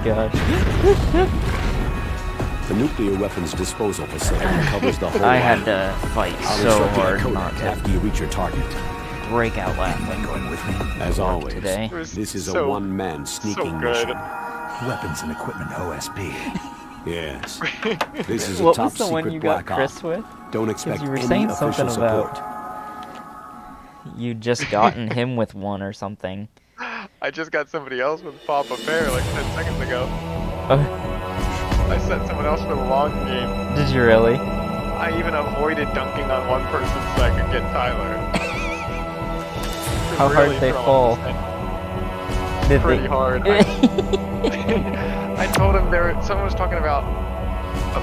gosh. The nuclear weapons disposal facility covers the whole I had island. to fight I'll so instruct you hard to code not it to after you reach your target. break out laughing. Going with me. As always, Today. this is a so- one-man sneaking so good. mission. Weapons and equipment OSP. Yes. This is a What top was the one secret you got black Chris op. with? Don't expect you were any saying official something support. You just gotten him with one or something. I just got somebody else with Papa Bear like 10 seconds ago. Oh, I sent someone else for the long game. did you really? I even avoided dunking on one person so I could get Tyler. How hard they fall? Did Pretty hard. I told him someone was talking about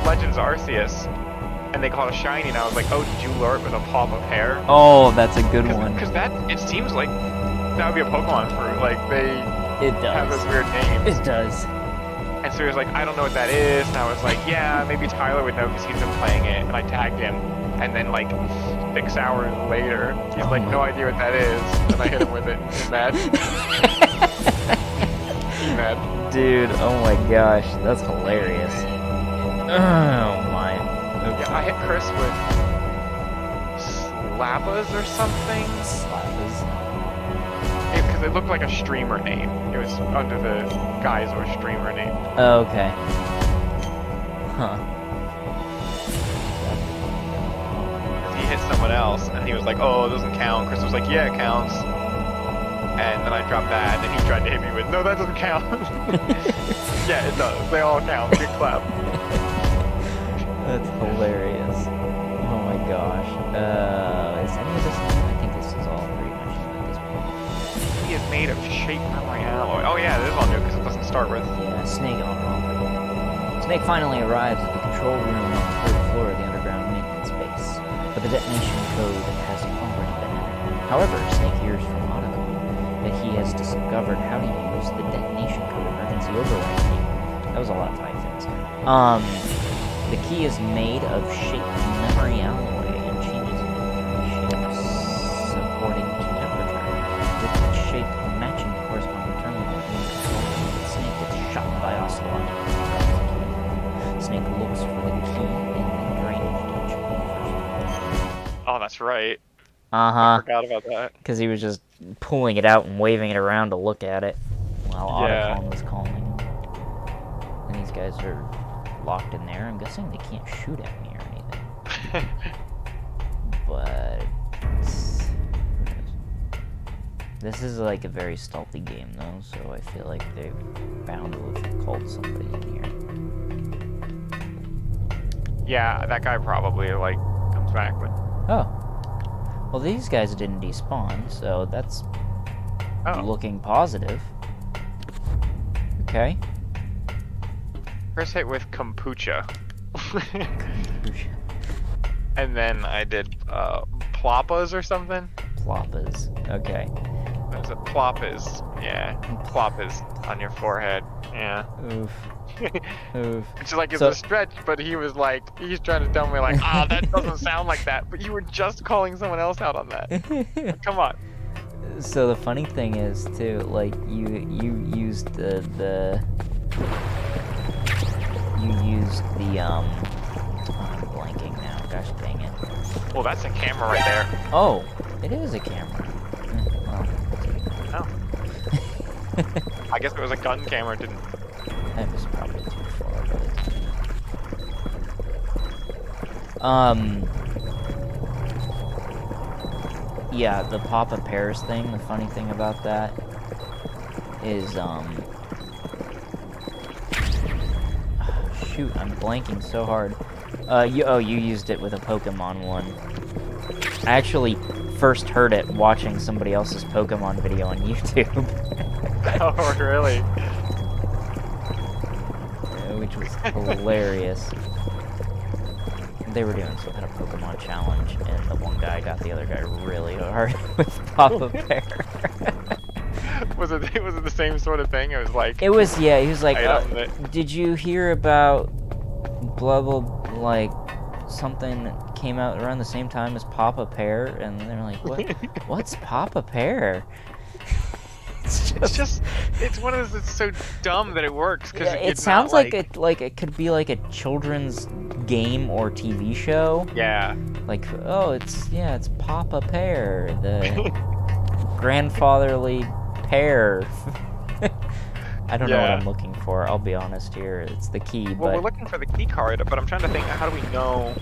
Legends Arceus, and they called it shiny, and I was like, oh, did you lure it with a pop of hair? Oh, that's a good one. Because it seems like that would be a Pokemon fruit. Like, they It have those does. weird names. It does. And so he was like, I don't know what that is, and I was like, yeah, maybe Tyler would know because he's been playing it, and I tagged him, and then like 6 hours later, he's like, no idea what that is, and I hit him with it. He's mad. He's mad. Dude, oh my gosh, that's hilarious. Oh my. Yeah, I hit Chris with Slabas or something. Slappers. Because it looked like a streamer name. It was under the guise of a streamer name. Oh, okay. Huh. He hit someone else, and he was like, oh, it doesn't count. Chris was like, yeah, it counts. And then I dropped that, and then he tried to hit me with, no, that doesn't count. Yeah, it does. They all count. Good clap. That's hilarious. Oh my gosh. Is any of this new? I think this is all pretty much new at this point. He is made of shape memory alloy. Oh yeah, it is all new because it doesn't start with. Yeah, Snake on off. Snake finally arrives at the control room on the 3rd floor of the underground maintenance base, but the detonation code has already been entered. However, Snake hears from Monaco that he has discovered how to use the detonation code emergency override key. That was a lot of typings. The key is made of shape memory alloy and changes into 3 shapes according to temperature, with each shape matching the corresponding terminal in the control room. Snake gets shot by Ocelot. Snake looks for the key in the drainage ditch first. Oh, that's right. I Uh-huh. forgot about that. Because he was just pulling it out and waving it around to look at it while Yeah. Otacon was calling. And these guys are locked in there. I'm guessing they can't shoot at me or anything. But who knows? This is like a very stealthy game though, so I feel like they're bound to have called somebody in here. Yeah, that guy probably like comes back with. Oh. Well, these guys didn't despawn, so that's looking positive. Okay. Chris hit with kombucha. And then I did ploppas or something. Ploppas. Okay. What is it? Ploppas. Yeah. Ploppas on your forehead. Yeah. Oof. Oof. It's like it's So- a stretch, but he was like, he's trying to tell me like, that doesn't sound like that. But you were just calling someone else out on that. Come on. So the funny thing is too, like you used the I'm blanking now. Gosh dang it. Well, that's a camera right there. Oh, it is a camera. Oh. I guess it was a gun camera, didn't. That was probably too far. Yeah, the Papa Pears thing, the funny thing about that is, shoot, I'm blanking so hard. You used it with a Pokemon one. I actually first heard it watching somebody else's Pokemon video on YouTube. Oh, really? Which was hilarious. They were doing some kind of Pokemon challenge, and the one guy got the other guy really hard with Papa Bear. Was it the same sort of thing? It was like. It was, yeah, he was like, item did you hear about blah blah, like, something that came out around the same time as Papa Pear? And they're like, what? What's Papa Pear? It's one of those that's so dumb that it works because Yeah, it it's sounds not like it could be like a children's game or TV show. Yeah. Like, oh, it's Papa Pear, the grandfatherly pear. I don't know what Yeah. I'm looking for. I'll be honest here. It's the key, Well, but we're looking for the key card, but I'm trying to think. How do we know?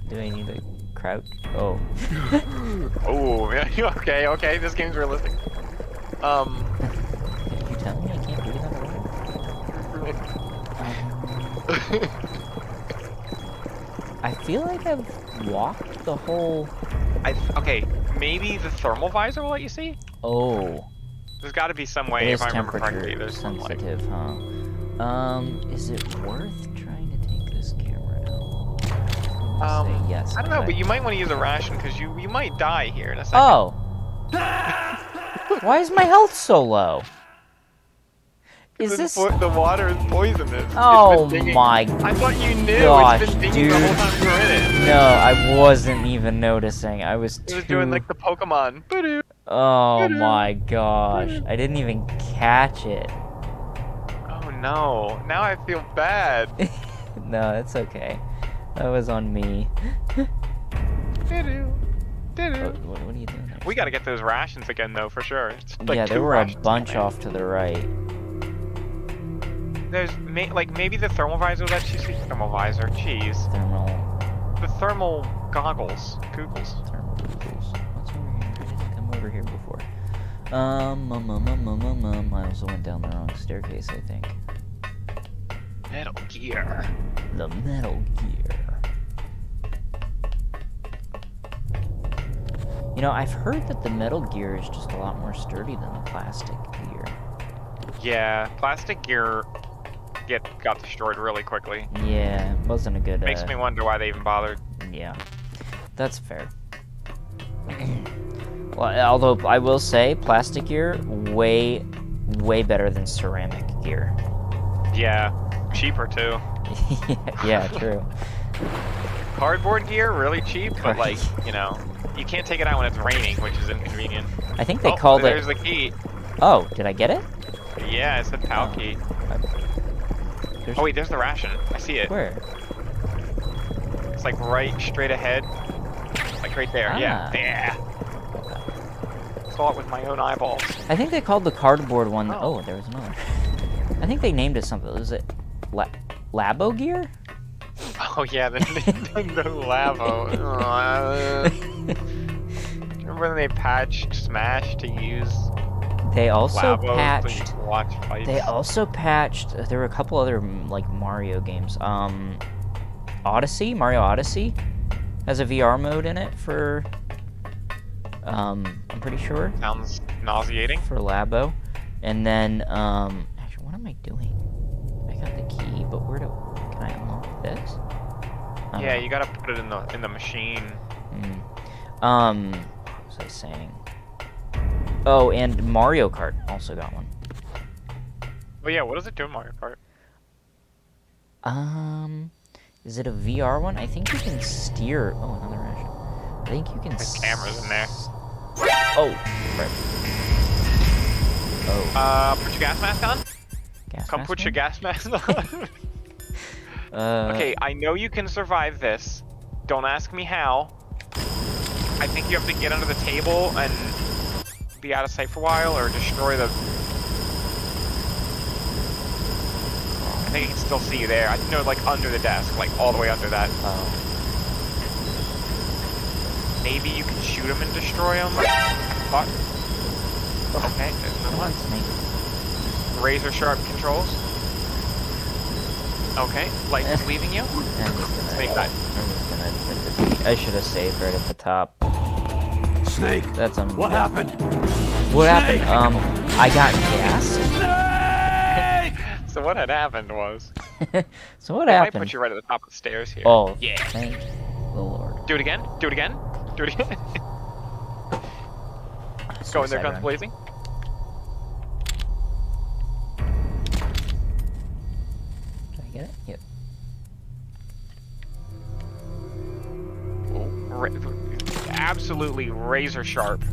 do I need to crouch? Oh. Oh, yeah. Okay. This game's realistic. Did you tell me I can't do that already? I feel like I've walked the whole... Okay, maybe the thermal visor will let you see? Oh. There's got to be some It way, is if I remember correctly. temperature There's some, like... sensitive, huh? Is it worth trying to take this camera out? Say yes. I don't know, but but you might want to use a ration, because you might die here in a second. Oh! Why is my health so low? Is this... The water is poisonous. It's Oh been dinging. my I thought you knew. gosh, It's been dinging dude. the whole time you were in it. No, I wasn't even noticing. I was It was doing like the Pokemon. Boo-doo. Oh my gosh. I didn't even catch it. Oh no. Now I feel bad. No, it's okay. That was on me. Doo-doo. Doo-doo. What are you doing there? We gotta get those rations again, though, for sure. It's like Yeah, there two were a rations bunch in there. off to the right. There's maybe the thermal visor that you see. Thermal visor, jeez. Thermal The thermal goggles. Googles. googles. What's over here? I didn't come over here before. I also went down the wrong staircase, I think. Metal Gear. The Metal Gear. You know, I've heard that the Metal Gear is just a lot more sturdy than the plastic gear. Yeah, plastic gear got destroyed really quickly. Yeah, it wasn't a good... Makes me wonder why they even bothered. Yeah, that's fair. Well, although I will say, plastic gear, way better than ceramic gear. Yeah, cheaper too. Yeah, true. Cardboard gear, really cheap, but like, you know, you can't take it out when it's raining, which is inconvenient. I think they called there's it... the key. Oh, did I get it? Yeah, it said PAL key. There's... Oh wait, there's the ration. I see it. Where? It's like right straight ahead. Like right there. Yeah. Ah. Yeah. Saw it with my own eyeballs. I think they called the cardboard one... Oh. Oh, there was another. I think they named it something. Was it Labo gear? Oh yeah, the Nintendo Labo. Remember when they patched Smash to use They also Labos patched... to watch fights? They also patched... There were a couple other, like, Mario games. Odyssey? Mario Odyssey has a VR mode in it for... I'm pretty sure. Sounds nauseating. For Labo. And then, actually, what am I doing? I got the key, but where do... Can I unlock this? Yeah, you gotta put it in the machine. What was I saying? Oh, and Mario Kart also got one. Oh yeah, what does it do in Mario Kart? Is it a VR one? I think you can steer... Oh, another ration. I think you can... There's cameras in there. Oh, right. Oh. Put your gas mask on? Come Mask put on? your gas mask on. Okay, I know you can survive this. Don't ask me how. I think you have to get under the table and be out of sight for a while, or destroy the... I think I can still see you there. I know, like, under the desk, like, all the way under that. Oh. Maybe you can shoot him and destroy him? Fuck. Okay, there's another Come on, one. Snake. Razor sharp controls. Okay, light is leaving you. I'm just gonna... Snake that. I should have saved right at the top. Snake, That's what happened? What happened? I got gassed. So what had happened was... So what I might happened? put you right at the top of the stairs here. Oh, Yeah. Thank the Lord. Do it again. Do it again. Do it again. Go in there, Suicide guns run. blazing. Did I get it? Yep. Absolutely razor sharp.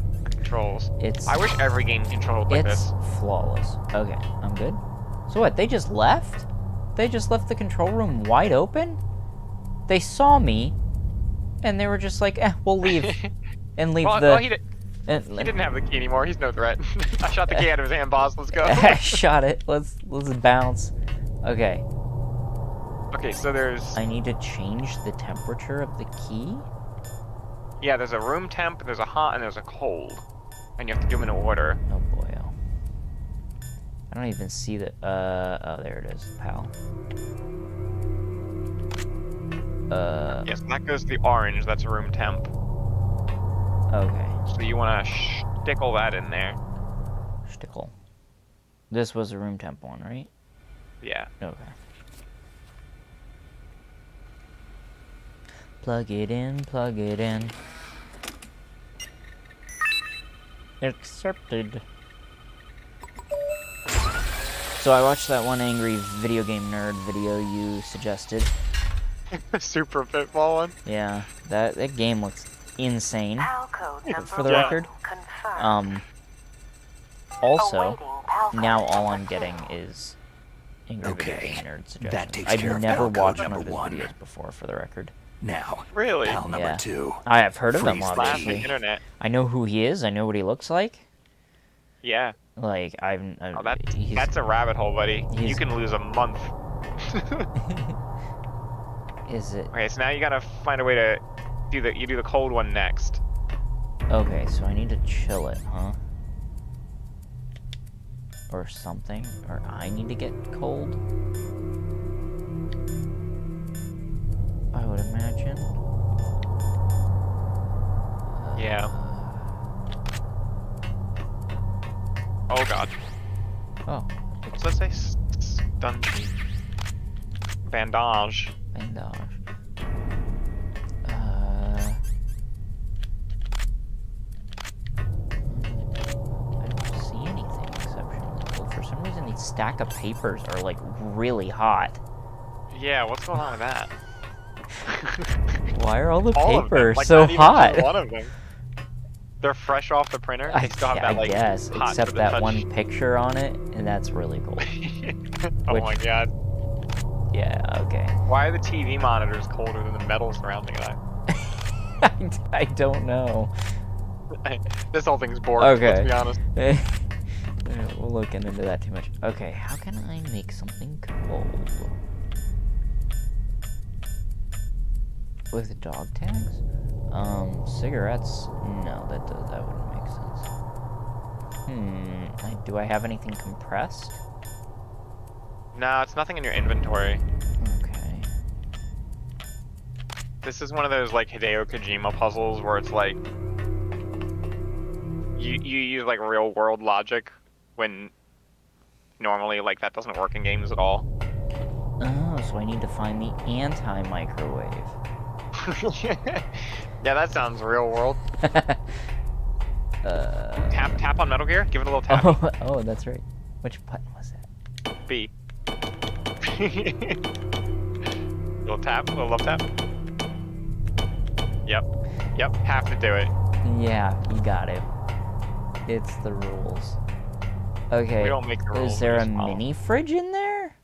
controls. It's I wish every game controlled like it's this. flawless. Okay, I'm good. So what? They just left? They just left the control room wide open? They saw me, and they were just like, we'll leave, and leave Well, he he didn't have the key anymore. He's no threat. I shot the key out of his hand, boss. Let's go. I shot it. Let's bounce. Okay. Okay, so there's... I need to change the temperature of the key? Yeah, there's a room temp, there's a hot, and there's a cold. And you have to do them in order. Oh boy, oh. I don't even see the, oh, there it is, pal. Yes, that goes to the orange, that's room temp. Okay. So you want to stickle that in there. Stickle. This was a room temp one, right? Yeah. Okay. Plug it in, plug it in. Accepted. So I watched that one angry video game nerd video you suggested. Super pitfall one. Yeah, that game looks insane. For the Yeah. record. Also, now all I'm getting is angry video Okay, game nerd suggestions. that takes I've care of never pal code watched one of number his one. videos before, for the record. Now, Really? pal number Yeah. 2. I have heard of him, Freeze the Classic obviously. internet. I know who he is. I know what he looks like. Yeah. Like Oh, he's, that's a rabbit hole, buddy. You he's- can lose a month. Is it Okay, so now you gotta find a way to do the cold one next. okay? So I need to chill it, huh? Or something? Or I need to get cold? I would imagine. Yeah. Oh god. Oh, What's that say? Stunty. Bandage. bandage. I don't see anything exceptionally cool. For some reason, these stack of papers are like really hot. Yeah, what's going on with that? Why are all the All of them. papers Like, so not even hot? just one of them. They're fresh off the printer. They still have that, like, guess, hot except to the that touch. one picture on it, and that's really cool. Oh Which- my god. Yeah, okay. Why are the TV monitors colder than the metal surrounding it? I don't know. This whole thing's boring, Okay. let's be honest. We'll look into that too much. Okay, how can I make something cold? With dog tags? Cigarettes? No, that wouldn't make sense. Do I have anything compressed? No, it's nothing in your inventory. Okay. This is one of those, like, Hideo Kojima puzzles where it's like... You use, like, real-world logic when normally, like, that doesn't work in games at all. Oh, so I need to find the anti-microwave. Yeah, that sounds real-world. Tap on Metal Gear? Give it a little tap. Oh, that's right. Which button was that? B. Little tap, little love tap. Yep, have to do it. Yeah, you got it. It's the rules. Okay. We don't make the rules, Is there we a just follow. mini fridge in there?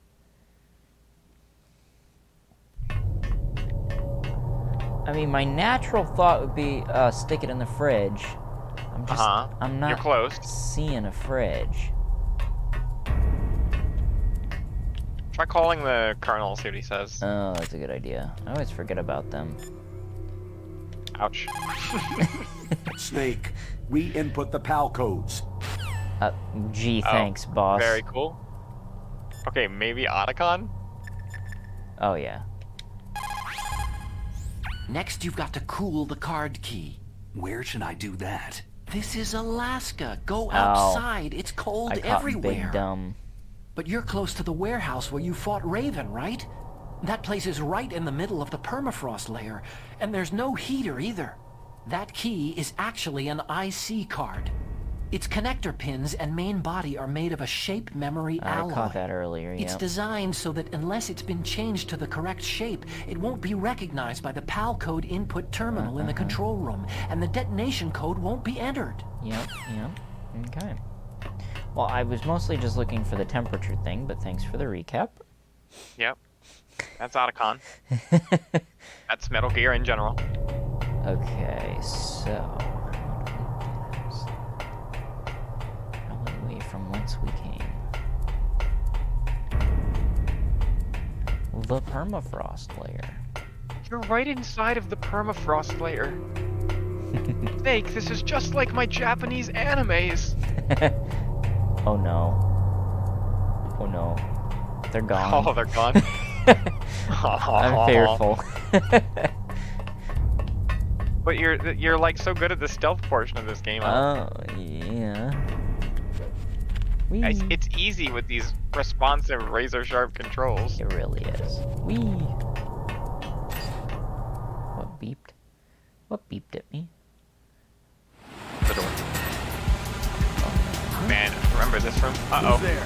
I mean, my natural thought would be stick it in the fridge. I'm You're not close. seeing a fridge. Try calling the colonel, see what he says. Oh, that's a good idea. I always forget about them. Ouch. Snake, we input the PAL codes. Gee, thanks, boss. Very cool. Okay, maybe Otacon? Oh, yeah. Next, you've got to cool the card key. Where should I do that? This is Alaska. Go outside. It's cold I caught everywhere. Big Dumb. But you're close to the warehouse where you fought Raven, right? That place is right in the middle of the permafrost layer, and there's no heater either. That key is actually an IC card. Its connector pins and main body are made of a shape memory alloy. I caught that earlier, It's yep. designed so that unless it's been changed to the correct shape, it won't be recognized by the PAL code input terminal in the control room, and the detonation code won't be entered. Yep. Okay. Well, I was mostly just looking for the temperature thing, but thanks for the recap. Yep. That's Otacon. That's Metal Gear in general. Okay, so... Probably from whence we came. The permafrost layer. You're right inside of the permafrost layer. Snake, this is just like my Japanese animes. Oh no. Oh no. They're gone. Oh, they're gone. I'm fearful. But you're like so good at the stealth portion of this game. Oh, yeah. Whee. It's easy with these responsive razor sharp controls. It really is. Whee! What beeped? What beeped at me? The door. Man, remember this room? Uh-oh. There.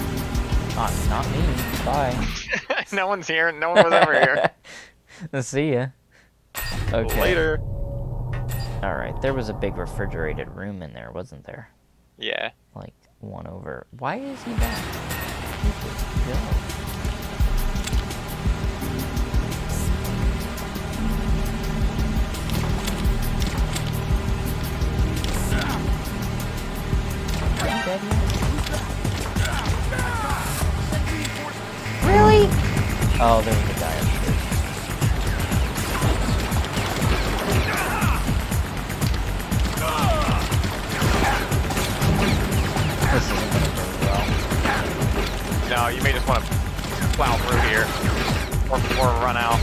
Not me. Bye. No one's here. No one was ever here. See ya. Okay. Later. Alright, there was a big refrigerated room in there, wasn't there? Yeah. Like, one over. Why is he back? He could go. Are you dead yet? Really? Oh, there was a guy upstairs. This isn't gonna go well. No, you may just want to plow through here. Or run out.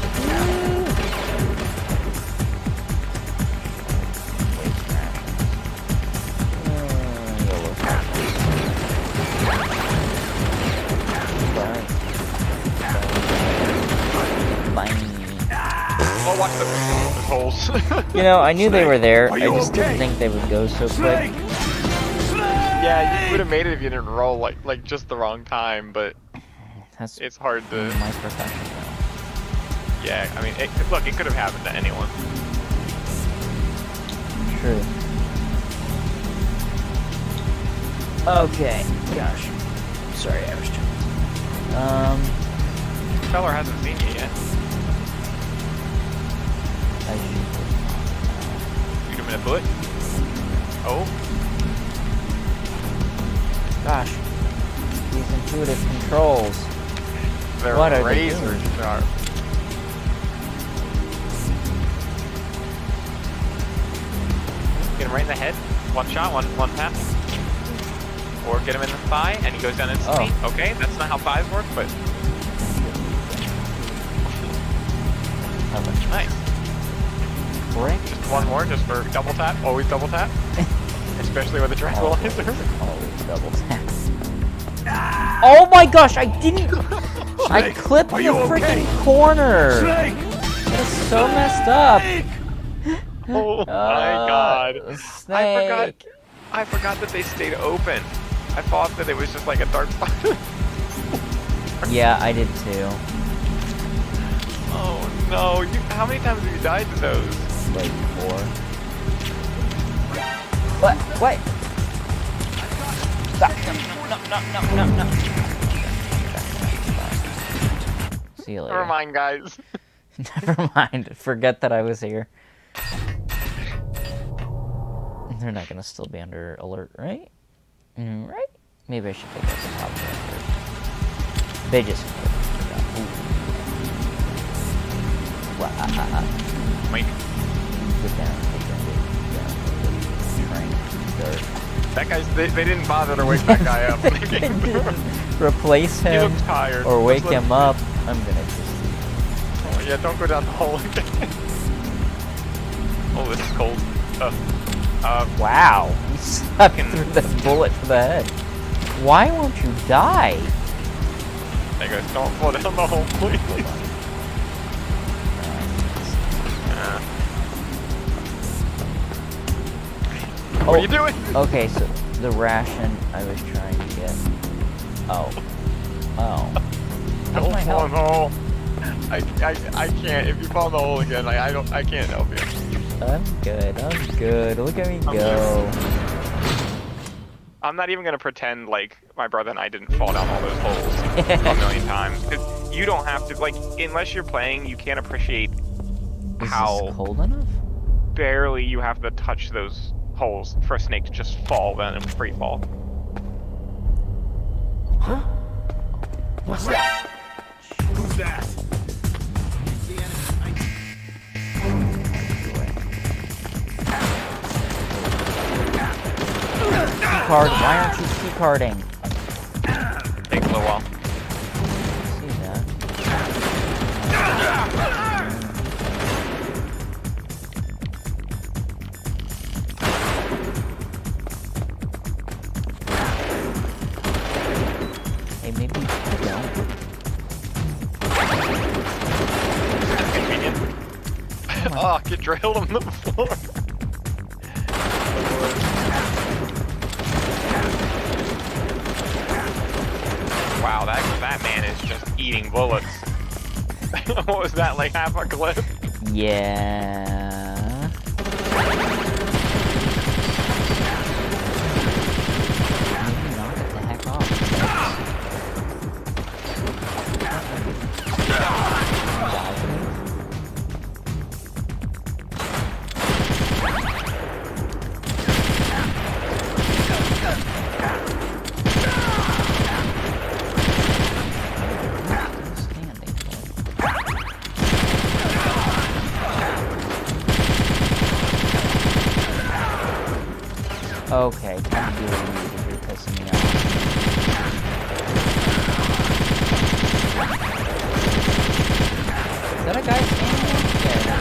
Oh, watch the holes. You know, I knew they were there. I you just didn't okay? think they would go so quick. Snake! Yeah, you would have made it if you didn't roll like just the wrong time, but That's it's hard to. my profession now. Yeah, I mean, look, it could have happened to anyone. True. Okay. Gosh. Sorry, Irish. Feller hasn't seen you yet. I should. Shoot him in the foot. Oh. Gosh. These intuitive controls. They're What are they razor doing? sharp. Get him right in the head. One shot, one tap. Or get him in the thigh, and he goes down instantly. Oh. Okay, that's not how thighs work, but nice. Brick. Just one more, just for double tap. Always double tap. Especially with a tranquilizer. Always double tap. Oh my gosh! I didn't. I Snake, clipped the are you freaking okay? corner. Snake! That is so messed up. Oh my god. Snake. I forgot that they stayed open. I thought that it was just like a dark spot. Yeah, I did too. Oh no, how many times have you died to those? Like 4. What? What? Stop. No. See you later. Never mind, guys. Never mind. Forget that I was here. They're not gonna still be under alert, right? Right? Maybe I should take out the top first. They just. Wait, Get down. Train. Dirt. that guy's. They didn't bother to wake that guy up. They didn't replace He him looked tired. or wake Just let him up. I'm gonna just. Oh, yeah, don't go down the hole again. Oh, this is cold. Wow, you sucked through that bullet to the head. Why won't you die? There you go. Don't fall down the hole, please. What are you doing? Okay, so the ration I was trying to get. Oh. Oh. How's my Don't fall in health? the hole. I can't. If you fall in the hole again, I can't help you. I'm good. Look at me go. I'm not even gonna pretend like my brother and I didn't fall down all those holes a million times. Because you don't have to, like, unless you're playing, you can't appreciate Is how this cold enough? barely you have to touch those holes for a snake to just fall then and free fall. Huh? What's that? Who's that? Keycard, why aren't you keycarding? Takes a little while. See that? Hey, maybe you don't. Convenient. Oh, get drilled on the floor. Wow, that man is just eating bullets. What was that, like half a clip? Yeah. Maybe knock it the heck off. Okay, time to do what you need if you're pissing me off. Is that a guy standing there?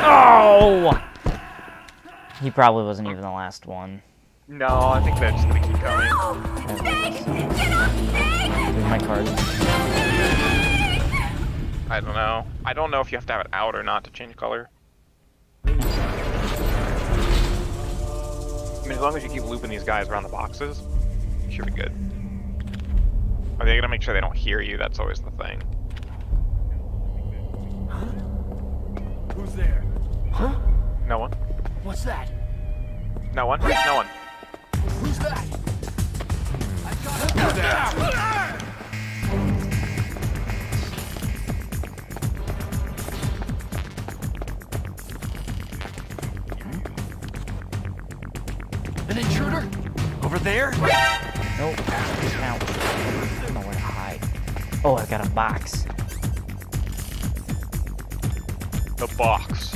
Oh! He probably wasn't even the last one. No, I think they're just gonna keep going. Where's my card? I don't know. I don't know if you have to have it out or not to change color. I mean, as long as you keep looping these guys around the boxes, you should be good. Are they gonna make sure they don't hear you? That's always the thing. Who's there? Huh? No one? What's that? No one? No one. Who's that? Who's that? An intruder? Over there? Nope. Ouch. I don't know where to hide. Oh, I got a box. The box.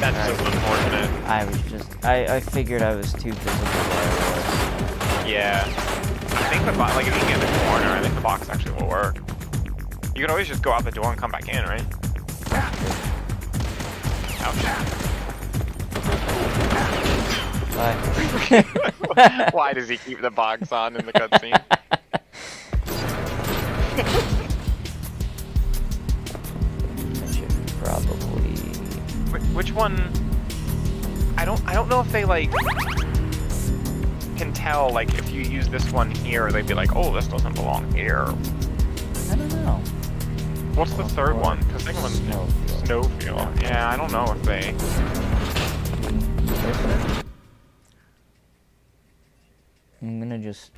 That's just unfortunate. I figured I was too visible where Yeah. I think the box, like if you can get in the corner, I think the box actually will work. You could always just go out the door and come back in, right? Ouch. Bye. Why does he keep the box on in the cutscene? I should probably... Which one? I don't know if they like can tell, like if you use this one here, they'd be like, oh, this doesn't belong here. I don't know. What's the third one? The second one's Snowfield. Yeah, I don't know if they. I'm gonna just...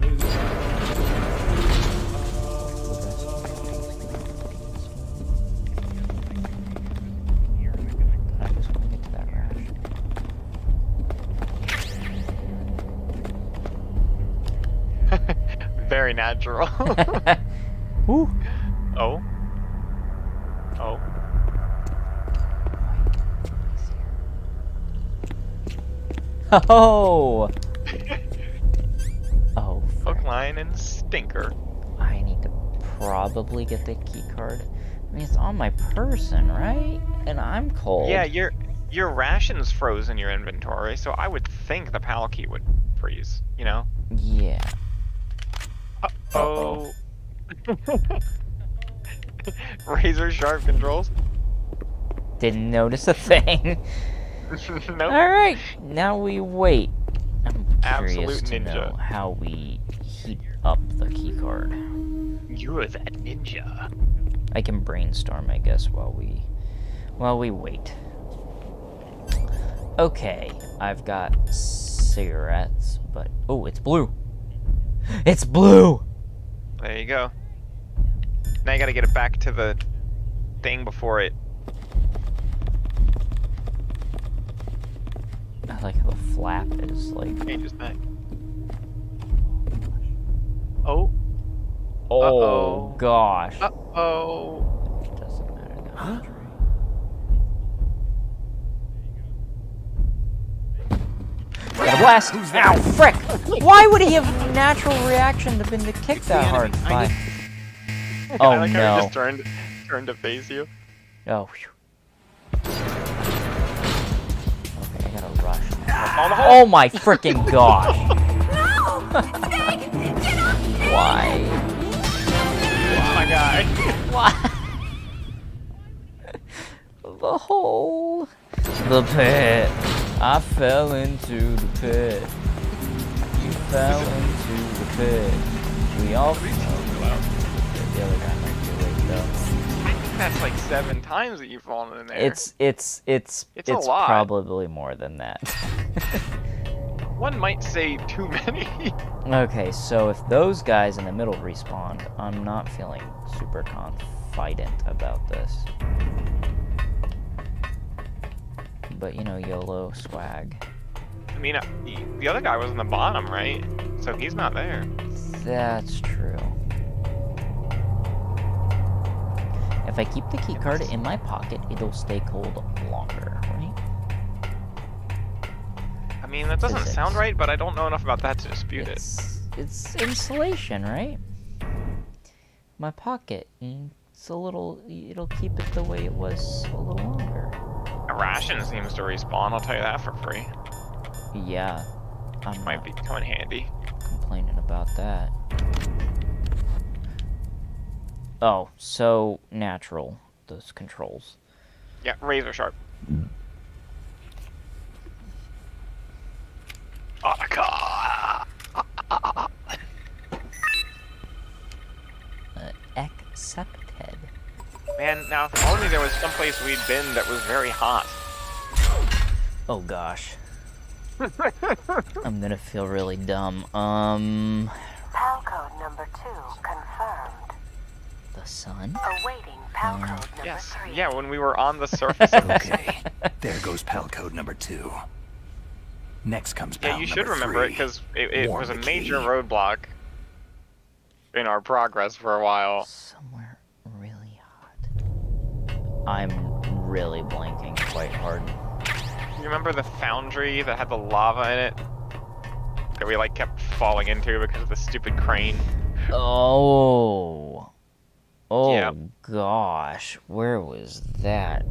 I just want to get to that rash. Very natural. Woo! Oh. Oh. Oh! Oh. Hook, line, and stinker. I need to probably get the key card. mean, it's on my person, right? And I'm cold. Yeah, your rations froze in your inventory, so I would think the PAL key would freeze, you know? Yeah. Uh-oh. Razor sharp controls? Didn't notice a thing. Nope. Alright, now we wait. I'm curious Absolute to ninja. know how we heat up the keycard. You're that ninja. I can brainstorm, I guess, while we wait. Okay, I've got cigarettes, but oh, it's blue. It's blue. There you go. Now you gotta get it back to the thing before it. I like how the flap is like. Changes back. Oh. Oh Uh-oh. gosh. Uh-oh. It doesn't matter that much, right? Got a blast! Ow, frick! Why would he have natural reaction to been to kick that hard? Bye. Oh I like how no. he just turned to face you. Oh, phew. Okay, I gotta rush. On the hole. Oh my freaking gosh! Why? My guy. Why? The hole. The pit. I fell into the pit. You fell into the pit. We all fell. The other guy might be late though. I think that's like 7 times that you've fallen in there. It's a lot. probably more than that. One might say too many. Okay, so if those guys in the middle respawned, I'm not feeling super confident about this. But, you know, YOLO swag. I mean, the other guy was in the bottom, right? So he's not there. That's true. If I keep the keycard in my pocket, it'll stay cold longer, right? I mean, that doesn't Physics. sound right, but I don't know enough about that to dispute it. It's insulation, right? My pocket, it's a little, it'll keep it the way it was a little longer. A ration seems to respawn, I'll tell you that for free. Yeah, I Might be coming handy. complaining about that. Oh, so natural, those controls. Yeah, razor sharp. Accepted. Man, now if only there was someplace we'd been that was very hot. Oh gosh. I'm gonna feel really dumb. PAL code number 2 confirmed. The sun? Awaiting PAL code number Yes. 3. Yeah, when we were on the surface of the Okay, there goes PAL code number 2. Next comes PAL Yeah, you should number remember it 3. because it Warn was a the major key. roadblock in our progress for a while. Somewhere really hot. I'm really blanking quite hard. You remember the foundry that had the lava in it? That we like kept falling into because of the stupid crane? Oh. Oh Yeah. gosh. Where was that?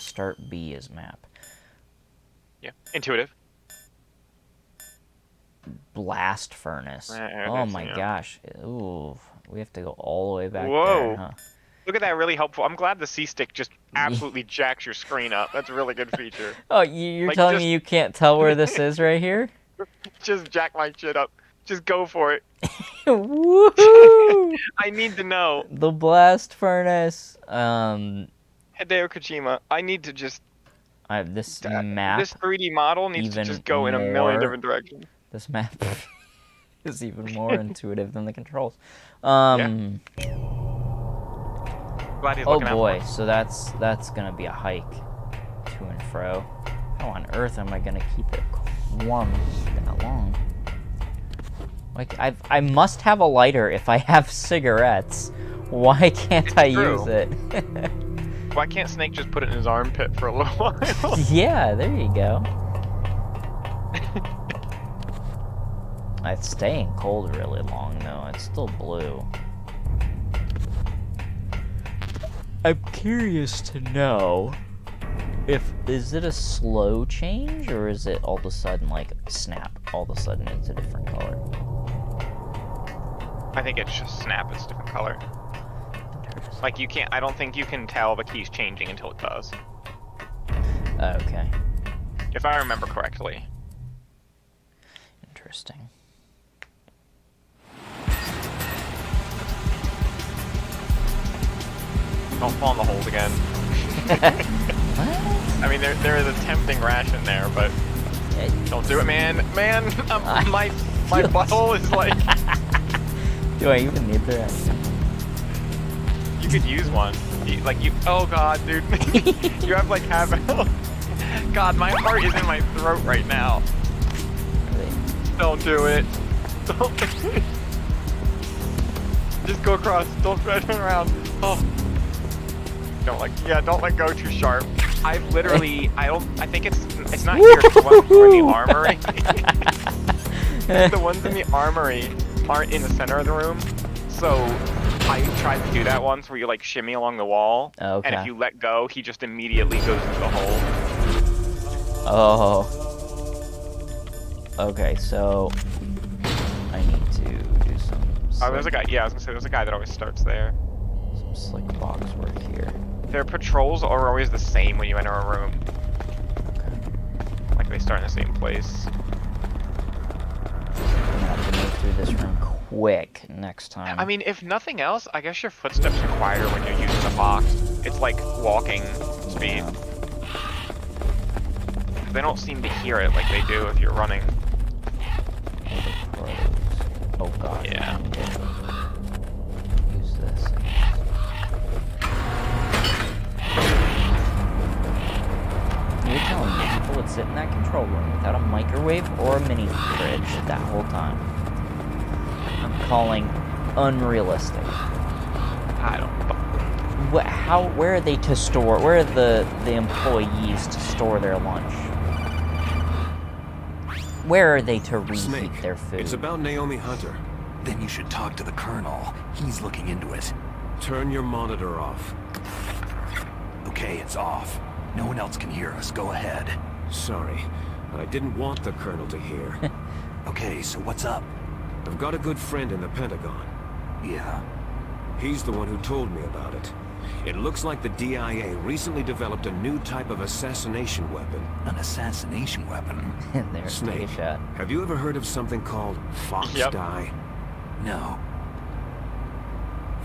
Start B as map. Yeah, intuitive. Blast furnace. There it Oh is, my yeah. gosh. Ooh. We have to go all the way back Whoa. there, huh? Look at that, really helpful. I'm glad the C-stick just absolutely jacks your screen up. That's a really good feature. Oh, you're Like, telling just- me you can't tell where this is right here? Just jack my shit up. Just go for it. Woohoo! I need to know. The blast furnace. Hideo Kojima, I need to just... This map. This 3D model needs to even just go in a million more- different directions. This map is even more intuitive than the controls. Glad he's Oh looking out boy, for us. so that's gonna be a hike to and fro. How on earth am I gonna keep it warm that long? Like I must have a lighter if I have cigarettes. Why can't It's I true. use it? Why can't Snake just put it in his armpit for a little while? Yeah, there you go. It's staying cold really long though. It's still blue. I'm curious to know is it a slow change or is it all of a sudden like snap? All of a sudden it's a different color. I think it's just snap. It's a different color. Like you can't. I don't think you can tell the key's changing until it does. Okay. If I remember correctly. Interesting. Don't fall in the hole again. I mean, there is a tempting ration there, but don't do it, man. Man, my butthole is like. Do I even need the ration? You could use one. Oh god, dude. You have like half health. God, my heart is in my throat right now. Don't do it. Don't. Just go across. Don't turn around. Oh. Don't let go too sharp. I've literally, I think it's not here. It's the ones in the armory. The ones in the armory aren't in the center of the room. So I tried to do that once where you like shimmy along the wall. Okay. And if you let go, he just immediately goes into the hole. Oh. Okay, so I need to do some. Oh, there's a guy. Yeah, I was gonna say there's a guy that always starts there. Some slick box work here. Their patrols are always the same when you enter a room. Okay. Like they start in the same place. I'm gonna have to move through this room quick next time. I mean, if nothing else, I guess your footsteps are quieter when you're using the box. It's like walking speed. Yeah. They don't seem to hear it like they do if you're running. Oh god. Yeah. Use this. You're telling me people would sit in that control room without a microwave or a mini fridge that whole time? I'm calling unrealistic. I don't. Where are they to store? Where are the employees to store their lunch? Where are they to reheat Snake, their food? it's about Naomi Hunter. Then you should talk to the Colonel. He's looking into it. Turn your monitor off. Okay, it's off. No one else can hear us. Go ahead. Sorry, I didn't want the Colonel to hear. Okay, so what's up? I've got a good friend in the Pentagon. Yeah. He's the one who told me about it. It looks like the DIA recently developed a new type of assassination weapon. An assassination weapon? There, Snake, take a shot. have you ever heard of something called Fox Yep. Dye? No.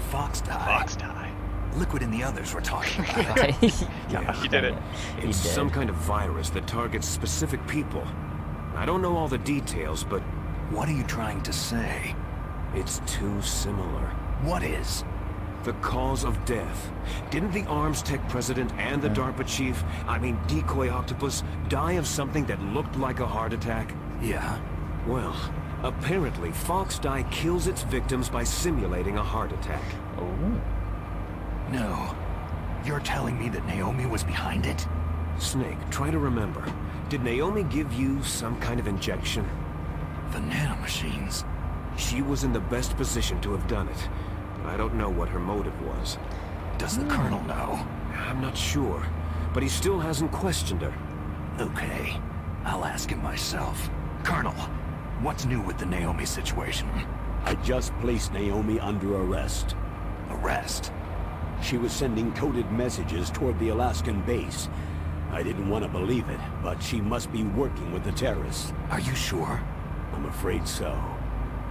Fox dye? Fox die. Liquid and the others were talking about. Yeah, You did it. He It's did. some kind of virus that targets specific people. I don't know all the details, but What are you trying to say? it's too similar. What is? The cause of death. Didn't the Arms Tech president and the DARPA chief, Decoy Octopus, die of something that looked like a heart attack? Yeah. Well, apparently Fox Dye kills its victims by simulating a heart attack. Oh. No. You're telling me that Naomi was behind it? Snake, try to remember. Did Naomi give you some kind of injection? The nanomachines. She was in the best position to have done it. I don't know what her motive was. Does the Colonel know? I'm not sure, but he still hasn't questioned her. Okay. I'll ask him myself. Colonel, what's new with the Naomi situation? I just placed Naomi under arrest. Arrest? She was sending coded messages toward the Alaskan base. I didn't want to believe it, but she must be working with the terrorists. Are you sure? I'm afraid so.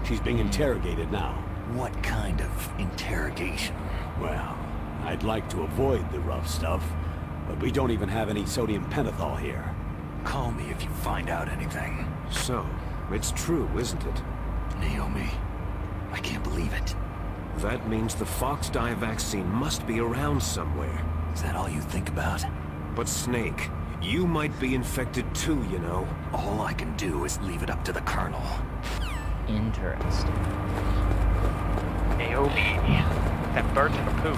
She's being interrogated now. What kind of interrogation? Well, I'd like to avoid the rough stuff, but we don't even have any sodium pentothal here. Call me if you find out anything. So, it's true, isn't it? Naomi, I can't believe it. That means the Fox Dye vaccine must be around somewhere. Is that all you think about? But Snake, you might be infected too, you know. All I can do is leave it up to the Colonel. Interesting. Naomi. That bird took a poop.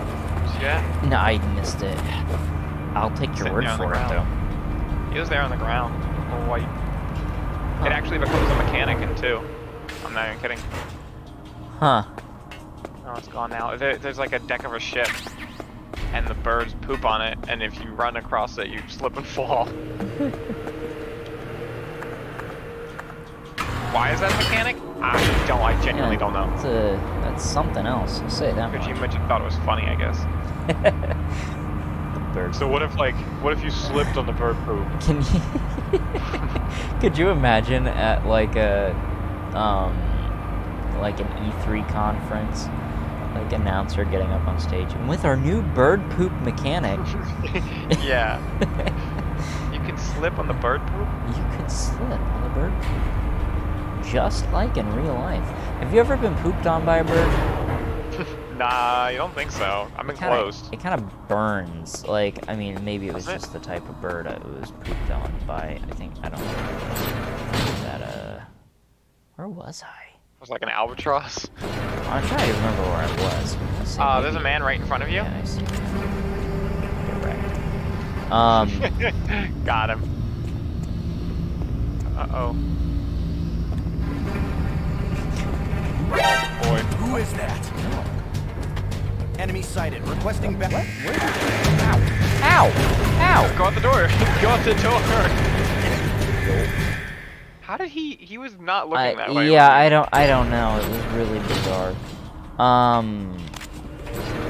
Yeah. No, I missed it. I'll take your Sitting word down on for the it, though. He was there on the ground. All white. It actually becomes a mechanic in 2. I'm not even kidding. Huh. Oh, it's gone now. There's like a deck of a ship. and the birds poop on it, and if you run across it, you slip and fall. Why is that a mechanic? I genuinely don't know. That's something else. I'll say that much. Kojima just thought it was funny, I guess. The bird. So what if you slipped on the bird poop? Can you? Could you imagine at like an E3 conference, like announcer getting up on stage and with our new bird poop mechanic? Yeah. You can slip on the bird poop? You can slip on the bird poop. Just like in real life. Have you ever been pooped on by a bird? Nah, I don't think so. I'm enclosed. It kind of burns. Like, I mean, maybe it was just the type of bird it was pooped on by. I don't know. Where was I? It was like an albatross. I'm trying to remember where I was. There's a man right in front of you. Yeah, I see. Get wrecked. Got him. Uh-oh. Boy. Who is that? Enemy sighted. Requesting back. Ow! Ow! Go out the door. Go out the door. How did he was not looking that way. Yeah, I don't know. It was really bizarre.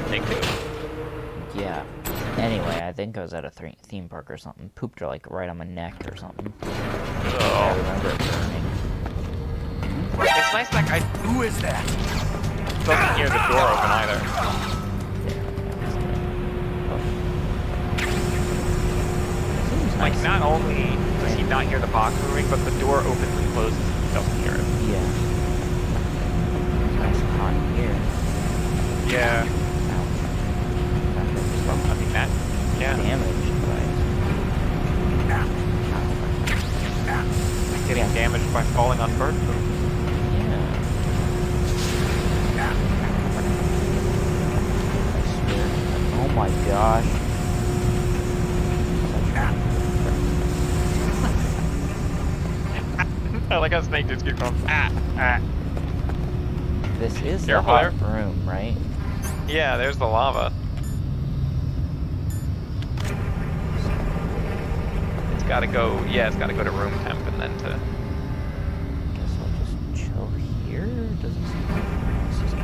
Take two. Yeah. Anyway, I think I was at a theme park or something. Pooped like right on my neck or something. I remember it burning. It's nice that guy. Who is that? Doesn't hear the door open either. Like, not only does he not hear the box moving, but the door opens and closes and he doesn't hear it. Yeah. It's nice and hot in here. Yeah. I think that, yeah. Damaged by... Getting damaged by falling on bird poop. Oh my gosh. I like how Snake just keeps going, This is the Careful hot there. room, right? Yeah, there's the lava. It's gotta go to room temp and then to... Guess I'll just chill here. Doesn't seem like this is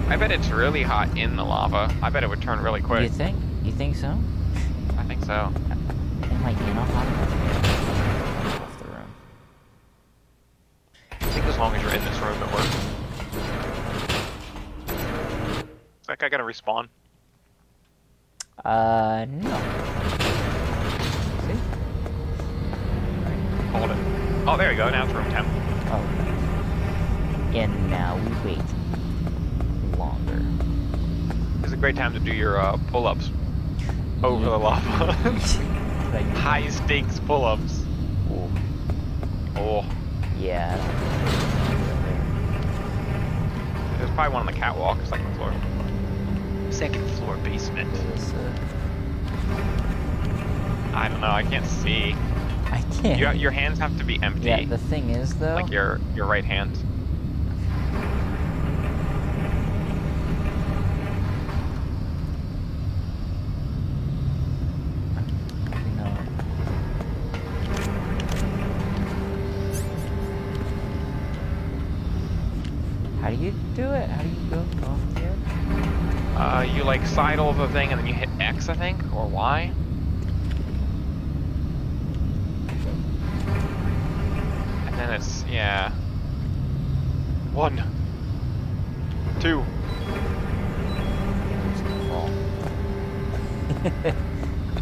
I bet it's really hot in the lava. I bet it would turn really quick. You think? You think so? I think so. Am I in a hot enough? Off the room. I think as long as you're in this room, it works. Is that guy gonna respawn? No. See? Hold it. Oh, there you go. Now it's room temp. Oh. And now we wait longer. It's a great time to do your pull-ups over the lava. High stakes pull-ups. Ooh. Oh. Yeah. There's probably one on the catwalk, second floor. Second floor basement. I don't know. I can't see. I can't. Your hands have to be empty. Yeah. The thing is, though. Like your right hand. How do you do it? How do you go off here? You like side over the thing and then you hit X, I think, or Y. And then it's, yeah. 1, 2.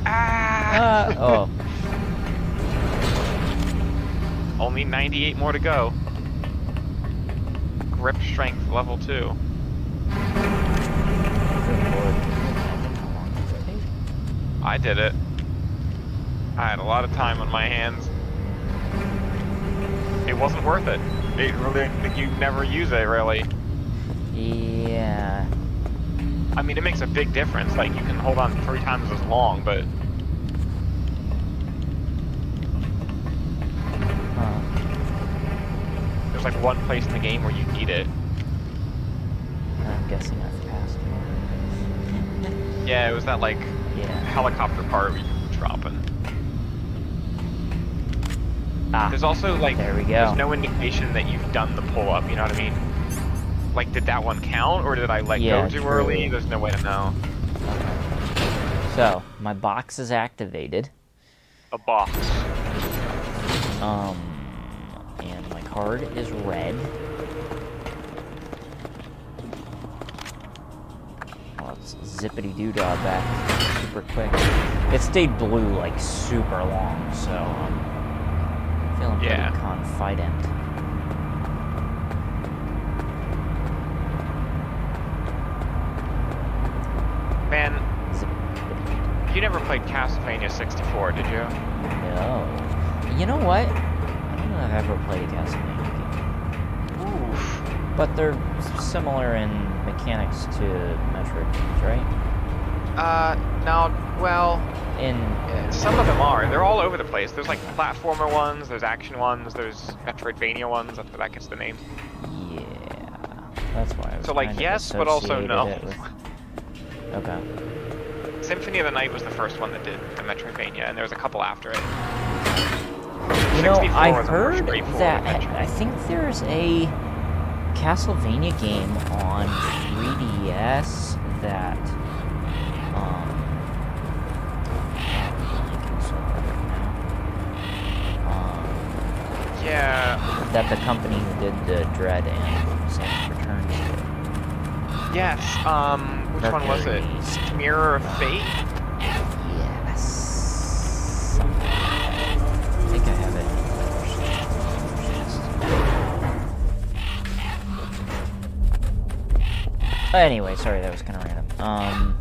Oh. Only 98 more to go. Grip strength level 2. I did it. I had a lot of time on my hands. It wasn't worth it. It really, you never use it really. Yeah. I mean, it makes a big difference. Like, you can hold on 3 times as long, but... There's like one place in the game where you need it. I'm guessing I've passed Yeah, it was that like Yeah. helicopter part where you were dropping. Ah, There's also like there we go. there's no indication that you've done the pull up. You know what I mean? Like, did that one count, or did I let Yeah, go too true. early? There's no way to know. So, my box is activated. A box. And my card is red. Oh, it's zippity-doo-dah back super quick. It stayed blue, like, super long, so I'm feeling pretty confident. Man, you never played Castlevania 64, did you? No. You know what? I don't know if I've ever played a Castlevania game. Oof. But they're similar in mechanics to Metroid games, right? No, well, In some of them are. They're all over the place. There's like platformer ones, there's action ones, there's Metroidvania ones. That's where that gets the name. Yeah, that's why I was So, like, kind of yes, but also associated no. it with- Okay. Symphony of the Night was the first one that did the Metroidvania, and there was a couple after it. You know, 64 I was a more heard straightforward that Metroid. I think there's a Castlevania game on 3DS that Yeah. that the company who did the Dread and Samus Returns did. Yes. Which one was it? Mercury. Mirror of Fate? Yes. Something like that. I think I have it. Anyway, sorry, that was kind of random.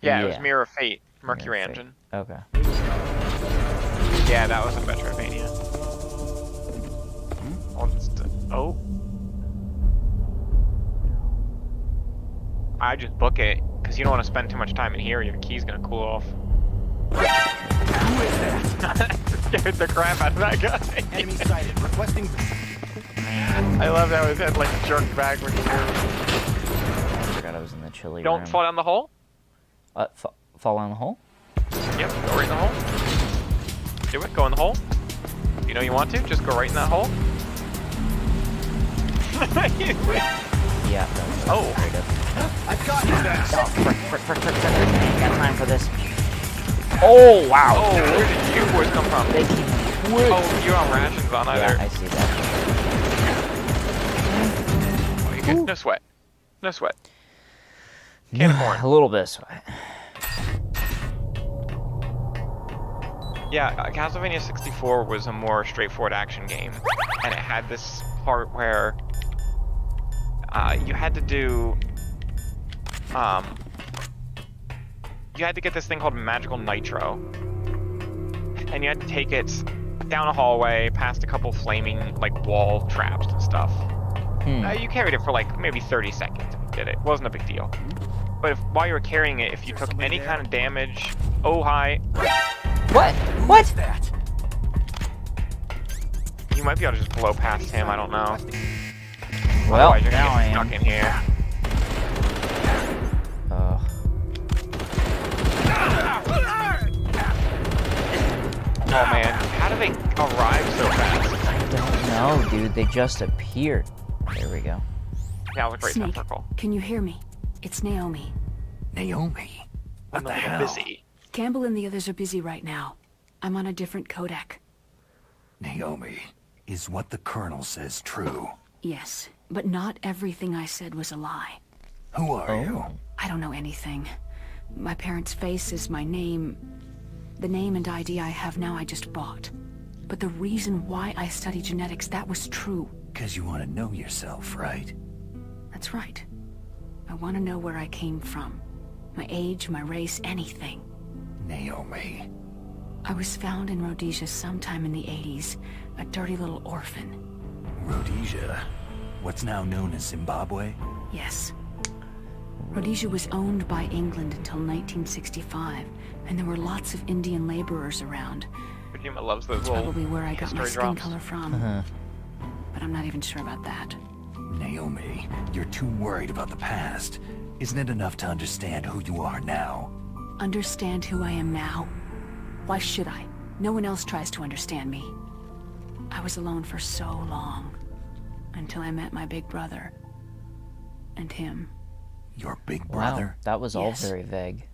Yeah, it was Mirror of Fate. Mercury Mirror of Fate. Engine. Okay. Yeah, that was a Metroidvania. Oh. I just book it, because you don't want to spend too much time in here. Your key's gonna cool off. Who is that? Scared the crap out of that guy. Enemy sighted. Requesting. I love how his head like jerked back when you hear him. I forgot I was in the chilly Don't room. fall down the hole? Fall down the hole? Yep, go right in the hole. Do it, go in the hole. If you know you want to, just go right in that hole. Yeah. That's Oh. Very good. I've got you back. Oh, frick. I ain't got time for this. Oh, wow. Oh, where did you boys come from? They keep quick. Oh, you're on rations on either. Yeah, I see that. Oh, you get no sweat. No sweat. Can of corn. A little bit of sweat. Yeah, Castlevania 64 was a more straightforward action game, and it had this part where you had to do, you had to get this thing called Magical Nitro, and you had to take it down a hallway, past a couple flaming like wall traps and stuff. You carried it for like maybe 30 seconds if you did it. It wasn't a big deal. But while you were carrying it, if you took any kind of damage, oh hi. What? What? That. You might be able to just blow past him, I don't know. Well, Otherwise, you're now I gonna get am. stuck in here. Oh man, how do they arrive so fast? I don't know, dude. They just appeared. There we go. Now look right in that Snake, circle. can you hear me? It's Naomi. Naomi. What the I'm a little hell? busy. Campbell and the others are busy right now. I'm on a different codec. Naomi, is what the Colonel says true? Yes, but not everything I said was a lie. Who are you? I don't know anything. My parents' face is my name. The name and ID I have now I just bought. But the reason why I study genetics, that was true. Because you want to know yourself, right? That's right. I want to know where I came from. My age, my race, anything. Naomi. I was found in Rhodesia sometime in the 80s. A dirty little orphan. Rhodesia. What's now known as Zimbabwe? Yes. Rhodesia was owned by England until 1965, and there were lots of Indian laborers around. Kojima loves those That's little probably where I got my history skin drops. color from. But I'm not even sure about that. Naomi, you're too worried about the past. Isn't it enough to understand who you are now? Understand who I am now? Why should I? No one else tries to understand me. I was alone for so long. Until I met my big brother. And him. Your big Wow, brother? that was all Yes. very vague.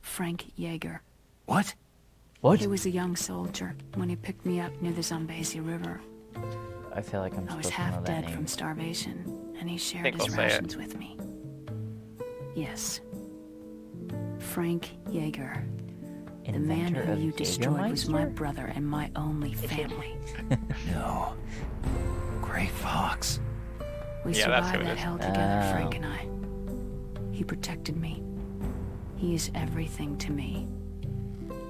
Frank Yeager. What? What? He was a young soldier when he picked me up near the Zambezi River. I feel like I'm I was supposed to know half that dead name. from starvation, and he shared Think his I'll say it. rations with me. Yes. Frank Yeager. The man Inventor who of you destroyed was my Jägermeister? brother and my only family. No. Gray Fox. We Yeah, that's who survived it that is. hell together, Oh. Frank and I. He protected me. He is everything to me.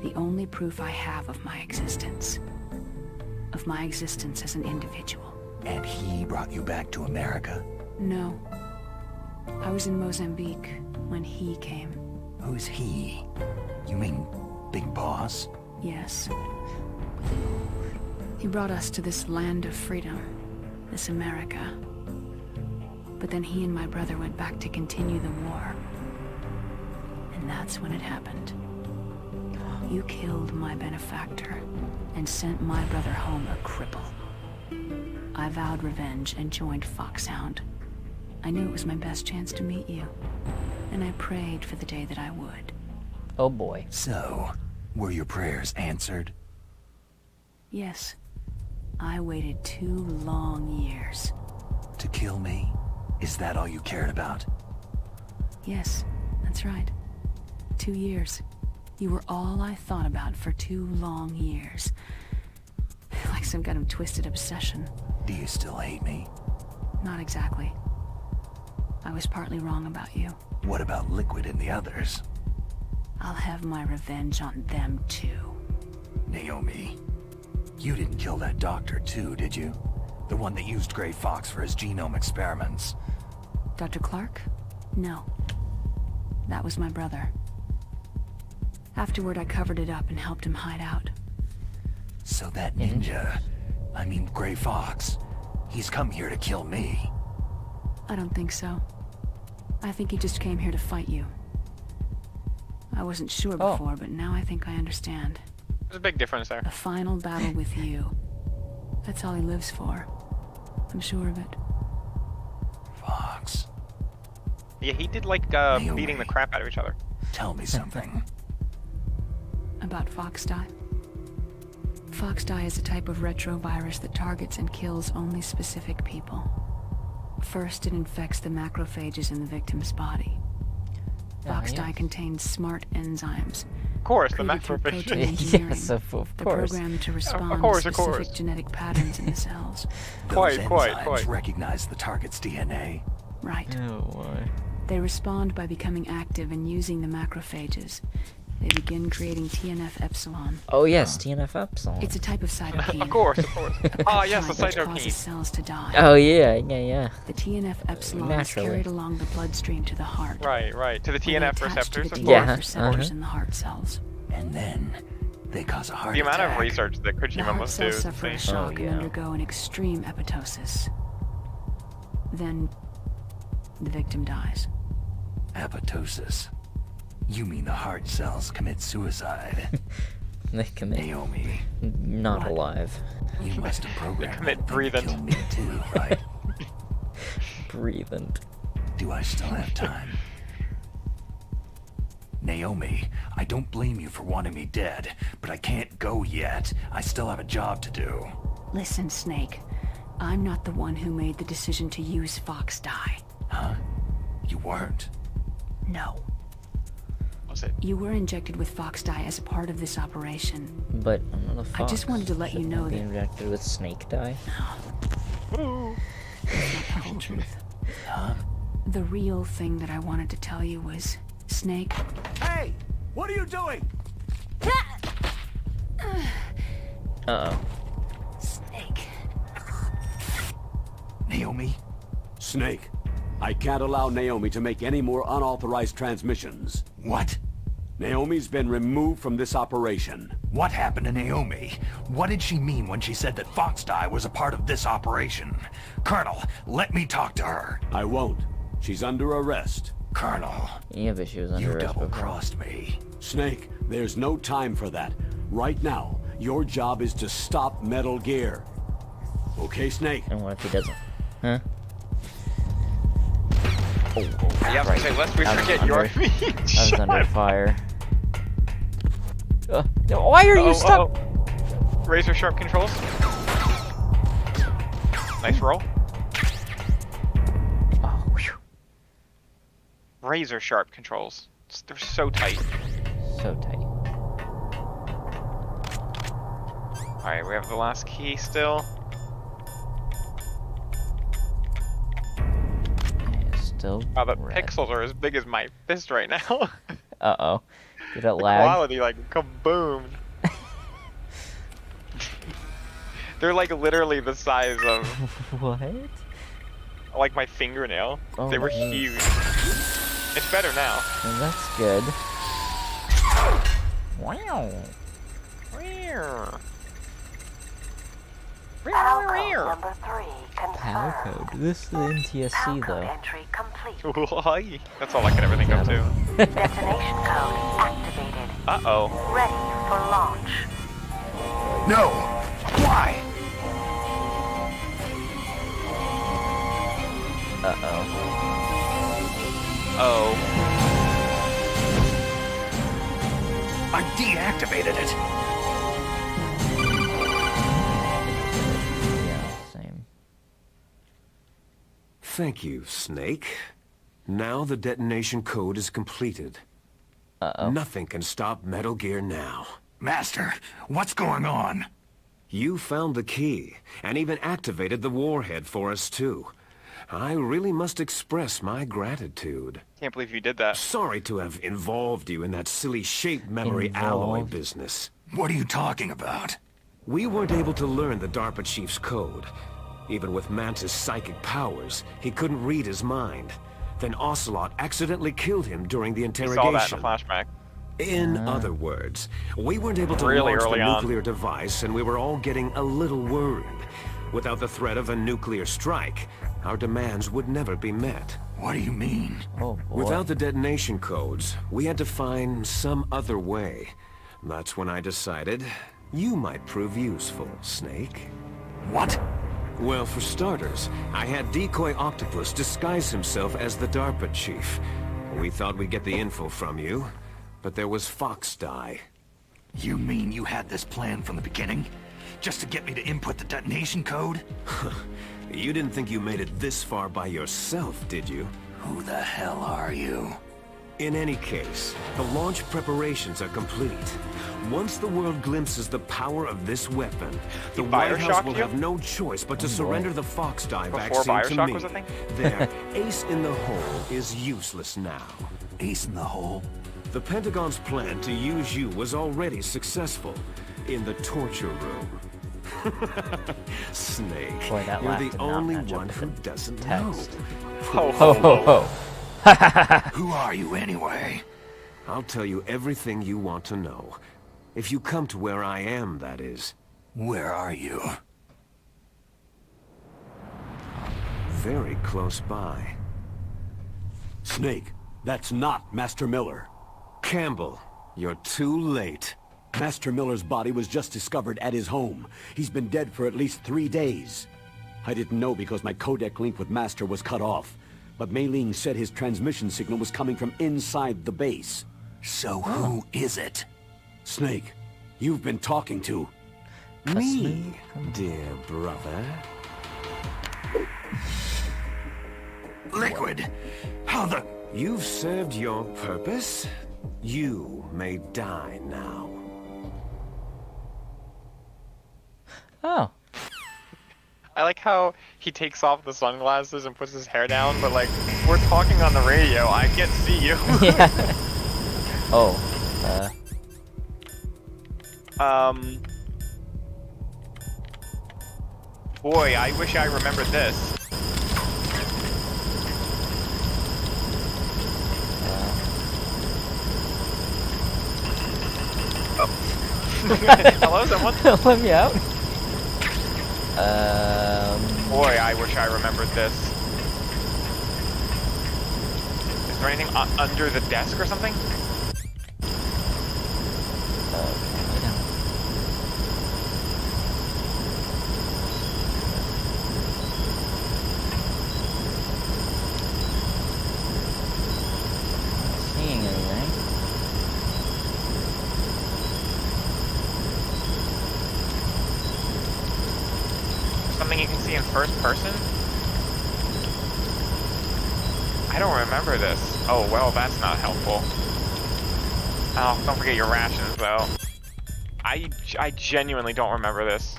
The only proof I have of my existence. Of my existence as an individual. And he brought you back to America? No. I was in Mozambique when he came. Who's he? You mean Big Boss? Yes. He brought us to this land of freedom. This America. But then he and my brother went back to continue the war. And that's when it happened. You killed my benefactor and sent my brother home a cripple. I vowed revenge and joined Foxhound. I knew it was my best chance to meet you. And I prayed for the day that I would. Oh boy. So, were your prayers answered? Yes. I waited 2 long years. To kill me? Is that all you cared about? Yes, that's right. 2 years. You were all I thought about for 2 long years. Like some kind of twisted obsession. Do you still hate me? Not exactly. I was partly wrong about you. What about Liquid and the others? I'll have my revenge on them too. Naomi, you didn't kill that doctor too, did you? The one that used Gray Fox for his genome experiments. Dr. Clark? No. That was my brother. Afterward, I covered it up and helped him hide out. So that ninja, I mean Gray Fox, he's come here to kill me. I don't think so. I think he just came here to fight you. I wasn't sure Oh. before, but now I think I understand. There's a big difference there. A final battle with you. That's all he lives for. I'm sure of it. Fox, Yeah, he did like beating the crap out of each other. tell me something. About Foxdie? Foxdie is a type of retrovirus that targets and kills only specific people. First, it infects the macrophages in the victim's body. Foxdie yeah. contains smart enzymes. Of course, the created through macrophage. protein engineering. Yes, of They're course. programmed to respond course, to of specific course. genetic patterns in the cells. Those Quite. enzymes recognize the target's DNA. Right. Oh boy. They respond by becoming active and using the macrophages. They begin creating TNF-epsilon. Oh yes, TNF Epsilon. It's a type of cytokine. Of course. Ah, yes, the peptide which causes cytokine. cells to die. Oh yeah. The TNF-epsilon is Naturally. carried along the bloodstream to the heart. Right. To the where they TNF attach to receptors, the of TNF course. Yeah, receptors uh-huh. in the heart cells. And then, they cause a heart The amount attack. of research that The Kojima heart must do cells is suffer a insane. shock yeah. and undergo an extreme apoptosis. Then, the victim dies. Apoptosis. You mean the heart cells commit suicide? They commit Naomi, not What? alive. you must have programmed commit that thing to breathing. kill me too, right? Breathing. Do I still have time? Naomi, I don't blame you for wanting me dead, but I can't go yet. I still have a job to do. Listen, Snake. I'm not the one who made the decision to use Foxdie. Huh? You weren't. No. Was it? You were injected with Foxdie as a part of this operation. But I'm not a fox. I just wanted to let you Shouldn't know I be that- injected with snake dye. Woo. That's not the whole truth. Huh? The real thing that I wanted to tell you was, Snake, Hey! What are you doing? Uh-oh. Snake. Naomi? Snake, I can't allow Naomi to make any more unauthorized transmissions. What? Naomi's been removed from this operation. What happened to Naomi? What did she mean when she said that Foxdie was a part of this operation? Colonel, let me talk to her. I won't. She's under arrest. Colonel, Yeah, but she was under you arrest before. double-crossed me. Snake, there's no time for that. Right now, your job is to stop Metal Gear. Okay, Snake? And what if he doesn't? Huh? Yeah, I was gonna say, lest we I was forget your under- feet. I was under fire. Why are you stuck? Razor sharp controls. Nice roll. Oh, whew. Razor sharp controls. They're so tight. So tight. Alright, we have the last key still. It's still Wow, the red. pixels are as big as my fist right now. Uh-oh. Did it The lag? quality, like, kaboom. They're like literally the size of, What? like, my fingernail. Oh, They were jeez. huge. It's better now. Well, that's good. Wow. PAL code number 3 Power confirmed. code. This is the PAL NTSC code though. entry complete. Hi. That's all I can ever think of, too. Detonation code activated. Uh-oh. Ready for launch. No! Why? Uh-oh. Oh. I deactivated it. Yeah, same. Thank you, Snake. Now the detonation code is completed. Uh-oh. Nothing can stop Metal Gear now. Master, what's going on? You found the key, and even activated the warhead for us, too. I really must express my gratitude. Can't believe you did that. Sorry to have involved you in that silly shape memory alloy Involved? business. What are you talking about? We weren't able to learn the DARPA chief's code. Even with Mantis' psychic powers, he couldn't read his mind. Then Ocelot accidentally killed him during the We interrogation. saw that in the flashback. In other words, we weren't able to Really launch the early on. nuclear device, and we were all getting a little worried. Without the threat of a nuclear strike, our demands would never be met. What do you mean? Oh boy. Without the detonation codes, we had to find some other way. That's when I decided you might prove useful, Snake. What? Well, for starters, I had Decoy Octopus disguise himself as the DARPA chief. We thought we'd get the info from you, but there was Foxdie. You mean you had this plan from the beginning? Just to get me to input the detonation code? You didn't think you made it this far by yourself, did you? Who the hell are you? In any case, the launch preparations are complete. Once the world glimpses the power of this weapon, the White House Bioshocked will you? have no choice but to surrender the Foxdie Before vaccine to Bioshock me. was a thing? Their ace in the hole is useless now. Ace in the hole? The Pentagon's plan to use you was already successful in the torture room. Snake, Boy, that you're laugh the did not only match up one with who the doesn't text. know. Ho ho ho. Who are you anyway? I'll tell you everything you want to know. If you come to where I am, that is. Where are you? Very close by. Snake, that's not Master Miller. Campbell, you're too late. Master Miller's body was just discovered at his home. He's been dead for at least 3 days. I didn't know because my codec link with Master was cut off. But Mei Ling said his transmission signal was coming from inside the base. So who is it? Snake, you've been talking to... Me, dear brother. Liquid! How the... You've served your purpose. You may die now. Oh. I like how he takes off the sunglasses and puts his hair down, but like, we're talking on the radio, I can't see you. Yeah. Oh. Boy, I wish I remembered this. Hello, someone? Let me out. Boy, I wish I remembered this. Is there anything under the desk or something? Seeing anything? Something you can see in first person? I don't remember this. Oh, well, that's not helpful. Oh, don't forget your rations, though. I genuinely don't remember this.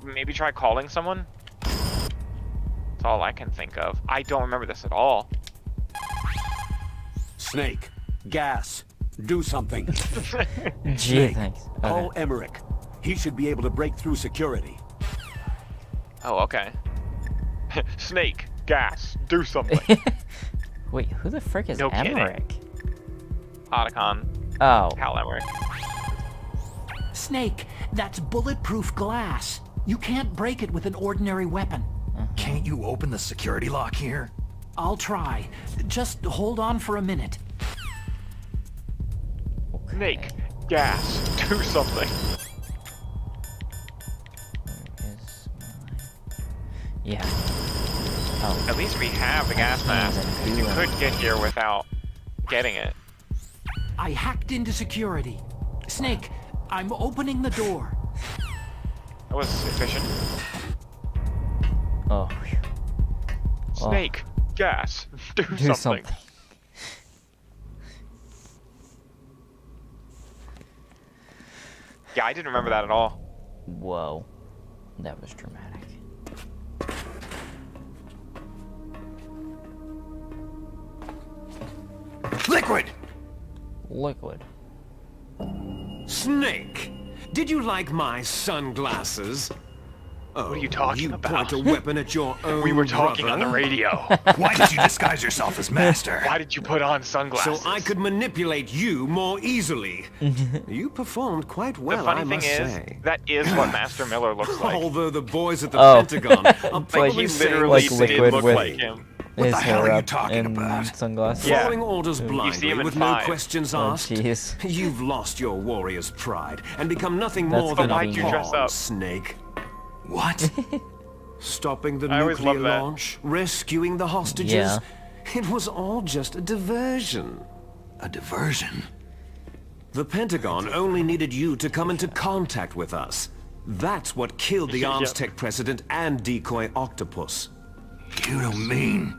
Maybe try calling someone? That's all I can think of. I don't remember this at all. Snake, gas, do something. Gee, thanks. Call Emmerich. He should be able to break through security. Oh, okay. Snake, gas, do something. Wait, who the frick is No kidding. Emmerich? Otacon, Oh. Cal Emmerich. Snake, that's bulletproof glass. You can't break it with an ordinary weapon. Can't you open the security lock here? I'll try. Just hold on for a minute. Snake, gas, do something. Where is my... Yeah. Oh. At least we have the gas mask. You could get here without getting it. I hacked into security. Snake, I'm opening the door. That was efficient. Oh. Whew. Snake, gas, do Do something. Yeah, I didn't remember that at all. Whoa. That was dramatic. Liquid! Liquid. Snake, did you like my sunglasses? Oh, What are you talking you about? point a weapon at your own We were talking on the brother? radio. Why did you disguise yourself as master? Why did you put on sunglasses? So I could manipulate you more easily. You performed quite well, The funny I thing must is, say. that is what Master Miller looks like. Although the boys at the Oh. Pentagon are Like, probably he saying literally Like the did same liquid look with- like him. What His the hell hair are you up talking and about? sunglasses. Yeah. Following orders You see blindly him in with no 5. questions Oh, asked. jeez. You've lost your warrior's pride and become nothing That's more than gonna a be Why'd you dress pawn, up? Snake. What? Stopping the I always nuclear love that. launch, rescuing the hostages. Yeah. It was all just a diversion. A diversion? The Pentagon only needed you to come into contact with us. That's what killed the Yep. Arms Tech president and decoy octopus. You don't mean...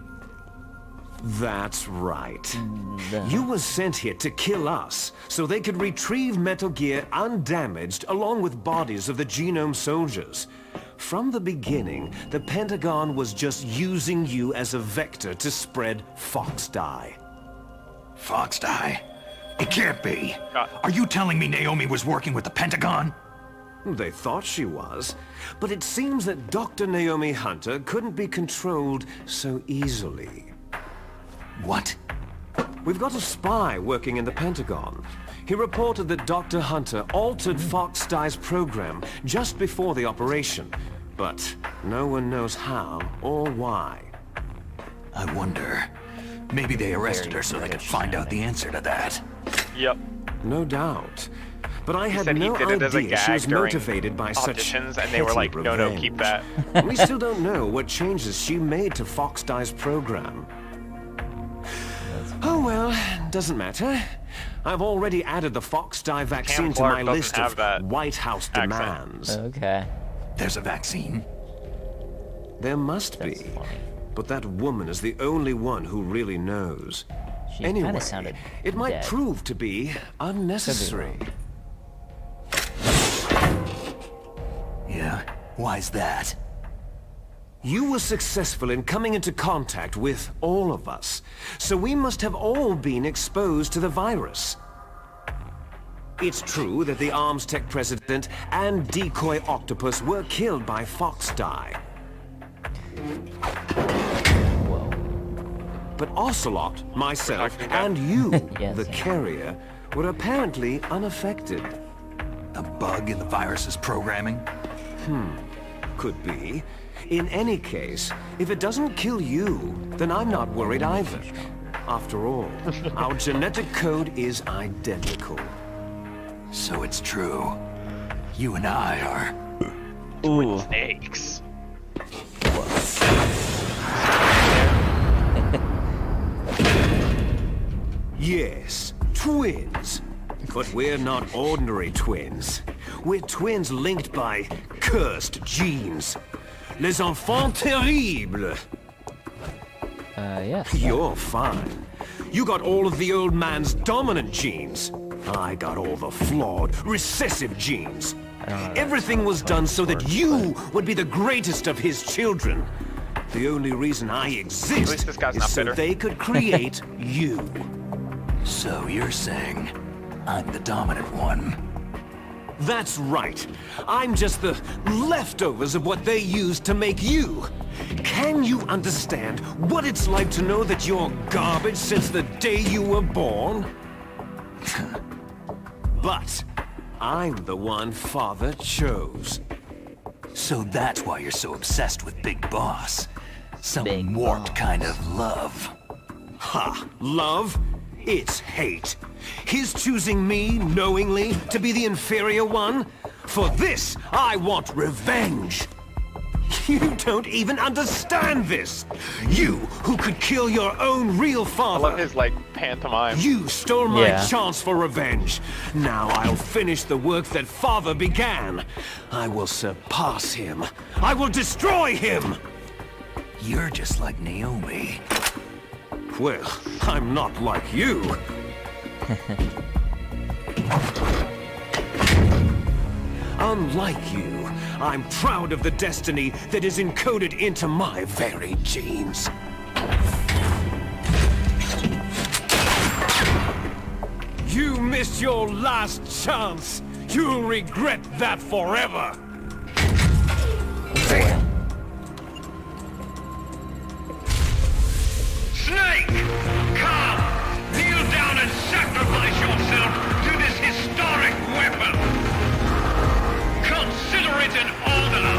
That's right. You were sent here to kill us, so they could retrieve Metal Gear undamaged along with bodies of the Genome soldiers. From the beginning, the Pentagon was just using you as a vector to spread Fox Dye. Fox die? It can't be. Uh. Are you telling me Naomi was working with the Pentagon? They thought she was, but it seems that Dr. Naomi Hunter couldn't be controlled so easily. What? We've got a spy working in the Pentagon. He reported that Dr. Hunter altered Fox Dye's program just before the operation, but no one knows how or why. I wonder. Maybe they arrested her so they could find out the answer to that. Yep. No doubt. But I had Said he no did it as a idea she gag was during motivated by such auditions, and they were petty like, no, revenge. keep that. We still don't know what changes she made to Fox Dye's program. Oh well, doesn't matter. I've already added the Fox Dye vaccine to Clark my doesn't list have of that White House accent. demands. Okay. There's a vaccine? There must That's be. funny. But that woman is the only one who really knows. She Anyway, kinda sounded it might dead. prove to be unnecessary. Yeah? Why's that? You were successful in coming into contact with all of us, so we must have all been exposed to the virus. It's true that the Arms Tech president and decoy octopus were killed by Fox Dye. Whoa. But Ocelot, myself, Talking about- and you, Yes, the yeah. carrier, were apparently unaffected. A bug in the virus's programming? Could be. In any case, if it doesn't kill you, then I'm not worried either. After all, our genetic code is identical. So it's true. You and I are... Ooh. Snakes. Yes, twins. But we're not ordinary twins. We're twins linked by cursed genes. Les enfants terribles. Yes. You're fine. You got all of the old man's dominant genes. I got all the flawed, recessive genes. Everything was done so that you would be the greatest of his children. The only reason I exist this guy's is not so bitter. they could create you. So you're saying I'm the dominant one? That's right. I'm just the leftovers of what they used to make you. Can you understand what it's like to know that you're garbage since the day you were born? But I'm the one Father chose. So that's why you're so obsessed with Big Boss. Some Big warped Boss. kind of love. Ha! Love? It's hate. His choosing me, knowingly, to be the inferior one? For this, I want revenge. You don't even understand this. You, who could kill your own real I father. love his, like, pantomime. You stole my Yeah. chance for revenge. Now I'll finish the work that Father began. I will surpass him. I will destroy him. You're just like Naomi. Well, I'm not like you. Unlike you, I'm proud of the destiny that is encoded into my very genes. You missed your last chance. You'll regret that forever. Snake! Come! Kneel down and sacrifice yourself to this historic weapon! Consider it an honor!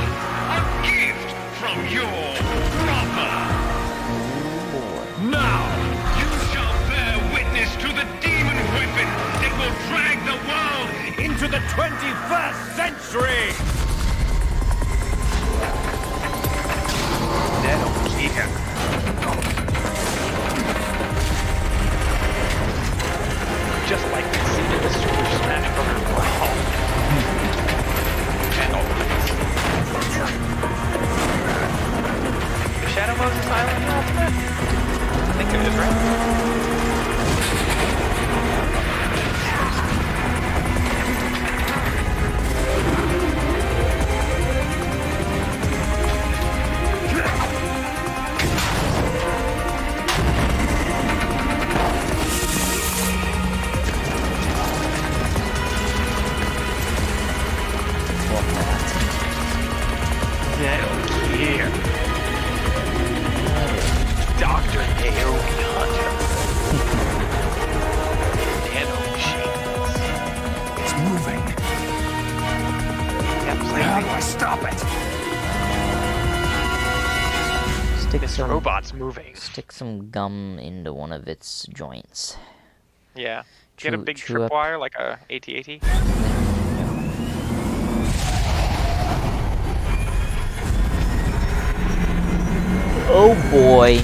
A gift from your brother! Now! You shall bear witness to the demon weapon that will drag the world Into the 21st century! Just like the scene in the Super Smash Bros. Brawl. And all the things. The shadow mode is silent in Ultimate? I think it is, right? Here. Dr. Naomi Hunter. Nano machines. It's moving. Yep, How do I stop it? Stick this some robot's moving. Stick some gum into one of its joints. Yeah. Get a Chew- big chew up. tripwire like a AT-AT. Oh boy.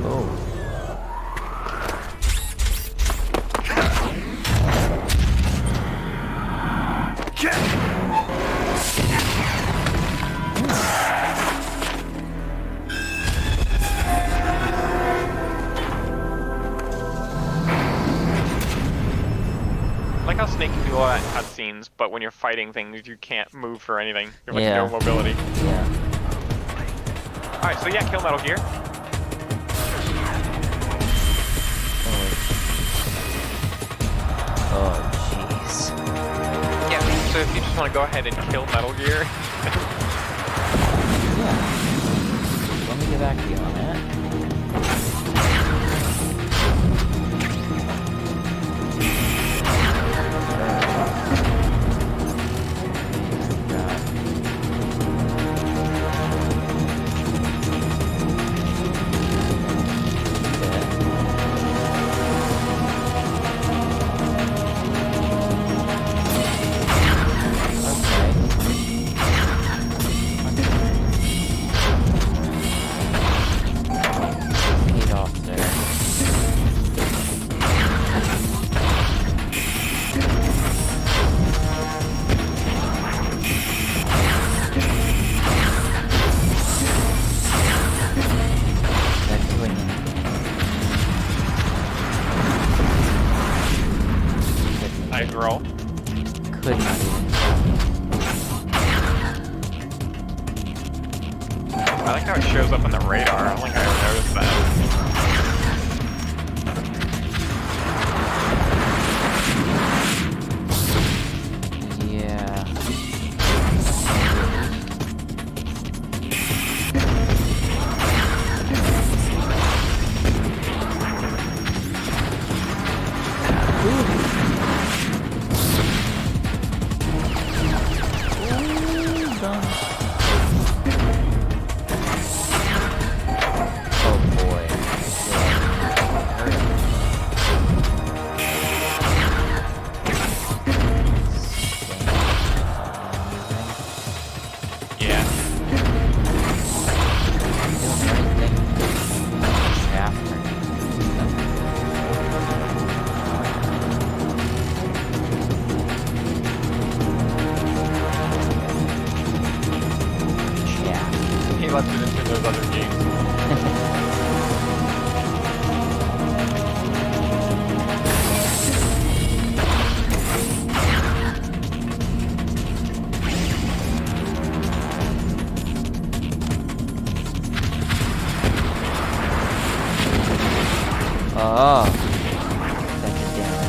Oh. Like how Snake can do all that in cutscenes, but when you're fighting things, you can't move for anything. You have like Yeah. no mobility. Yeah. Alright, so yeah, kill Metal Gear. Oh, Oh, jeez. Yeah, so if you just want to go ahead and kill Metal Gear. Yeah. Let me get back to you on that. Nice roll. Could not even. I like how it shows up on the radar. I don't think I ever noticed that. Yeah. Oh boy. Yeah. He left it into those other games. Oh. That's a damage.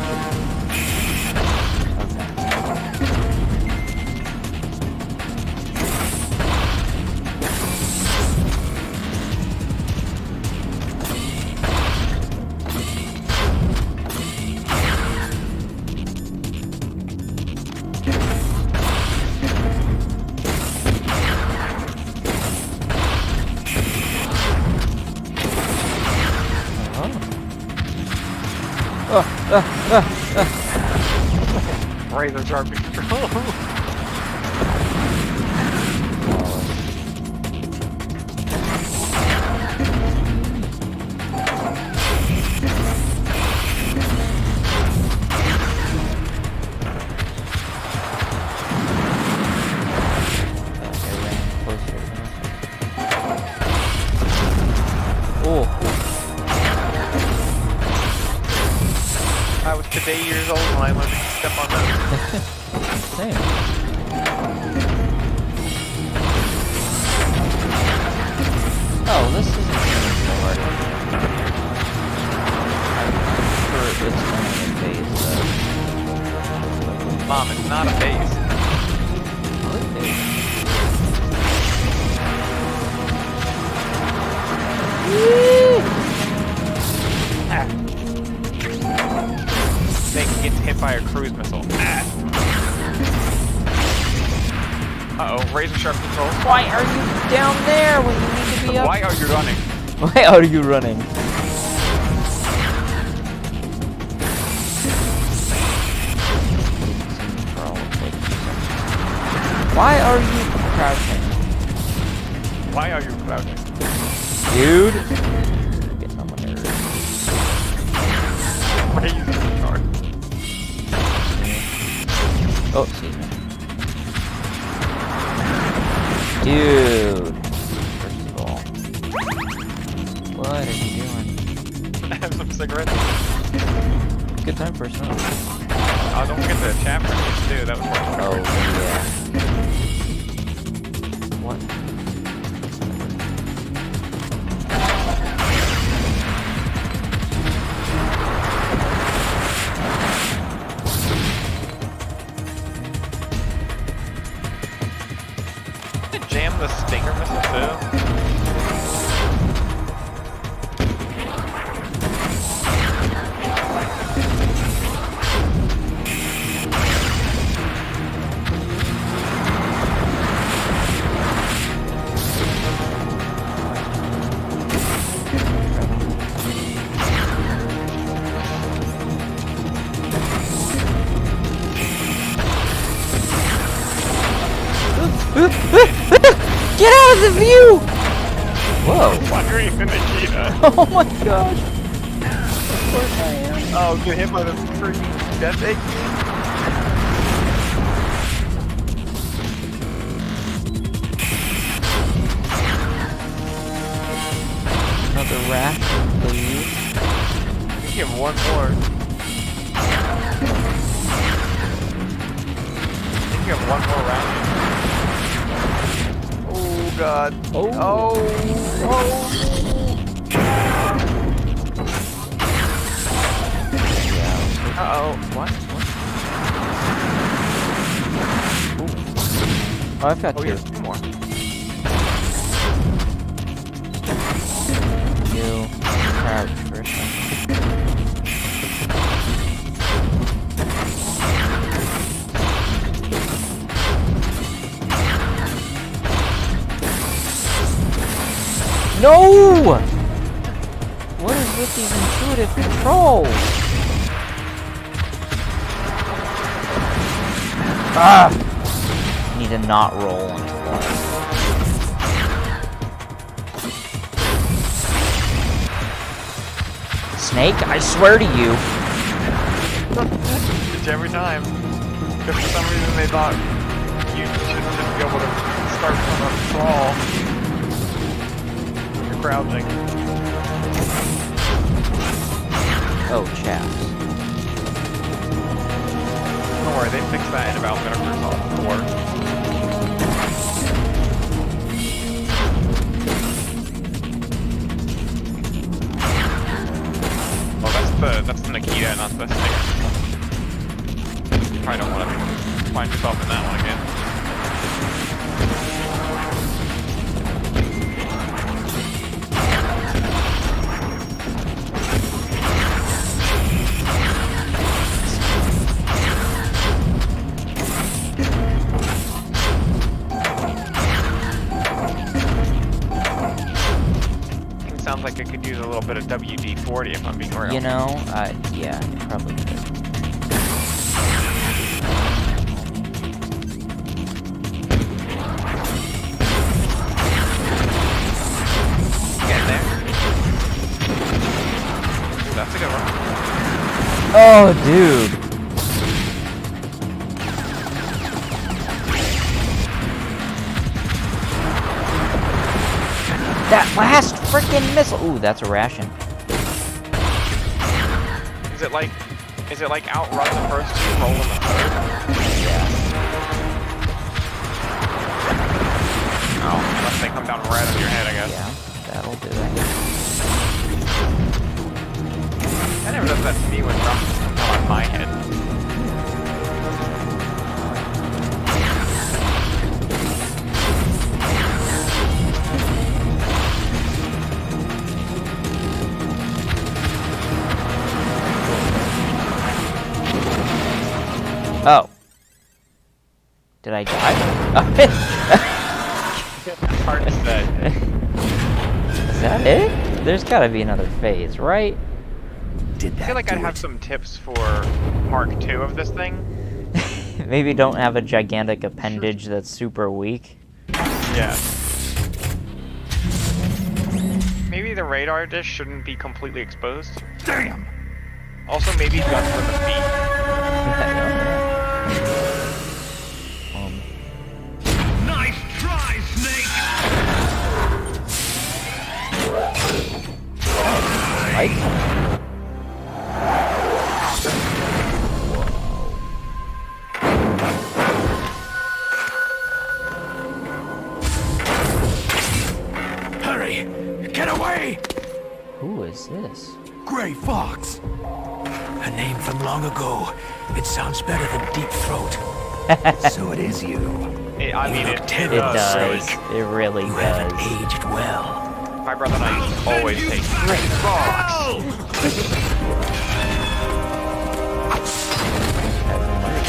Razor sharp control. I was today years old when I learned to step on those. Same. Oh, this isn't so hard. I'm sure it's only a phase, though. Mom, it's not a phase. What phase? Snake gets hit by a cruise missile. Uh-oh, razor sharp control. Why are you down there when you need to be up? Why are you running? Why are you running? Why are you crouching? Why are you crouching? Dude! Getting on my nerves. Razor sharp. Oh, excuse me. Dude! First of all. What are you doing? Have some cigarettes. Good time for a smoke. Oh, don't forget the chat for me too. That was working. Oh, yeah. What? Wasn't the Stinger missile too? Get out of the view! Whoa. Wondering in Nikita. Oh my gosh. Of course I am. Oh, get hit by the freaking death egg. Another rack, please. You have one more. You have one more round. Oh god. Oh. Uh-oh. What? Oh, I've got Oh, two. yes, two more. You crouch for a second. No! What is with these intuitive controls? Ah! Need to not roll on it. Snake, I swear to you. It's every time. Because for some reason they thought you should just be able to start from a crawl. You're crouching. Oh, chaps. Don't worry, they fixed that in about Metal Gear Solid 4. That's the Nikita, not the Stinger. You probably don't want to find yourself in that one again. Sounds like it could use a little bit of WD-40 if I'm being real. You know, yeah, it probably could. Get in there. Ooh, that's a good one. Oh, dude. That last freaking missile! Ooh, that's a ration. Is it like outrun the first two, roll in the third? Yeah. Oh, unless they come down right on your head, I guess. Yeah, that'll do it. I never does that to me when rockets come down on my head. Oh. Did I die? Hard to say. Is that it? There's gotta be another phase, right? Did that I feel like I'd have some tips for Mark II of this thing. Maybe don't have a gigantic appendage that's super weak. Yeah. Maybe the radar dish shouldn't be completely exposed. Damn! Also, maybe guns with the feet. Nice try, Snake! Right? Hurry! Get away! Who is this? Gray Fox! A name from long ago. It sounds better than Deep Throat. So it is you. I mean, it It does. does. It really You haven't does. aged well. My brother and I used to always take Gray Fox.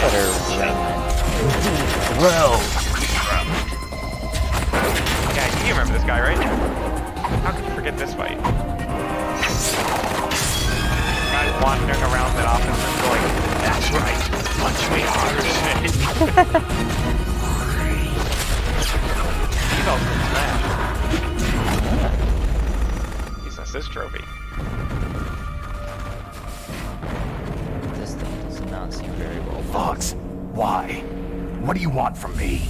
Better Bro. Yeah, you remember this guy, right? How could you forget this fight? Guys wandering around that office and going, "That's right, punch me harder." He's also smashed. He's an assist trophy. This thing does not seem very well. Fox, why? What do you want from me?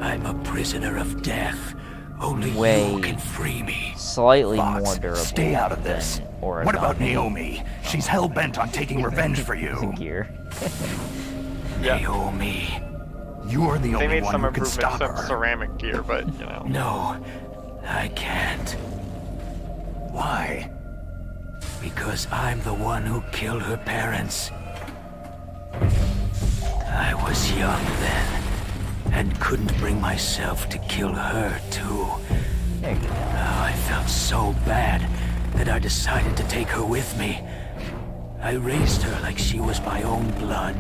I'm a prisoner of death. Only Way you can free me. Slightly Fox, more durable. stay out of this. than origami. What about Naomi? She's hell-bent on taking revenge for you. Gear. Naomi. You're the They only made one some who can improvements stop to her. ceramic gear, but you know. No, I can't. Why? Because I'm the one who killed her parents. I was young then, and couldn't bring myself to kill her too. There you go. I felt so bad that I decided to take her with me. I raised her like she was my own blood,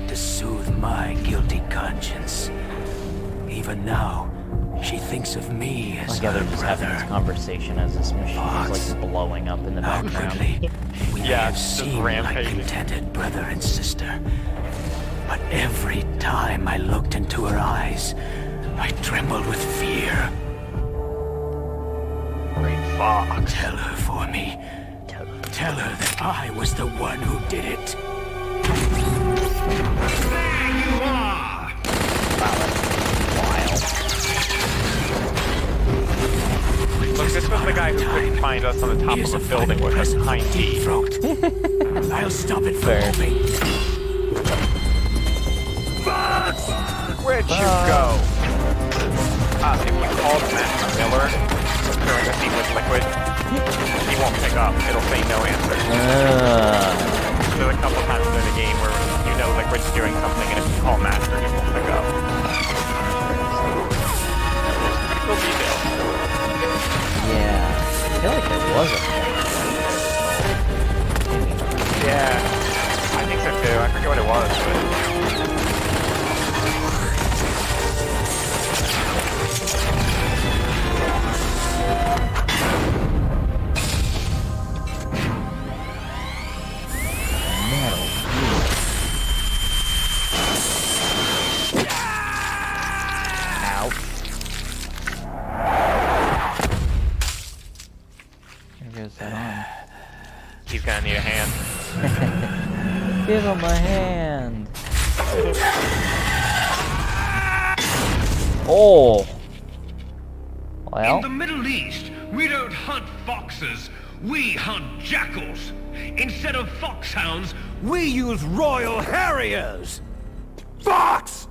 to soothe my guilty conscience. Even now, she thinks of me as Like her they're just having this brother. conversation as this machine is like blowing up in the background. Outwardly, we may Yeah, have just seemed like rampaging. contented brother and sister. But every time I looked into her eyes, I trembled with fear. Great Fox. Tell her for me. Tell her that I was the one who did it. There you are! Look, this was the guy who couldn't find us on the top Here's of a building with a present from tiny Deep Throat. I'll stop it from Fair. moving. Where'd you go? If you call Master Miller during a scene with Liquid, he won't pick up. It'll say no answer. There's a couple times in the game where you know Liquid's doing something, and if you call Master, he won't pick up. Pretty cool detail. Yeah. I feel like there was a thing. Yeah, I think so too. I forget what it was, but... He's gonna need a hand. Give him a hand. Oh. Well. In the Middle East, we don't hunt foxes, we hunt jackals. Instead of foxhounds, We use Royal Harriers! Fox!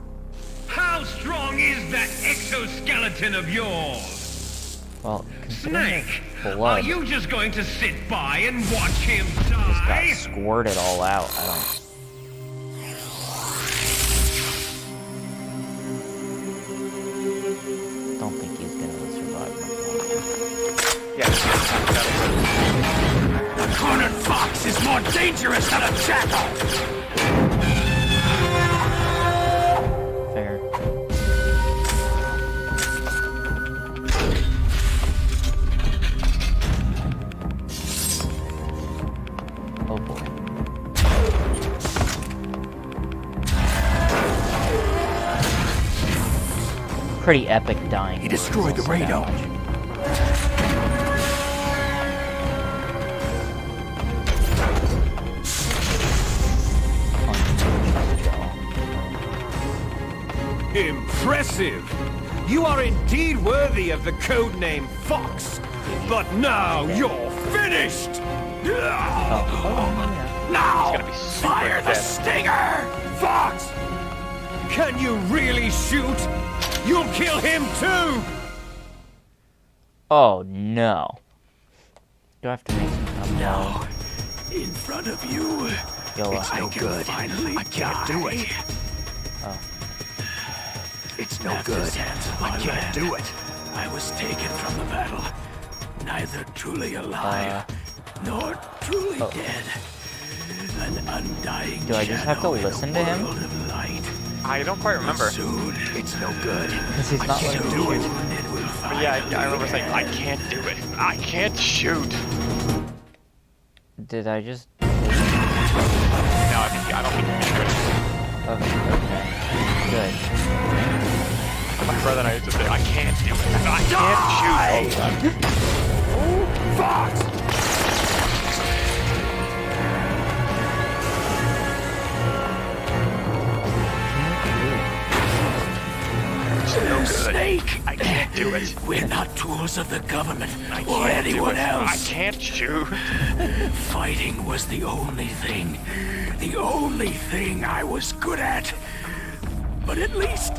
how strong is that exoskeleton of yours? Well, considering Snake, the are blood you just going to sit by and watch him just got die? squirted all out, I don't think he's gonna survive much longer. Yeah, A cornered fox is more dangerous than a jackal! Fair. Oh boy. Pretty epic dying. He destroyed the also radar. damage. Impressive! You are indeed worthy of the codename Fox, but now you're finished! Now, gonna be super fire the dead. stinger! Fox! Can you really shoot? You'll kill him too! Oh no. Do I have to make him come down? In front of you. Yo, It's no good. Finally, I can't do it. It's no good. I can't do it. I was taken from the battle, neither truly alive nor truly dead. An undying Do I just have to shadow in a listen to him? world of light. I don't quite remember. Soon, It's no good. Because he's not letting me do it. shoot. it will But yeah, I finally remember saying, I end. can't do it. I can't shoot. Did I just... No, I don't think you can do it. Okay. Good. My brother and I used to say, I can't do it. I can't shoot all the time. Fox! No good. Snake! I can't do it. We're not tools of the government I or can't do anyone it. I else. can't shoot. Fighting was the only thing I was good at. But at least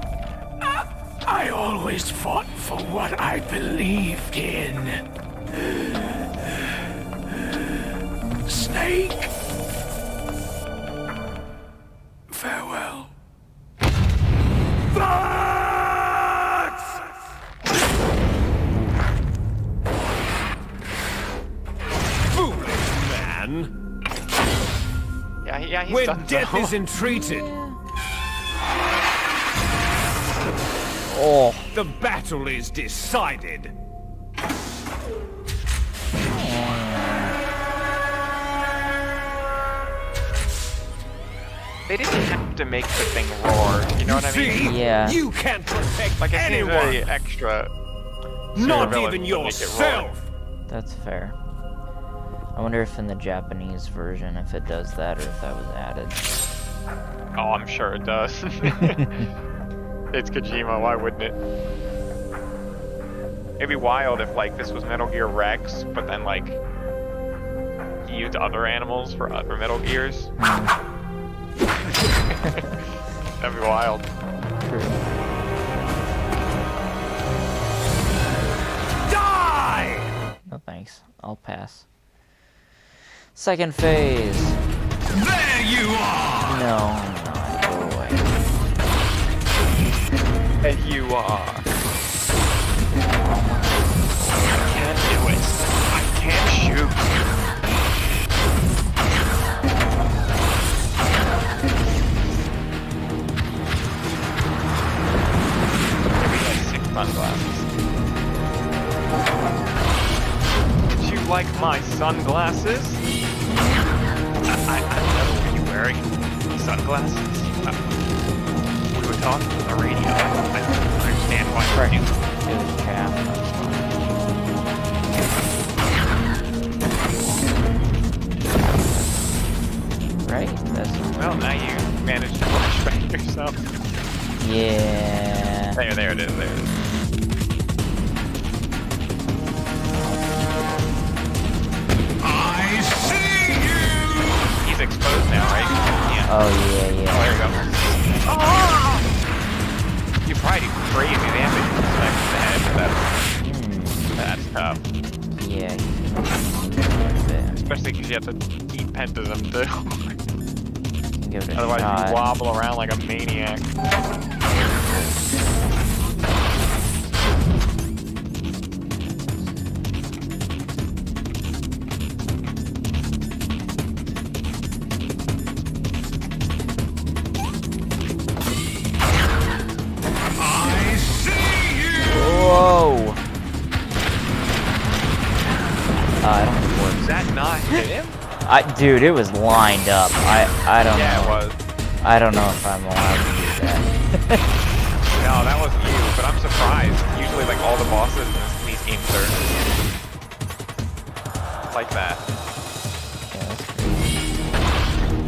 I always fought for what I believed in. Snake. Farewell. Man, Yeah, he's when done death so. is entreated, Oh. the battle is decided. They didn't have to make the thing roar. You know what I mean? See? Yeah. You can't protect Like, it seems anyone. very extra. Not supervillain even to make it roar. yourself. That's fair. I wonder if in the Japanese version, if it does that, or if that was added. Oh, I'm sure it does. It's Kojima, why wouldn't it? It'd be wild if, like, this was Metal Gear Rex, but then, like, he used other animals for Metal Gears. That'd be wild. True. Die! No thanks. I'll pass. Second phase. There you are! No, I'm not. Go away. And you are. I can't do it. I can't shoot. Maybe like 6 sunglasses. Did you like my sunglasses? I don't know. Were you wearing sunglasses? We were talking on the radio. I don't understand why Right. you It was chaff. That's fine. Right? That's Well, now you managed to flashback yourself. yeah. There it is, there it is. I see you! He's exposed now, right? Yeah. Oh yeah, Oh, yeah. there you go. Oh! You probably do crazy damage to the head, but that's tough. Yeah. Especially because you have to eat pentism too. Give it a Otherwise shot. you wobble around like a maniac. I see you! Whoa! I don't think it works. Does that not hit him? Dude, it was lined up. I don't Yeah, know. it was. I don't know if I'm allowed to do that. No, that wasn't you, but I'm surprised. Usually, like, all the bosses in these games are like that. Yeah, that's crazy.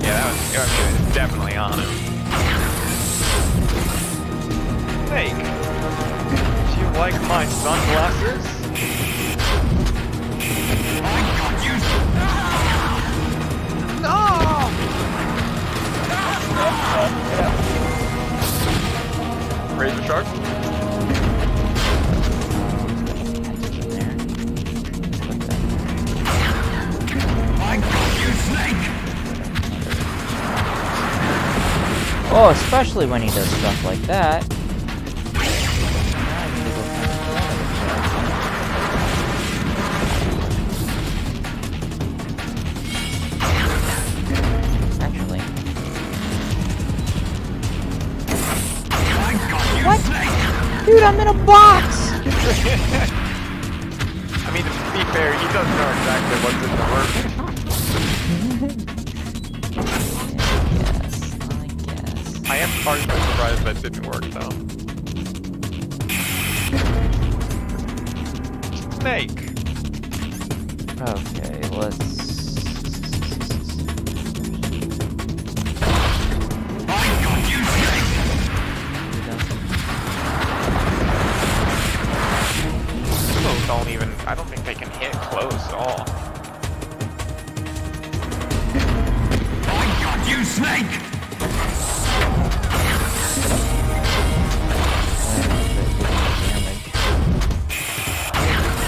Yeah, that was, I mean, it was definitely on him. Snake, do you like my sunglasses? I got you! No! Razor sharp? I got you, Snake! Oh, especially when he does stuff like that. Dude, I'm in a box! I mean, to be fair, he doesn't know exactly what's in the room. I guess. I am partially surprised that didn't work, though. Snake! Okay, let's... I got you, Snake! Missiles don't even... I don't think they can hit close at all. I got you, Snake!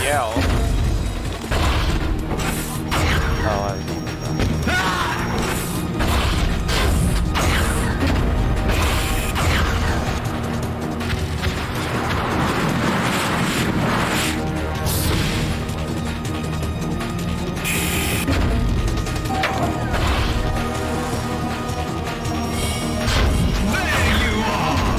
Yell. Oh, I was doing There you are!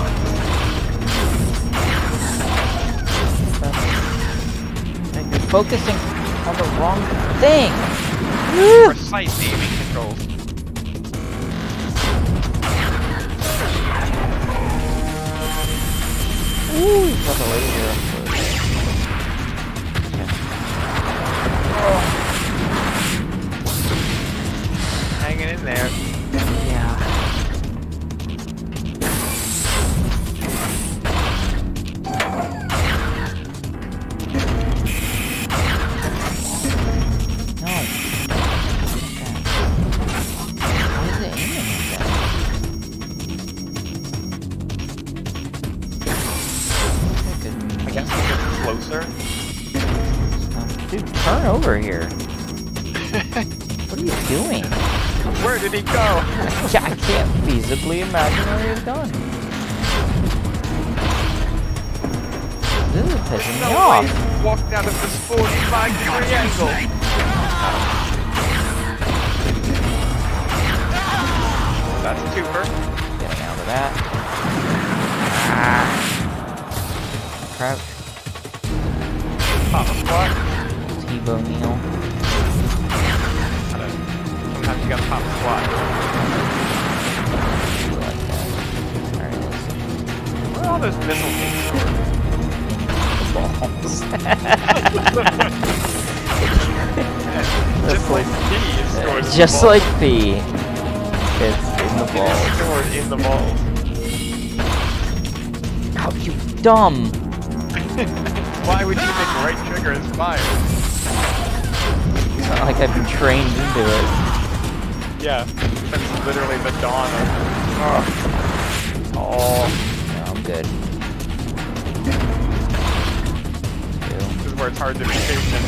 You're focusing on the wrong thing! Precise aiming controls. Ooh, he's got the laser. Hanging in there. Yeah. No. Why is it aiming like that? I guess we'll get closer. Dude, turn over here. What are you doing? Where did he go? I can't feasibly imagine where he's gone. This is pissing me No way! off. Walked out of this 45-degree angle. That's a twofer. Getting out of that. Ah. Crouch. Pop a squat. T-bone kneel. Sometimes you gotta pop a squat. You like that. Alright, let's see. Where are all those missile being stored? Balls. Just like P is stored in Just the like P. It's in the It is balls. stored in the balls. Oh, you dumb! Why would you think right trigger is fire? It's not like I've been trained into it. Yeah, that's literally the dawn of... Oh, no, I'm good. This is where it's hard to be patient.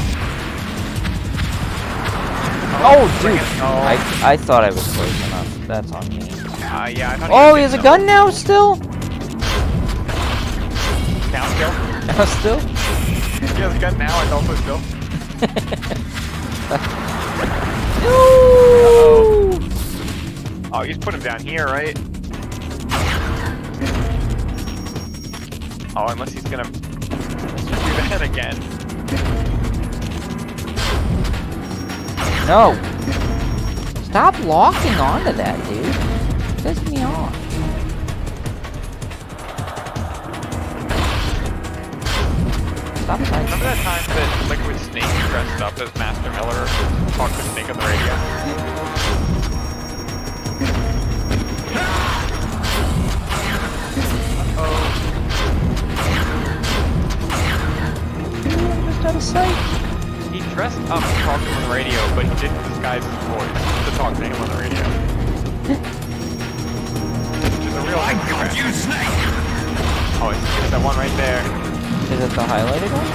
Oh, dude! Oh. I thought I was close enough. That's on me. Yeah, I thought Oh, he has a gun now, still? Now still? Now still? He has a gun now and also still? No! Oh, he's put him down here, right? Oh, unless he's gonna do that again. No! Stop locking onto that, dude. Piss me off. Stop trying Remember that time that Liquid Snake dressed up as Master Miller talked to Snake on the radio? Just out of sight. He dressed up to talk to him on the radio, but he didn't disguise his voice to talk to him on the radio. Which is a real I got you, Snake! Oh, it's that one right there. Is it the highlighted one?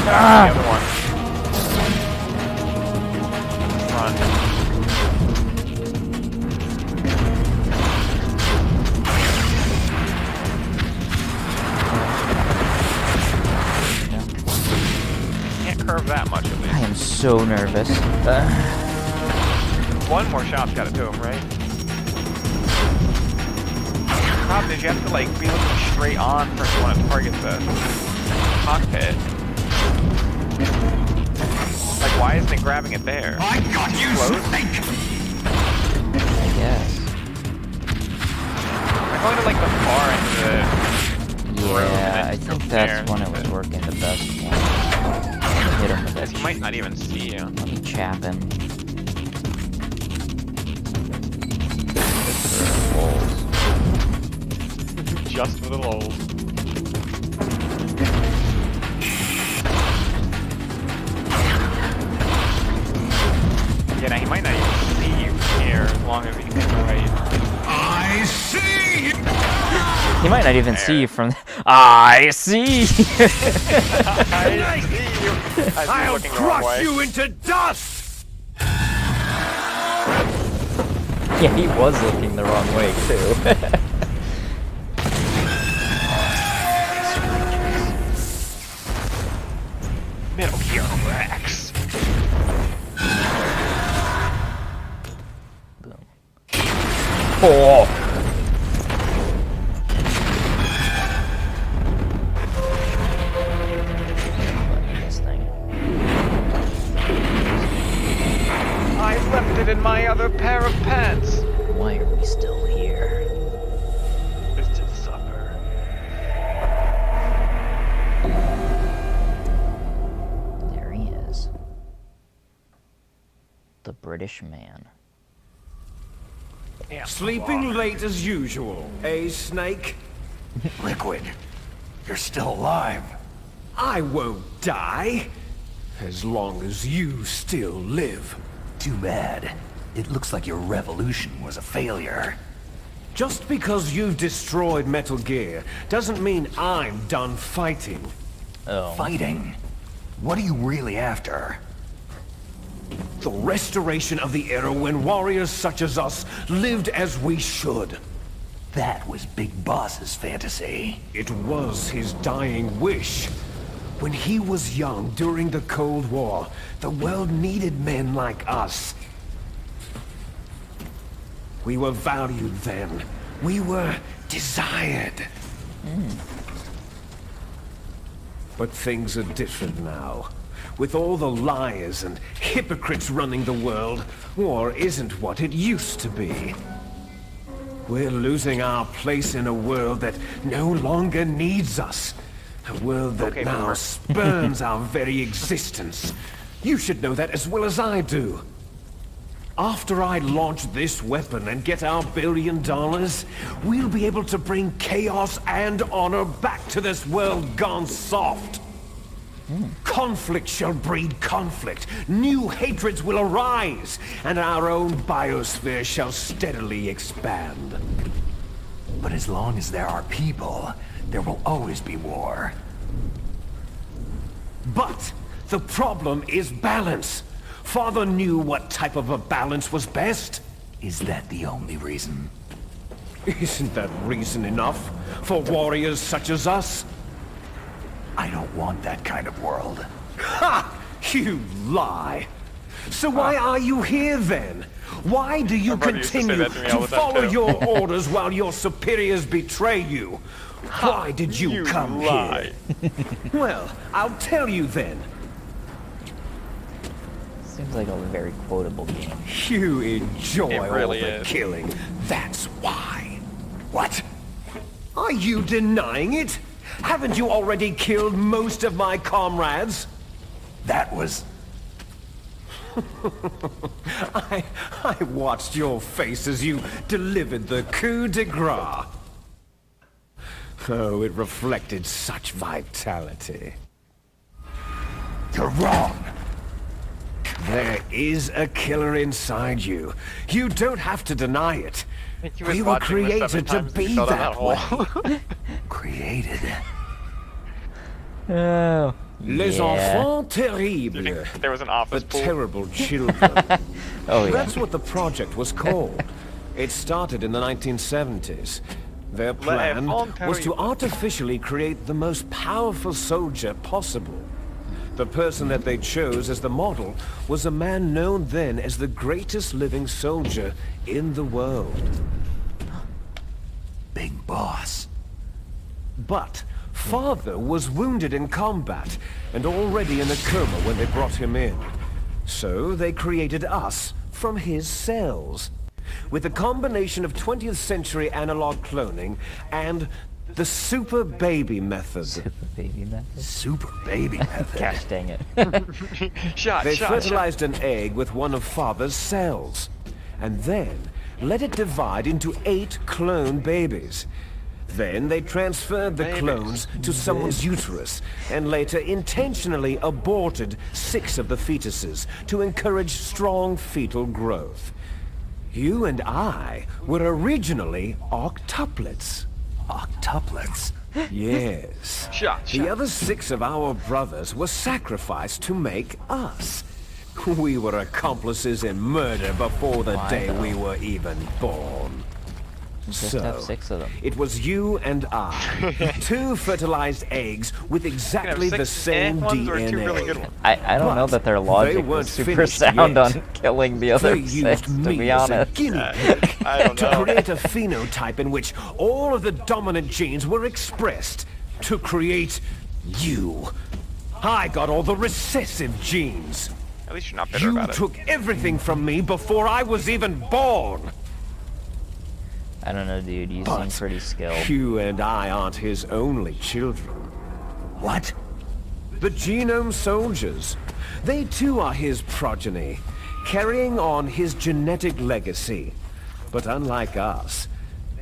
The other one. Run. Can't curve that much at least. I am so nervous. One more shot's got to do him, right? problem is you have to like be looking straight on for if you want to target the cockpit. Like, why isn't it grabbing it there? I got you, Snake! I guess. I'm going to like the far end of the room. Yeah, I think that's when it was working the best one. Hit him with that. He might not even see you. Let me chap him. Just for the lulz. Yeah, now he might not even see you here as long as he can right. I see you! He might not even see you from. I see. I see you. I'll crush you into dust! Yeah, he was looking the wrong way too. Metal Gear Rex. Boom. Oh. This thing. I left it in my other pair of pants. Why are we still here? Mr. Supper. There he is. The British man. Yeah. Sleeping late as usual, eh, Snake? Liquid, you're still alive. I won't die. As long as you still live. Too bad. It looks like your revolution was a failure. Just because you've destroyed Metal Gear doesn't mean I'm done fighting. Oh. Fighting? What are you really after? The restoration of the era when warriors such as us lived as we should. That was Big Boss's fantasy. It was his dying wish. When he was young during the Cold War, the world needed men like us. We were valued then. We were desired. But things are different now. With all the liars and hypocrites running the world, war isn't what it used to be. We're losing our place in a world that no longer needs us. A world that now boomer. spurns our very existence. You should know that as well as I do. After I launch this weapon and get our $1 billion, we'll be able to bring chaos and honor back to this world gone soft. Conflict shall breed conflict. New hatreds will arise, and our own biosphere shall steadily expand. But as long as there are people, there will always be war. But the problem is balance. Father knew what type of a balance was best. Is that the only reason? Isn't that reason enough for warriors such as us? I don't want that kind of world. Ha! You lie. So why are you here then? Why do you My brother used to say continue that to me all to the time, follow too. your orders while your superiors betray you? Why did you come lie. here? Well, I'll tell you then. Seems like a very quotable game. You enjoy It really all the is. killing. That's why. What? Are you denying it? Haven't you already killed most of my comrades? That was... I watched your face as you delivered the coup de grace. Oh, it reflected such vitality. You're wrong. There is a killer inside you. You don't have to deny it. He was We were watching this 7 created to times and be fell down that hole. way. Created. Oh. Les yeah. enfants Do you terribles. think there was an The office pool? terrible children. Oh yeah. That's what the project was called. It started in the 1970s. Their plan was to artificially create the most powerful soldier possible. The person that they chose as the model was a man known then as the greatest living soldier in the world. Big boss. But Father was wounded in combat and already in a coma when they brought him in. So they created us from his cells. With a combination of 20th century analog cloning and the super baby method. Super baby method. Super baby method. Gosh dang it. They fertilized an egg with one of Father's cells, and then let it divide into 8 clone babies. Then they transferred the clones to someone's uterus, and later intentionally aborted 6 of the fetuses to encourage strong fetal growth. You and I were originally octuplets. Octuplets? Yes. The other 6 of our brothers were sacrificed to make us. We were accomplices in murder before the day we were even born. Just have 6 of them. It was you and I, 2 fertilized eggs with exactly the same DNA. I don't know that their logic was super sound on killing the other 6, to be honest. I don't know. To create a phenotype in which all of the dominant genes were expressed. To create you. I got all the recessive genes. At least you're not bitter about it. You took everything from me before I was even born. I don't know, dude. You seem pretty skilled. You and I aren't his only children. What? The Genome Soldiers. They too are his progeny, carrying on his genetic legacy. But unlike us,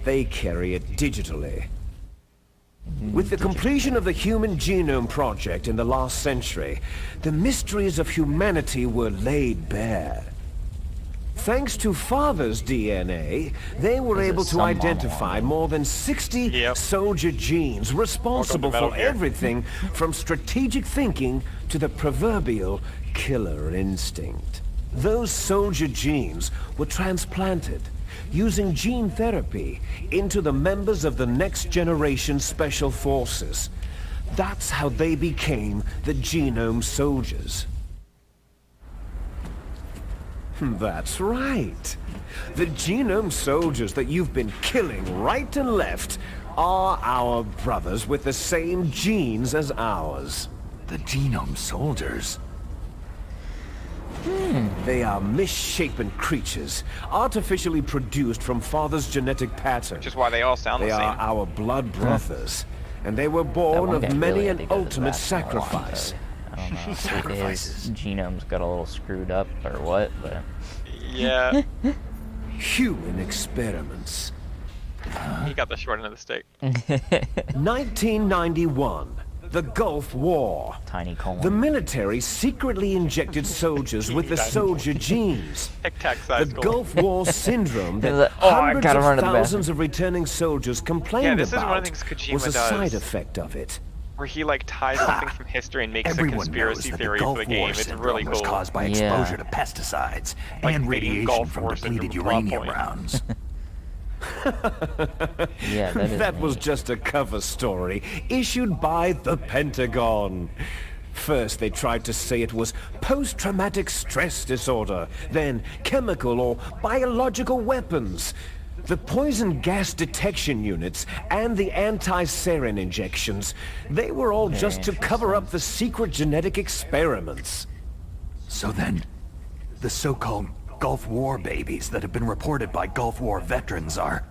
they carry it digitally. With the completion of the Human Genome Project in the last century, the mysteries of humanity were laid bare. Thanks to Father's DNA, they were able to identify more than 60 soldier genes responsible for everything from strategic thinking to the proverbial killer instinct. Those soldier genes were transplanted, using gene therapy, into the members of the next generation special forces. That's how they became the Genome Soldiers. That's right. The Genome Soldiers that you've been killing right and left are our brothers with the same genes as ours. The Genome Soldiers? They are misshapen creatures, artificially produced from Father's genetic pattern. Which is why they all sound the same. They are our blood brothers, and they were born of many an ultimate sacrifice. I don't know if his genome's got a little screwed up or what, but... Yeah. Human experiments. He got the short end of the stick. 1991. The Gulf War. Tiny colon. The military secretly injected soldiers with the soldier genes. The Gulf War syndrome that hundreds of thousands of returning soldiers complained about was a side effect of it. Where he like ties something from history and makes a conspiracy theory for the game. It's really cool. Was caused by exposure to pesticides and radiation from depleted uranium rounds. Yeah, that was just a cover story issued by the Pentagon. First, they tried to say it was post-traumatic stress disorder, then chemical or biological weapons. The poison gas detection units and the anti-sarin injections, they were all just to cover up the secret genetic experiments. So then, the so-called Gulf War babies that have been reported by Gulf War veterans are...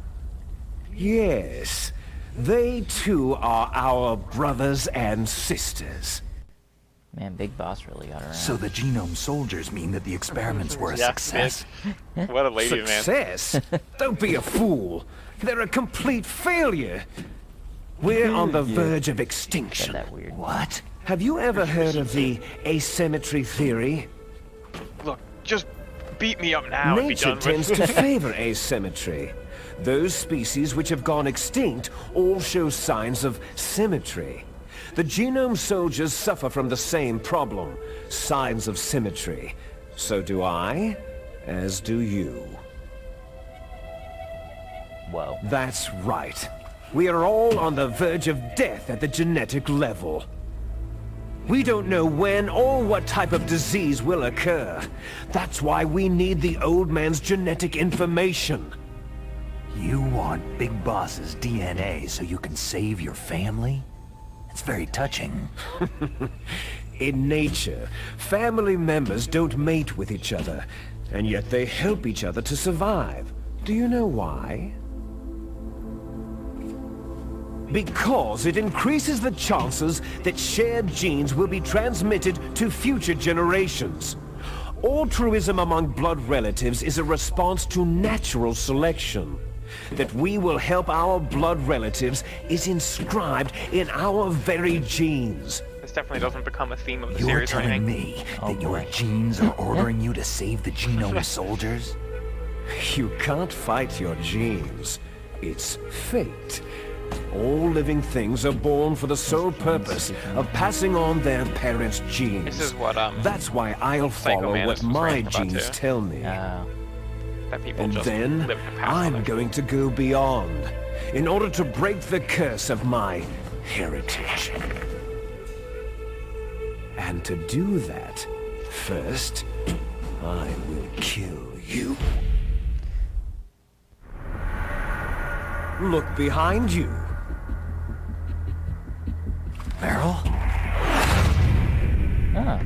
Yes, they too are our brothers and sisters. Man, Big Boss really got around. So the Genome Soldiers mean that the experiments were a success? What a lady, Success? Don't be a fool. They're a complete failure. We're on the verge of extinction. That weird. What? Have you ever heard of the asymmetry theory? Look, just beat me up now and be Nature done tends with to it. favor asymmetry. Those species which have gone extinct all show signs of symmetry. The Genome Soldiers suffer from the same problem, signs of symmetry. So do I, as do you. Whoa. That's right. We are all on the verge of death at the genetic level. We don't know when or what type of disease will occur. That's why we need the old man's genetic information. You want Big Boss's DNA so you can save your family? It's very touching. In nature, family members don't mate with each other, and yet they help each other to survive. Do you know why? Because it increases the chances that shared genes will be transmitted to future generations. Altruism among blood relatives is a response to natural selection. That we will help our blood relatives is inscribed in our very genes. This definitely doesn't become a theme of the You're series or telling anything. me that your genes are ordering you to save the genome soldiers? You can't fight your genes. It's fate. All living things are born for the sole purpose of passing on their parents' genes. This is what That's why I'll Psycho follow Man what was my ranting about genes too. tell me. that people And just then live to pass on I'm their- going to go beyond in order to break the curse of my heritage. And to do that, first, I will kill you. Look behind you. Meryl? Ah.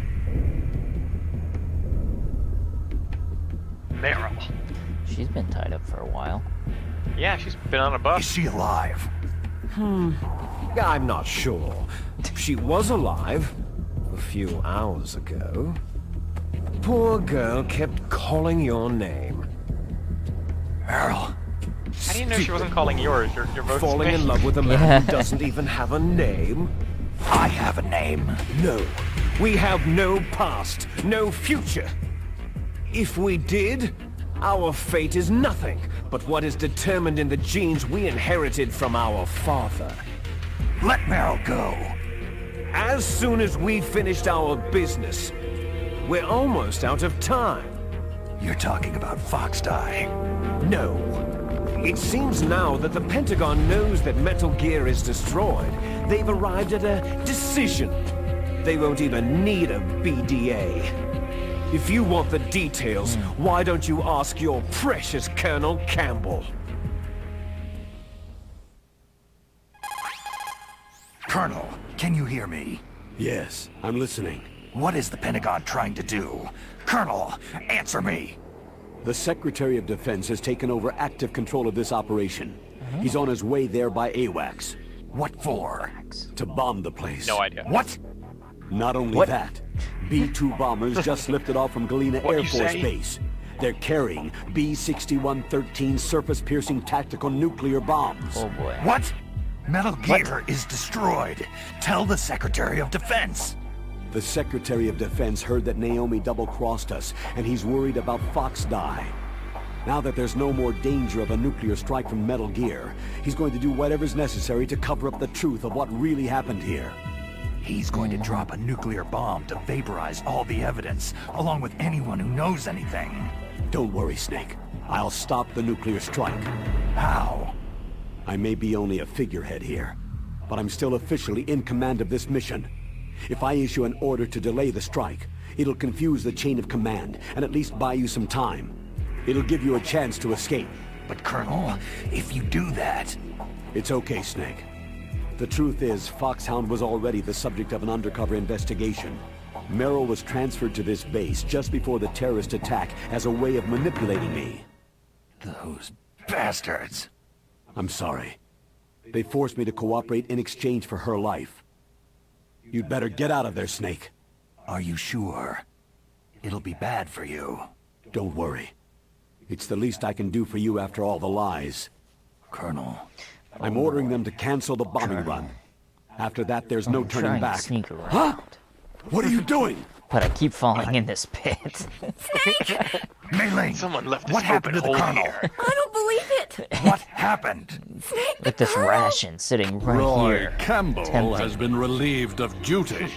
Meryl. She's been tied up for a while. Yeah, she's been on a Is bus. she alive? I'm not sure. She was alive a few hours ago. Poor girl kept calling your name. Meryl? How do you know she wasn't calling yours? You're both Falling in named. love with a man who doesn't even have a name? I have a name. No. We have no past, no future. If we did, our fate is nothing but what is determined in the genes we inherited from our father. Let Meryl go. As soon as we finished our business, we're almost out of time. You're talking about Fox Die. No. It seems now that the Pentagon knows that Metal Gear is destroyed. They've arrived at a decision. They won't even need a BDA. If you want the details, why don't you ask your precious Colonel Campbell? Colonel, can you hear me? Yes, I'm listening. What is the Pentagon trying to do? Colonel, answer me! The Secretary of Defense has taken over active control of this operation. He's on his way there by AWACS. What for? To bomb the place. No idea. What? Not only What? that, B-2 bombers just lifted off from Galena What Air you Force say? Base. They're carrying B-6113 surface-piercing tactical nuclear bombs. Oh boy. What? Metal Gear is destroyed. Tell the Secretary of Defense. The Secretary of Defense heard that Naomi double-crossed us, and he's worried about Fox Die. Now that there's no more danger of a nuclear strike from Metal Gear, he's going to do whatever's necessary to cover up the truth of what really happened here. He's going to drop a nuclear bomb to vaporize all the evidence, along with anyone who knows anything. Don't worry, Snake. I'll stop the nuclear strike. How? I may be only a figurehead here, but I'm still officially in command of this mission. If I issue an order to delay the strike, it'll confuse the chain of command and at least buy you some time. It'll give you a chance to escape. But Colonel, if you do that... It's okay, Snake. The truth is, Foxhound was already the subject of an undercover investigation. Merrill was transferred to this base just before the terrorist attack as a way of manipulating me. Those bastards. I'm sorry. They forced me to cooperate in exchange for her life. You'd better get out of there, Snake. Are you sure? It'll be bad for you. Don't worry. It's the least I can do for you after all the lies. Colonel. I'm ordering them to cancel the bombing run. After that, there's no I'm turning trying back. to sneak around. Huh? What are you doing? But I keep falling in this pit. Mei-Ling, Someone left a what happened to the stupid hole Colonel? here. I don't believe it. What happened? With this ration sitting right Roy here. Campbell Tempting. has been relieved of duty.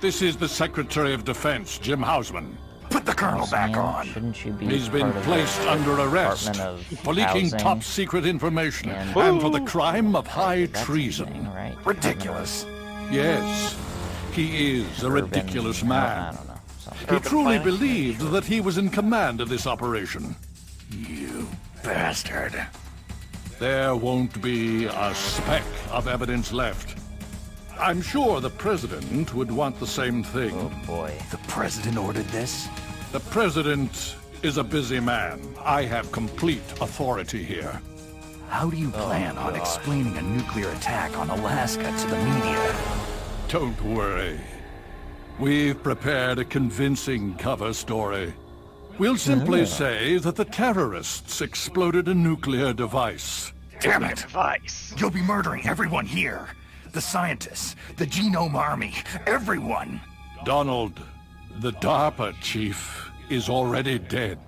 This is the Secretary of Defense, Jim Hausman. Put the Colonel back Man, on. Shouldn't you be He's been part of placed the under arrest Department of for leaking Housing? top-secret information and- and for the crime of high That's treason. his thing, right? Ridiculous. Yes, he is a Urban- ridiculous I man. don't know. Something. He Urban truly planning. believed that he was in command of this operation. You bastard. there won't be a speck of evidence left. I'm sure the President would want the same thing. Oh boy. The President ordered this? The President is a busy man. I have complete authority here. How do you plan on explaining a nuclear attack on Alaska to the media? Don't worry. We've prepared a convincing cover story. We'll simply say that the terrorists exploded a nuclear device. Damn it! Device. You'll be murdering everyone here. The scientists, the Genome Army, everyone. Donald, the DARPA chief, is already dead.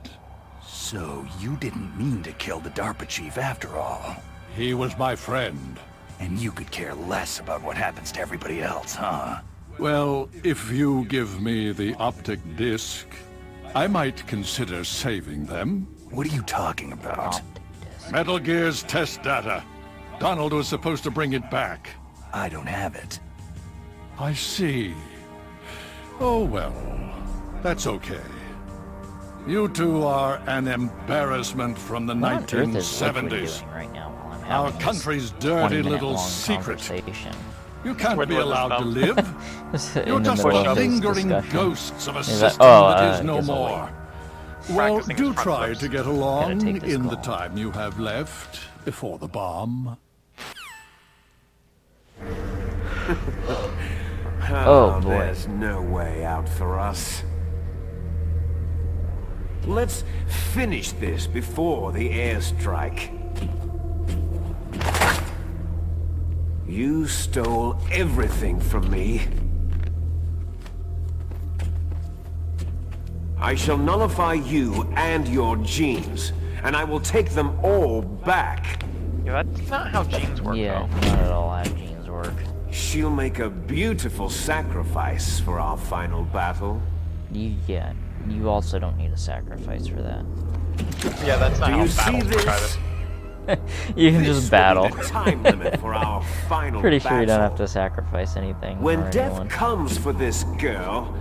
So you didn't mean to kill the DARPA chief after all. He was my friend. And you could care less about what happens to everybody else, huh? Well, if you give me the optic disc, I might consider saving them. What are you talking about? Metal Gear's test data. Donald was supposed to bring it back. I don't have it. I see. Oh well, that's okay. You two are an embarrassment from the What on earth is Liquid 1970s. doing right now while I'm Our having this country's dirty 20-minute little long secret. conversation? You can't be Squidward allowed to thumb. live. In You're the just middle the of his lingering discussion. ghosts of a He's like, system "Oh, that is I no guess I'll more. wait." Well, Practicing do his front try flips. to get along take this in the call. time you have left before the bomb. Oh, boy. There's no way out for us. Let's finish this before the airstrike. You stole everything from me. I shall nullify you and your genes, and I will take them all back. Yeah, that's not how genes work, Yeah, though. not at all how genes work. She'll make a beautiful sacrifice for our final battle. Yeah, you also don't need a sacrifice for that. Yeah, that's not Do how you see battles work either. this? You can This just will be battle. the time limit for our final Pretty sure you don't have battle. to sacrifice anything When or death anyone. comes for this girl,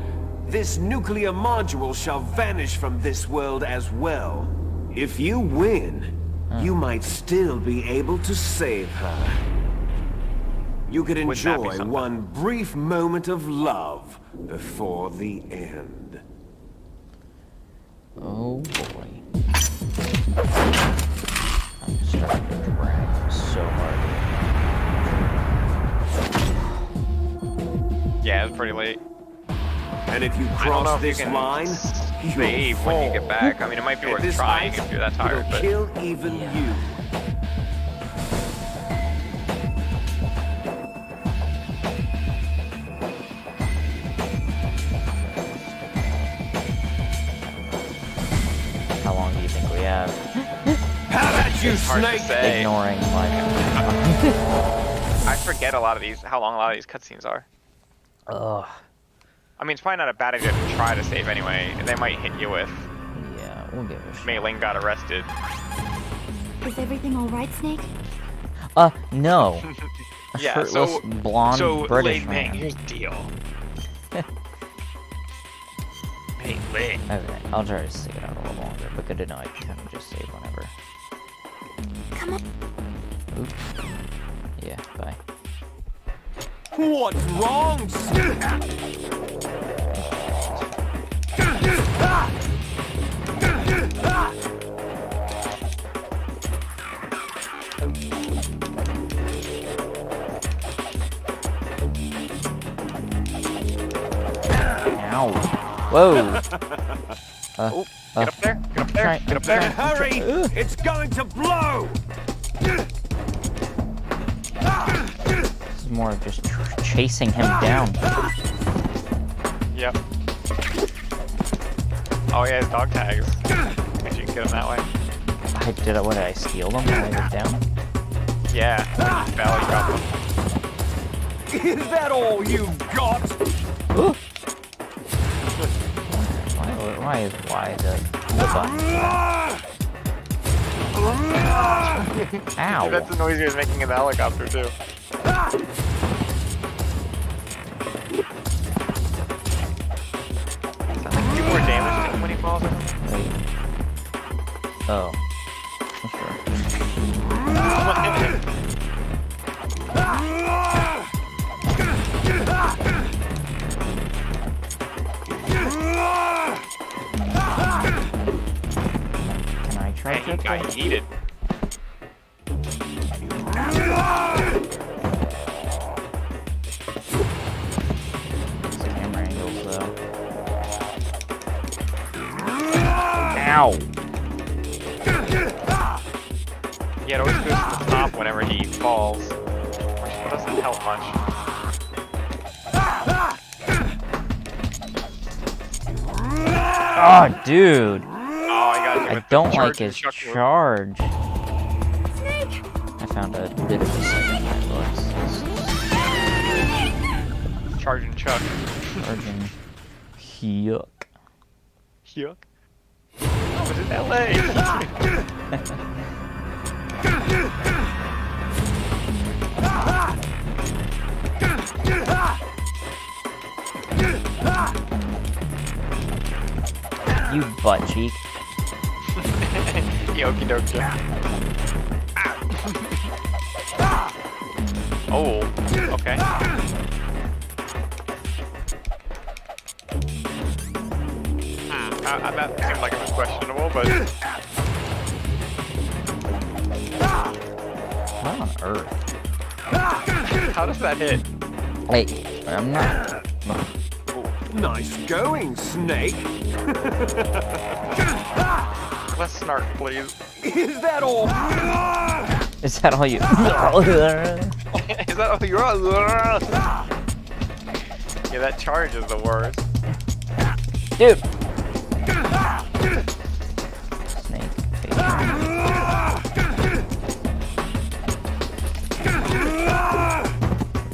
this nuclear module shall vanish from this world as well. If you win, you might still be able to save her. You could Wouldn't that be enjoy something? one brief moment of love before the end. Oh boy. I'm starting to drag so hard. Yeah, it's pretty late. And if you I don't know cross if you this can line, save you'll when you fall. get back. I mean, it might be At worth this trying height, if you're that tired, it'll but kill even you. How long do you think we have? How about you, it's hard to snake? say. Ignoring like. I forget a lot of these, how long a lot of these cutscenes are. Ugh. I mean, it's probably not a bad idea to try to save anyway. They might hit you with Yeah, we'll give it a shot. Mei Ling got arrested. Is everything all right, Snake? No. A Yeah, shirtless, so blonde so British Lei Ming, man. here's the deal. Mei Ling. Okay, I'll try to stick it out a little longer, but good to know I can kind of just save whenever. Come on. Oops. Yeah, bye. What's wrong? Ow. Whoa. Oh, get up there, get up there, try- get up there. Hurry! It's going to blow! This is more of just chasing him down. Yep. Oh yeah, his dog tags. Guess you can get him that way. What did I steal them when I went down? Yeah, when you fell, you dropped them. Is that all you've got? Why the button? Ow. That's the noise he was making in the helicopter too. Sounds like you do more damage to him when he falls. Wait. Oh. Sure. Can I try He got yeeted. These camera angles, though. Ow! Yeah, it always goes to the top whenever he falls, which doesn't help much. Oh, dude! Oh, I don't like his charge. I found a bit of a second voice. Charging Chuck. Charging. Yuck. Yuck. I was in LA. You butt cheek. Okie dokie. Oh, okay. That seemed like it was questionable, but... What on earth? How does that hit? Wait, I'm not... Nice going, Snake. Less snark, please. Is that all? Is that all you... Is that all you Yeah, that charge is the worst. Dude! Snake face.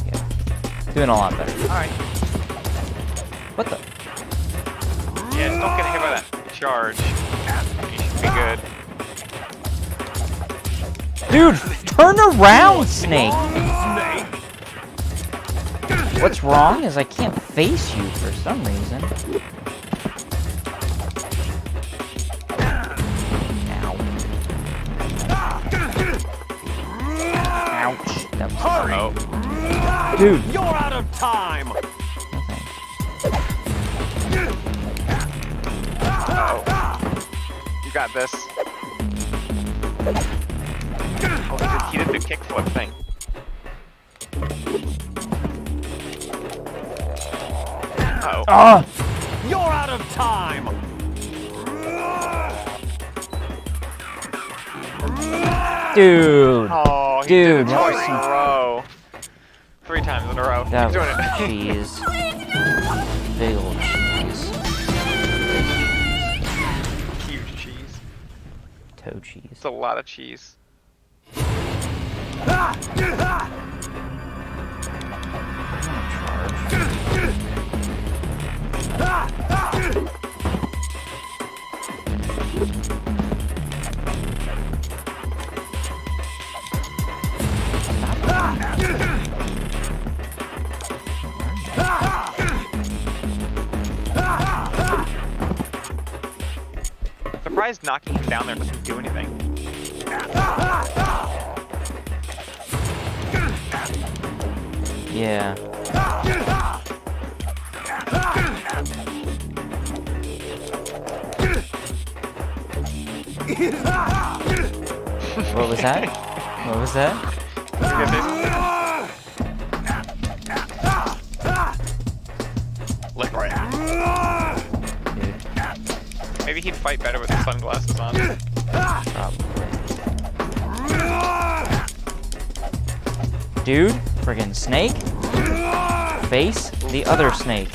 Yeah. Doing a lot better. Alright. What the? Yeah, just don't get hit by that charge. You should be good. Dude, turn around, Snake! What's wrong is I can't face you for some reason. Ow. Ouch. That was Hurry! Dude! You're out of time! You got this. Oh, he did the kickflip thing. Uh-oh. Ah! You're out of time! Dude! Oh, he Dude, did it twice in a row. 3 times in a row. That He's doing was it. cheese. Big old cheese. Huge cheese. Toe cheese. It's a lot of cheese. Surprised knocking him down there doesn't do anything. Yeah. What was that? What was that? Look right. Dude, Maybe he'd fight better with the sunglasses on. probably. Dude, friggin' snake. Face the other snake.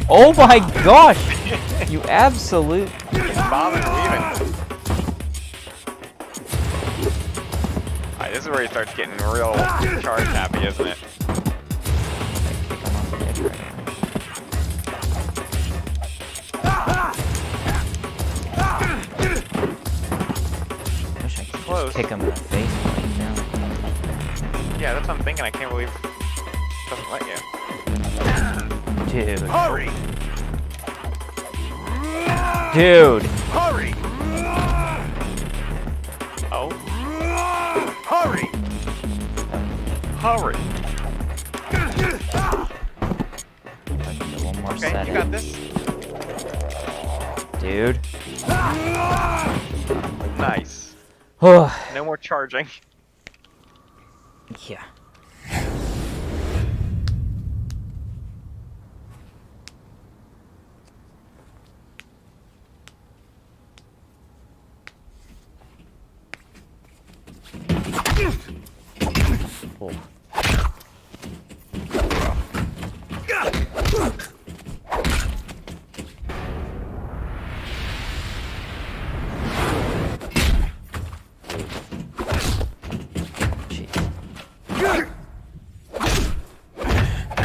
Oh my gosh! You absolute... Bobbing and weaving. Alright, this is where he starts getting real charge happy, isn't it? Wish I could Close. just kick him in the face right now. Yeah, that's what I'm thinking. I can't believe it doesn't let you. Dude. Hurry! Dude! Hurry! Oh? Hurry! Hurry! One more Okay, set you got in. this. Dude. Nice. Oh. No more charging. Yeah. Oh.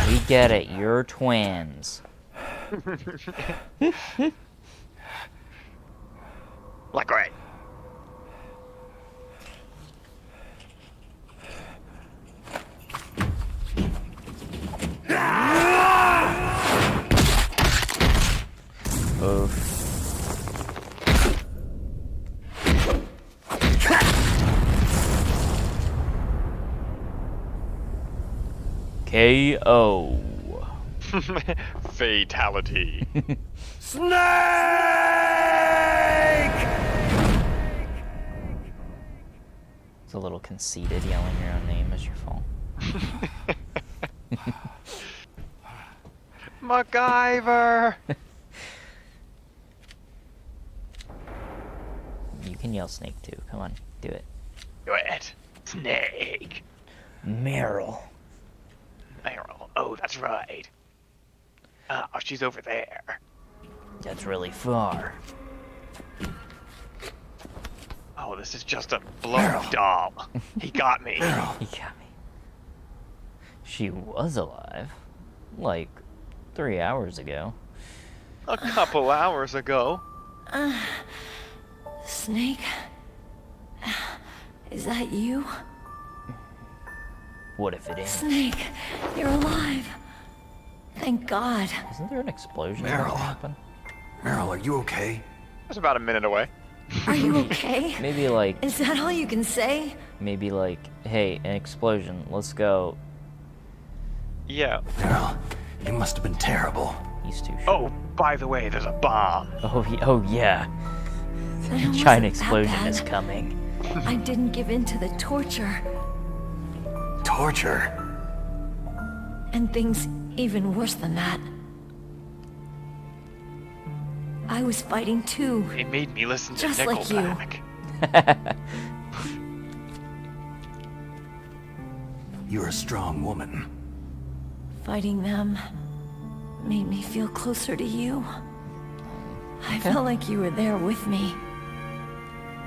We get it, you're twins. Like right. Oof. KO. Fatality. Snake! It's a little conceited, yelling your own name as your fault. MacGyver! You can yell Snake too. Come on, do it. Do it. Snake. Meryl. Meryl. Oh, that's right. Oh, she's over there. That's really far. Oh, this is just a blown doll. He got me. He got me. She was alive. Like 3 hours ago. A couple hours ago. Snake? Is that you? What if it ain't? Snake, you're alive. Thank God. Isn't there an explosion Meryl. about to happen? Meryl, are you okay? That's about a minute away. Are you okay? Maybe like, Is that all you can say? hey, an explosion. Let's go. Yeah. Meryl, it must have been terrible. He's too short. Oh, by the way, there's a bomb. Oh yeah. It The wasn't giant that explosion bad. is coming. I didn't give in to the torture. Torture? And things even worse than that. I was fighting too. It made me listen to Just like you. Nickelback. You're a strong woman. Fighting them made me feel closer to you. I felt like you were there with me.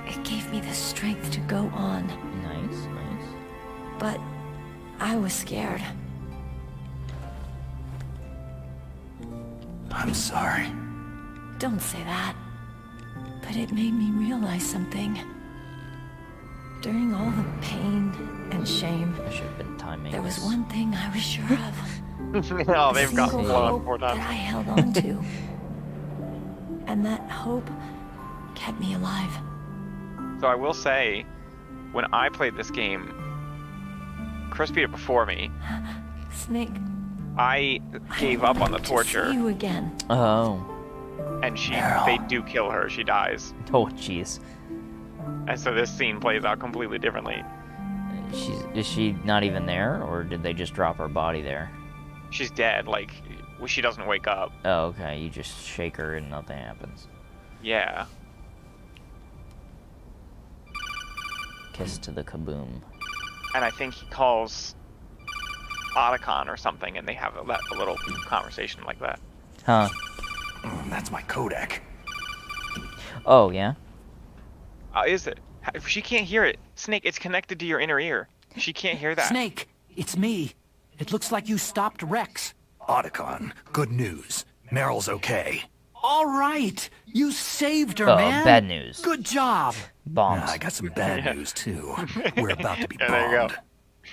It gave me the strength to go on. Nice, nice. But I was scared. I'm sorry. Don't say that. But it made me realize something. During all the pain and shame, I should have been timing. there was this. one thing I was sure of. Oh, they've A gotten single blown up hope 4 that times. I held on to. And that hope kept me alive. So I will say, when I played this game, Chris beat it before me. Snake, I I gave up on the wanted to torture, see you again. Oh. and Meryl. they do kill her. She dies, Oh, jeez. and so this scene plays out completely differently. Is she not even there, or did they just drop her body there? She's dead. Like she doesn't wake up. Oh, okay. You just shake her and nothing happens. Yeah. Kiss to the kaboom. And I think he calls Otacon or something, and they have a little conversation like that. Huh. That's my codec. Oh, yeah? Is it? If she can't hear it, Snake, it's connected to your inner ear. She can't hear that. Snake, it's me. It looks like you stopped Rex. Otacon, good news. Meryl's okay. All right. You saved her, Oh, man. bad news. Good job. Bombs. I got some bad news, too. We're about to be Yeah, there you go. bombed.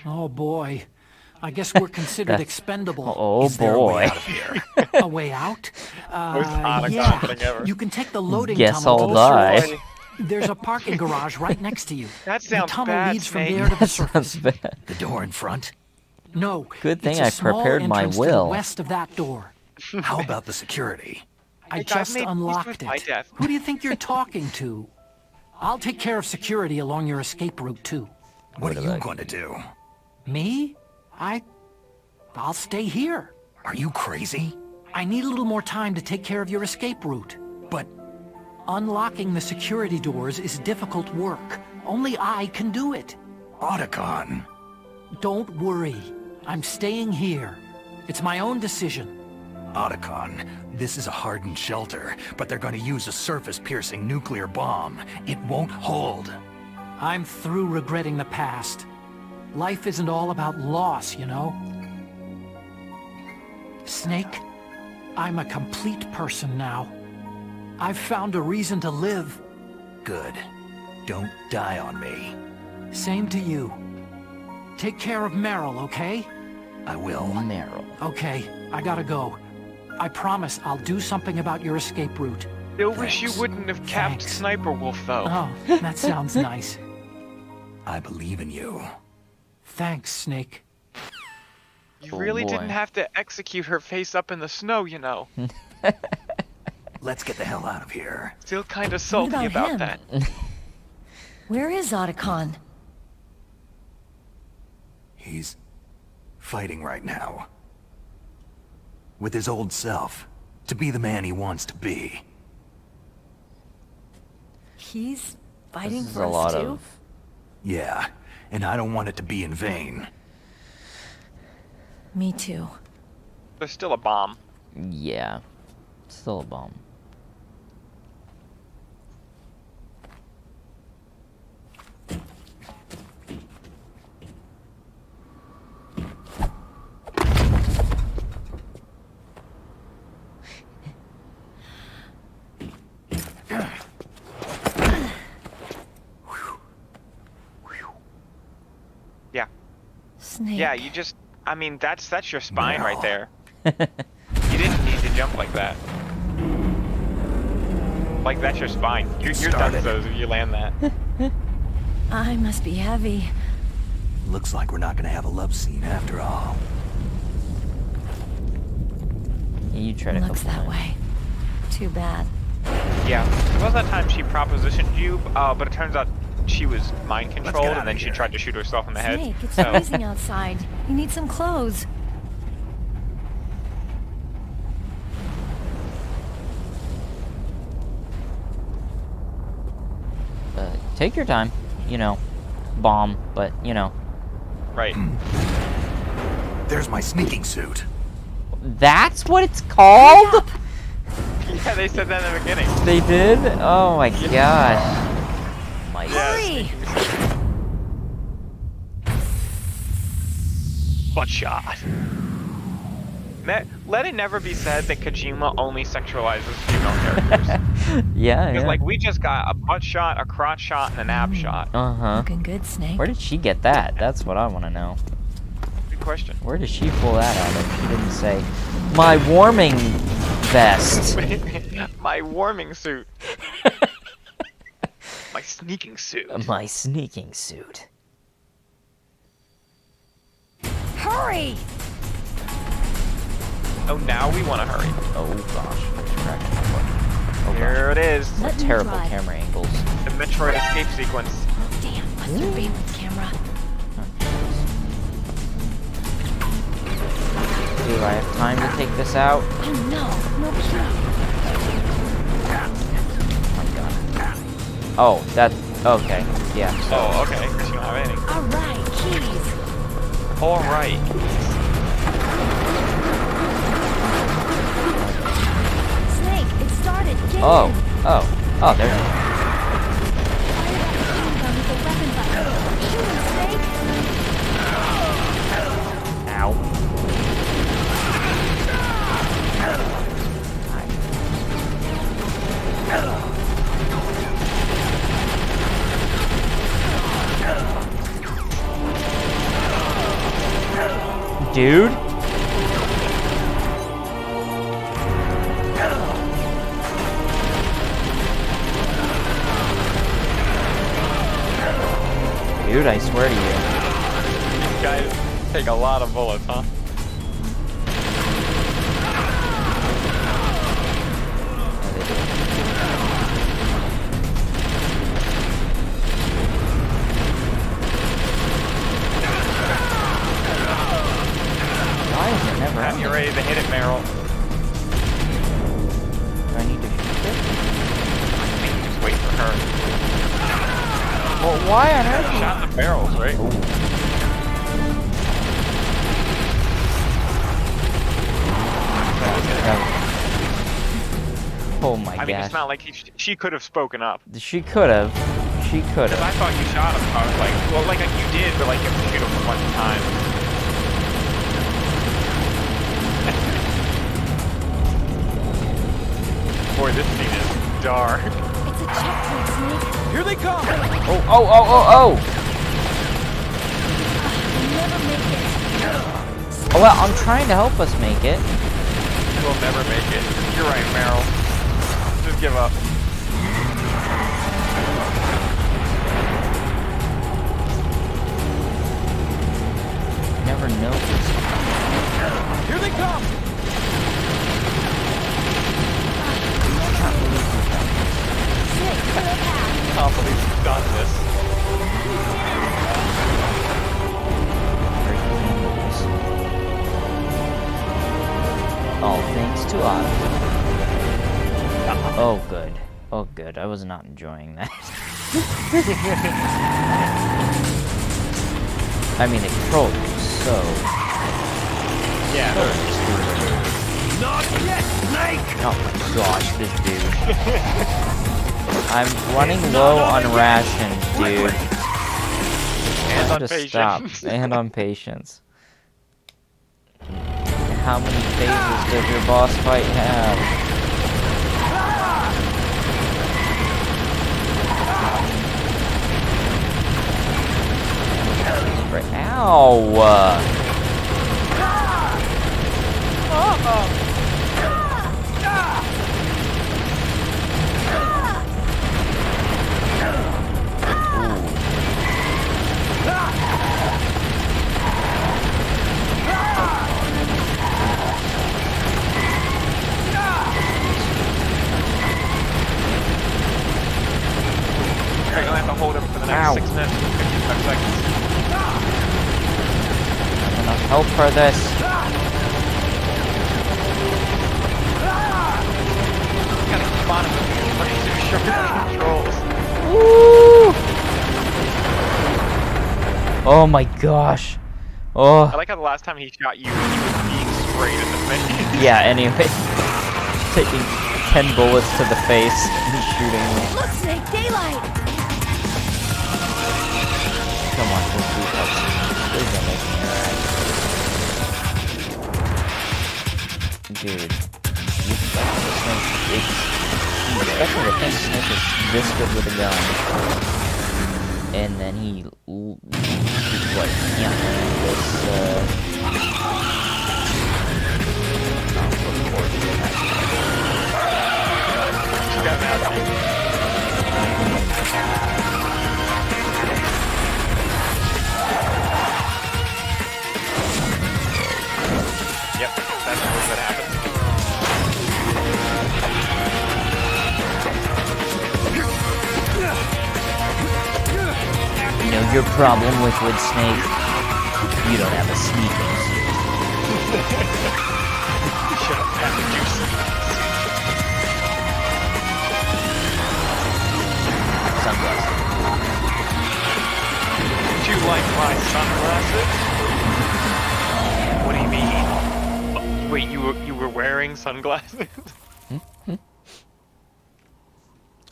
Oh, boy. I guess we're considered That's- expendable. Oh, Is there a way boy. out of here? A way out? Most Otacon thing Yeah. ever. You can take the loading Guess tunnel I'll to the die. shore. There's a parking garage right next to you. That The sounds tunnel bad, leads from Snake. there to the That sounds surface. bad. The door in front? No. Good thing it's a I small prepared my entrance to the will. west of that door. How about the security? I Hey, guys, just made peace unlocked with my it. death. Who do you think you're talking to? I'll take care of security along your escape route too. What are you going to do? Me? I'll stay here. Are you crazy? I need a little more time to take care of your escape route. But Unlocking the security doors is difficult work. Only I can do it. Otacon. Don't worry. I'm staying here. It's my own decision. Otacon, this is a hardened shelter, but they're going to use a surface-piercing nuclear bomb. It won't hold. I'm through regretting the past. Life isn't all about loss, you know? Snake, I'm a complete person now. I've found a reason to live. Good. Don't die on me. Same to you. Take care of Meryl, okay? I will. Meryl. Okay, I gotta go. I promise I'll do something about your escape route. Still wish you wouldn't have capped Thanks. Sniper Wolf, though. Oh, that sounds nice. I believe in you. Thanks, Snake. You really boy. didn't have to execute her face up in the snow, you know. Let's get the hell out of here. Still kind of salty about him? that. Where is Otacon? He's fighting right now. With his old self. To be the man he wants to be. He's fighting This is for a us lot too? of... Yeah, and I don't want it to be in vain. Me too. There's still a bomb. Yeah. Still a bomb. Yeah. Snake. Yeah, you just... I mean, that's your spine right there. You didn't need to jump like that. Like, that's your spine. You're done so if you land that. I must be heavy. Looks like we're not gonna have a love scene after all. You tried a Looks couple that times. way. Too bad. Yeah. There was that time she propositioned you, but it turns out she was mind controlled, outta and then she here. tried to shoot herself in the head. Snake, it's So, freezing outside. You need some clothes. Take your time. You know. Bomb, but, you know. right. There's my sneaking suit. That's what it's called? Yeah, they said that in the beginning. They did? Oh my gosh. My Hurry! Butt shot. Let it never be said that Kojima only sexualizes female characters. Yeah, Because, yeah. like, we just got a butt shot, a crotch shot, and an ab shot. Uh-huh. Looking good, Snake. Where did she get that? That's what I want to know. Good question. Where did she pull that out of? She didn't say, my warming vest. My warming suit. My sneaking suit. My sneaking suit. Hurry! Oh, now we want to hurry. Oh gosh. Oh, Here it is. Let me terrible drive. camera angles. The Metroid escape sequence. Oh, damn, masturbate with the camera. Do I have time to take this out? Oh no, no key. Oh, that... Okay. Yeah. Oh, okay. Because you don't have anything. Alright, keys. Alright. Snake, it started. Get Oh. in. Oh, there. Fire that machine gun with the weapon button. Shoot him, Snake. Ow. Dude? Dude, I swear to you. These guys take a lot of bullets, huh? Why is it never Have you ready to hit it, Meryl? Do I need to shoot it? I think you just wait for her. Well, why on earth? Shot in the barrels, right? Oh my I mean, gosh. it's not like she could have spoken up. She could have. She could Because I have. thought you shot him. I was like, well, like you did, but like you have to shoot him a bunch of times. Boy, this scene is dark. It's a checkpoint, Snake. Here they come! Oh, oh, oh, oh, oh! You'll never make it. Oh, well, I'm trying to help us make it. We'll never make it. You're right, Meryl. Just give up. Never noticed. Here they come! Snake, clear a path. I can't believe you've done this. All thanks to Otto. Oh, good. Oh, good. I was not enjoying that. I mean, the control was so... Yeah. Not yet, Snake! Oh my gosh, this dude. I'm running low on ration, dude. And on Just stop. patience. And on patience. How many phases does your boss fight have? Ow! You're gonna have to hold him for the next Ow. 6 minutes and 55 seconds. Enough help for this. You gotta keep on him with these laser sharp controls. Woo! Oh my gosh. Oh. I like how the last time he shot you, he was being sprayed in the face. Yeah, anyway. Taking 10 bullets to the face and shooting me. Look, Snake, daylight. Come on, just do something. Please don't make me alright. Dude. You expect the Snake is... You expect me to think Snake is this good with a gun. And then he... What? Yeah. This, You got mad at me. Yep, that's what happened. You know your problem, Liquid Snake? You don't have a sneaking suit. Shut up, Captain Juicy. Sunglasses. Did you like my sunglasses? What do you mean? Wait, you were wearing sunglasses?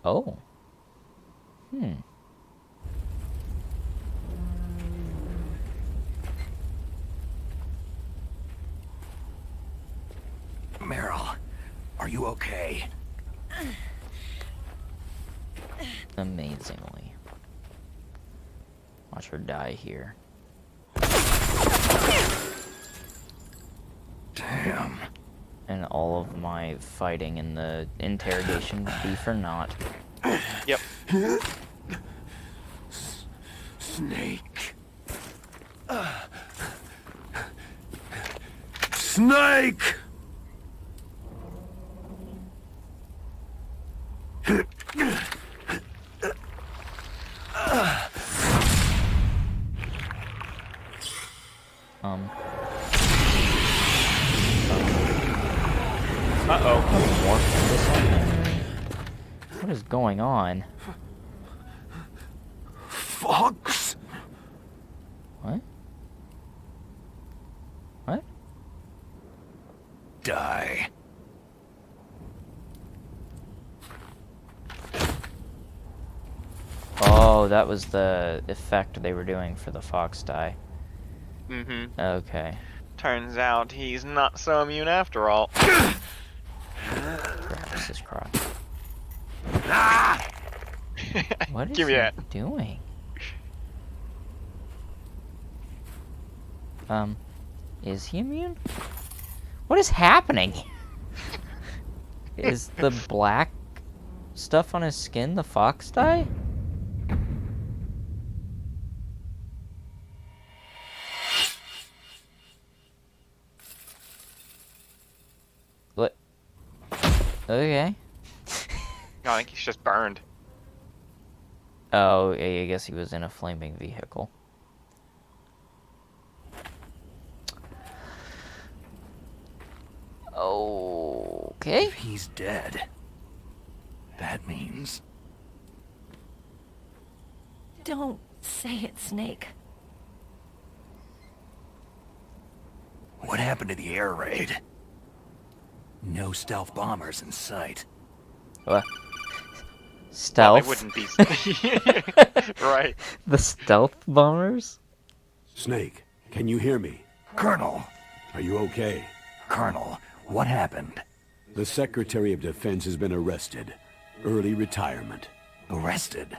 Oh. Meryl, are you okay? Amazingly. Watch her die here. Damn. And all of my fighting in the interrogation would be for naught. Yep. Snake. Snake! Uh-oh. What is going on? Fox? What? What? Die. Oh, that was the effect they were doing for the fox die. Mm-hmm. Okay. Turns out he's not so immune after all. Crap, this is crotch. What is Give me he that. doing? Is he immune? What is happening? Is the black stuff on his skin the fox dye? What? Okay. No, I think he's just burned. Oh, I guess he was in a flaming vehicle. Okay. If he's dead, that means... Don't say it, Snake. What happened to the air raid? No stealth bombers in sight. What? Stealth? Well, they wouldn't be. Right. The stealth bombers? Snake, can you hear me? Colonel! Are you okay? Colonel, what happened? The Secretary of Defense has been arrested. Early retirement. Arrested?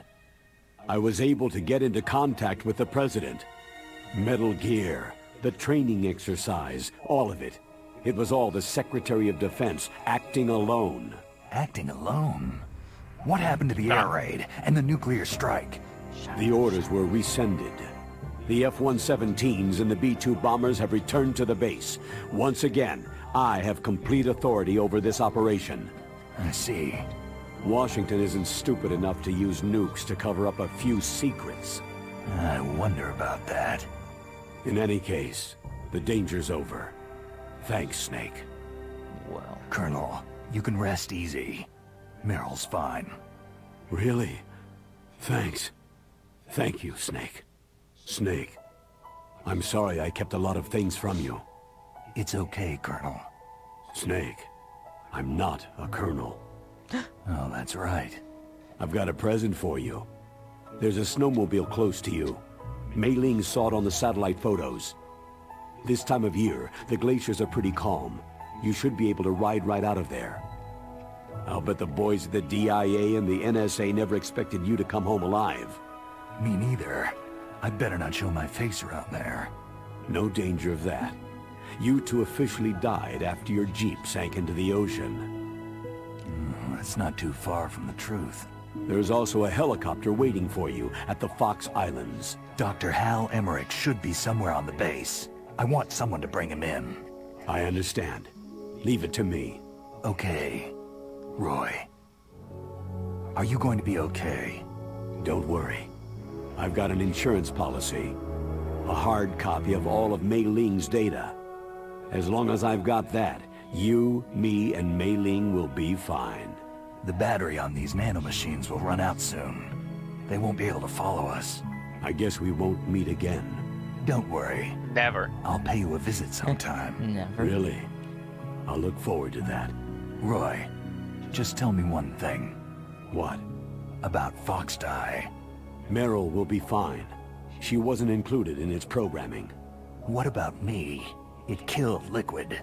I was able to get into contact with the President. Metal Gear, the training exercise, all of it. It was all the Secretary of Defense acting alone. Acting alone? What happened to the air raid and the nuclear strike? The orders were rescinded. The F-117s and the B-2 bombers have returned to the base. Once again, I have complete authority over this operation. I see. Washington isn't stupid enough to use nukes to cover up a few secrets. I wonder about that. In any case, the danger's over. Thanks, Snake. Well. Colonel, you can rest easy. Meryl's fine. Really? Thanks. Thank you, Snake. Snake, I'm sorry I kept a lot of things from you. It's okay, Colonel. Snake, I'm not a colonel. Oh, that's right. I've got a present for you. There's a snowmobile close to you. Mei Ling saw it on the satellite photos. This time of year, the glaciers are pretty calm. You should be able to ride right out of there. I'll bet the boys at the DIA and the NSA never expected you to come home alive. Me neither. I'd better not show my face around there. No danger of that. You two officially died after your Jeep sank into the ocean. That's not too far from the truth. There's also a helicopter waiting for you at the Fox Islands. Dr. Hal Emmerich should be somewhere on the base. I want someone to bring him in. I understand. Leave it to me. Okay. Roy. Are you going to be okay? Don't worry. I've got an insurance policy. A hard copy of all of Mei Ling's data. As long as I've got that, you, me, and Mei Ling will be fine. The battery on these nanomachines will run out soon. They won't be able to follow us. I guess we won't meet again. Don't worry. Never. I'll pay you a visit sometime. Never. Really? I'll look forward to that. Roy, just tell me one thing. What? About Fox Die. Meryl will be fine. She wasn't included in its programming. What about me? It killed Liquid.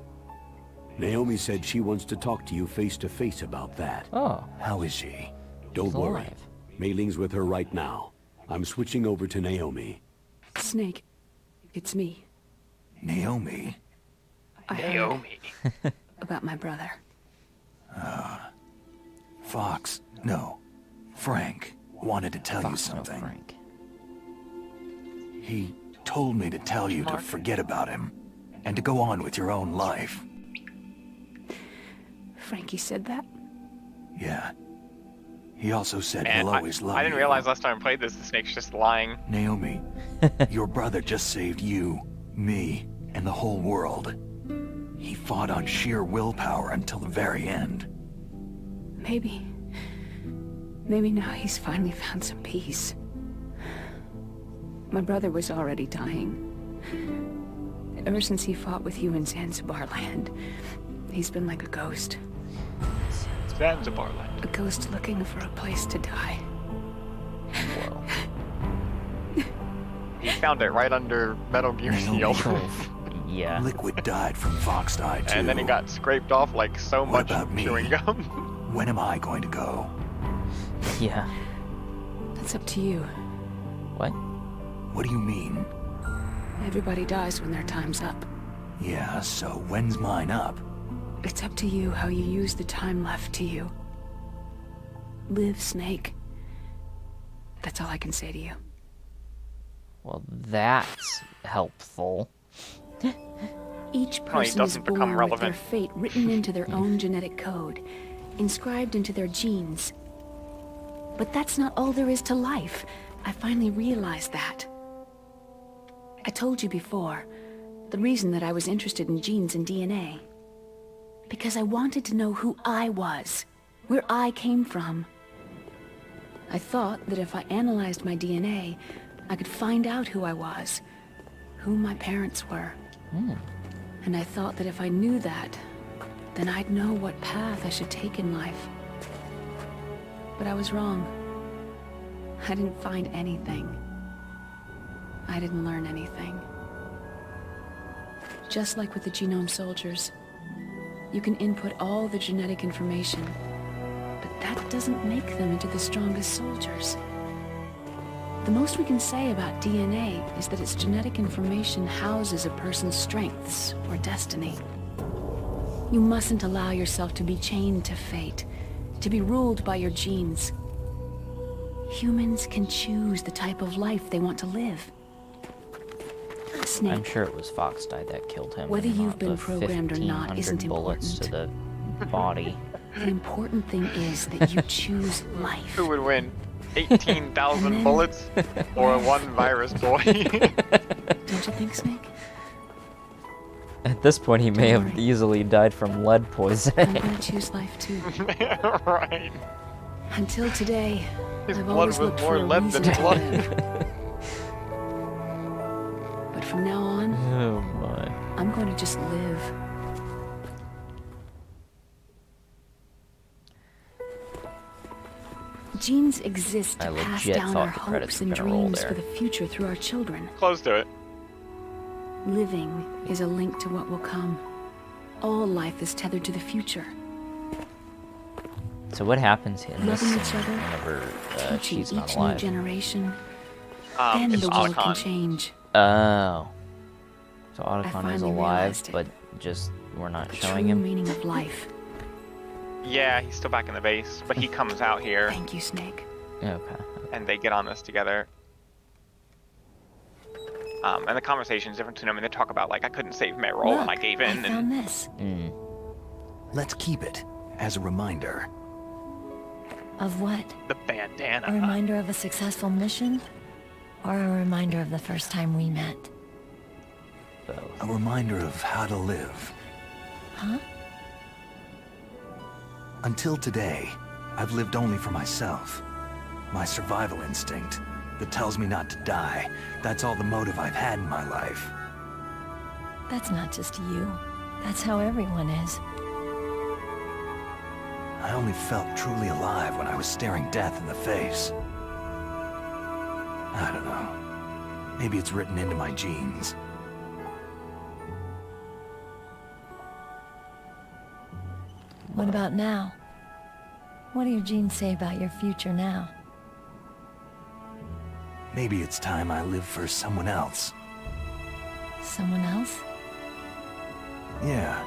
Naomi said she wants to talk to you face-to-face about that. Oh. How is she? Don't She's worry. alive. Mei Ling's with her right now. I'm switching over to Naomi. Snake, it's me. Naomi? I heard Naomi. about my brother. Fox. No. Frank wanted to tell you Fox, no something. Frank. He told me to tell you to forget about him, and to go on with your own life. Frankie said that? Yeah. He also said Man, he'll always love you. I didn't realize last time I played this, the snake's just lying. Naomi, your brother just saved you, me, and the whole world. He fought on sheer willpower until the very end. Maybe now he's finally found some peace. My brother was already dying. Ever since he fought with you in Zanzibar land, he's been like a ghost. Zanzibar land. A ghost looking for a place to die. Whoa. He found it right under Metal Gear Seal. Yeah. Liquid died from Fox died too. And then he got scraped off like so What much about me? chewing gum. When am I going to go? Yeah. That's up to you. What? What do you mean? Everybody dies when their time's up. Yeah, so when's mine up? It's up to you how you use the time left to you. Live, Snake. That's all I can say to you. Well, that's helpful. Each person is doesn't become born with their relevant. fate written into their own genetic code, inscribed into their genes. But that's not all there is to life. I finally realized that. I told you before, the reason that I was interested in genes and DNA. Because I wanted to know who I was, where I came from. I thought that if I analyzed my DNA, I could find out who I was, who my parents were. And I thought that if I knew that, then I'd know what path I should take in life. But I was wrong. I didn't find anything. I didn't learn anything. Just like with the genome soldiers, you can input all the genetic information, but that doesn't make them into the strongest soldiers. The most we can say about DNA is that its genetic information houses a person's strengths or destiny. You mustn't allow yourself to be chained to fate, to be ruled by your genes. Humans can choose the type of life they want to live. Snake, I'm sure it was Fox died that killed him. Whether and you've not been the programmed or not 1,500 isn't bullets to the body. the important thing is that you choose life. Who would win? 18,000 bullets or one virus boy? Don't you think, Snake? At this point, he may have easily died from lead I'm poisoning. gonna choose life too. Right. Until today, His I've blood always was looked more for a lead reason than to blood. live. But from now on, Oh my. I'm going to just live. Genes exist to I pass legit down thought our the credits hopes were and gonna roll dreams there. for the future through our children. Close to it. Living is a link to what will come. All life is tethered to the future. So what happens in this Loving scene each other, whenever teaching she's not each new alive? generation, then It's the world can Otacon. change. Oh. So I Otacon is finally alive, realized it. but just we're not The showing true him. meaning of life. Yeah, he's still back in the base, but he comes out here Thank you, Snake. Okay. and they get on this together. And the conversation's different between them, and they talk about, like, I couldn't save Meryl, and I Look, gave I in, found and this. Let's keep it as a reminder. Of what? the bandana. A reminder of a successful mission? Or a reminder of the first time we met? A reminder of how to live. Huh? Until today, I've lived only for myself. My survival instinct that tells me not to die. That's all the motive I've had in my life. That's not just you. That's how everyone is. I only felt truly alive when I was staring death in the face. I don't know. Maybe it's written into my genes. What about now? What do your genes say about your future now? Maybe it's time I live for someone else. Someone else? Yeah.